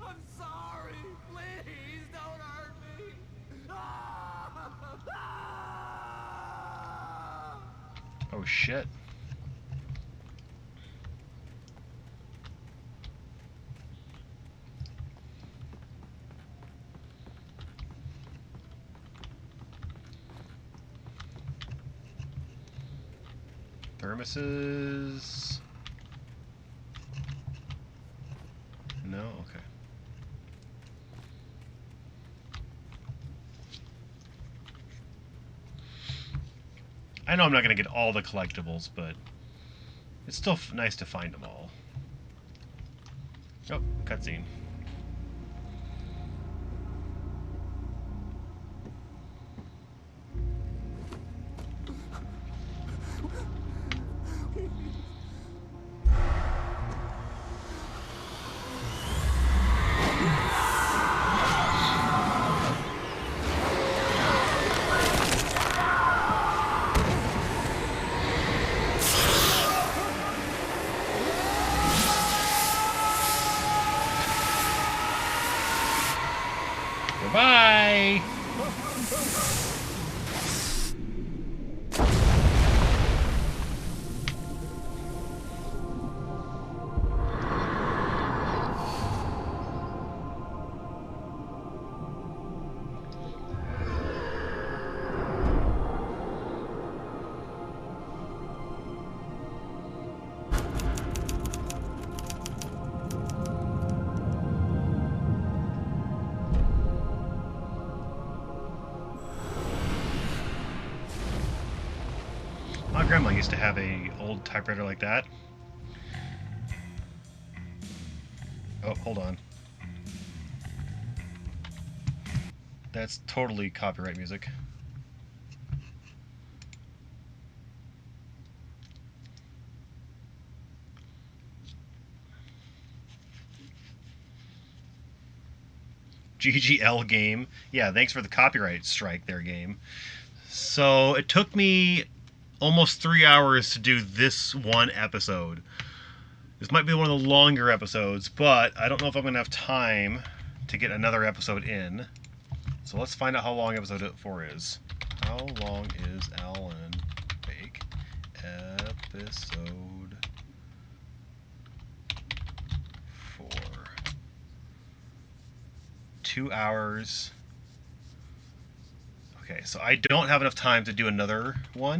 I'm sorry. Please don't hurt me. Oh shit. Thermoses. No? Okay. I know I'm not going to get all the collectibles, but it's still nice to find them all. Oh, cutscene. Goodbye! My grandma used to have a old typewriter like that. Oh, hold on. That's totally copyright music. GGL game. Yeah, thanks for the copyright strike there, game. So it took me almost 3 hours to do this one episode. This might be one of the longer episodes, but I don't know if I'm going to have time to get another episode in. So let's find out how long episode 4 is. How long is Alan Wake? Episode 4. 2 hours. Okay, so I don't have enough time to do another one.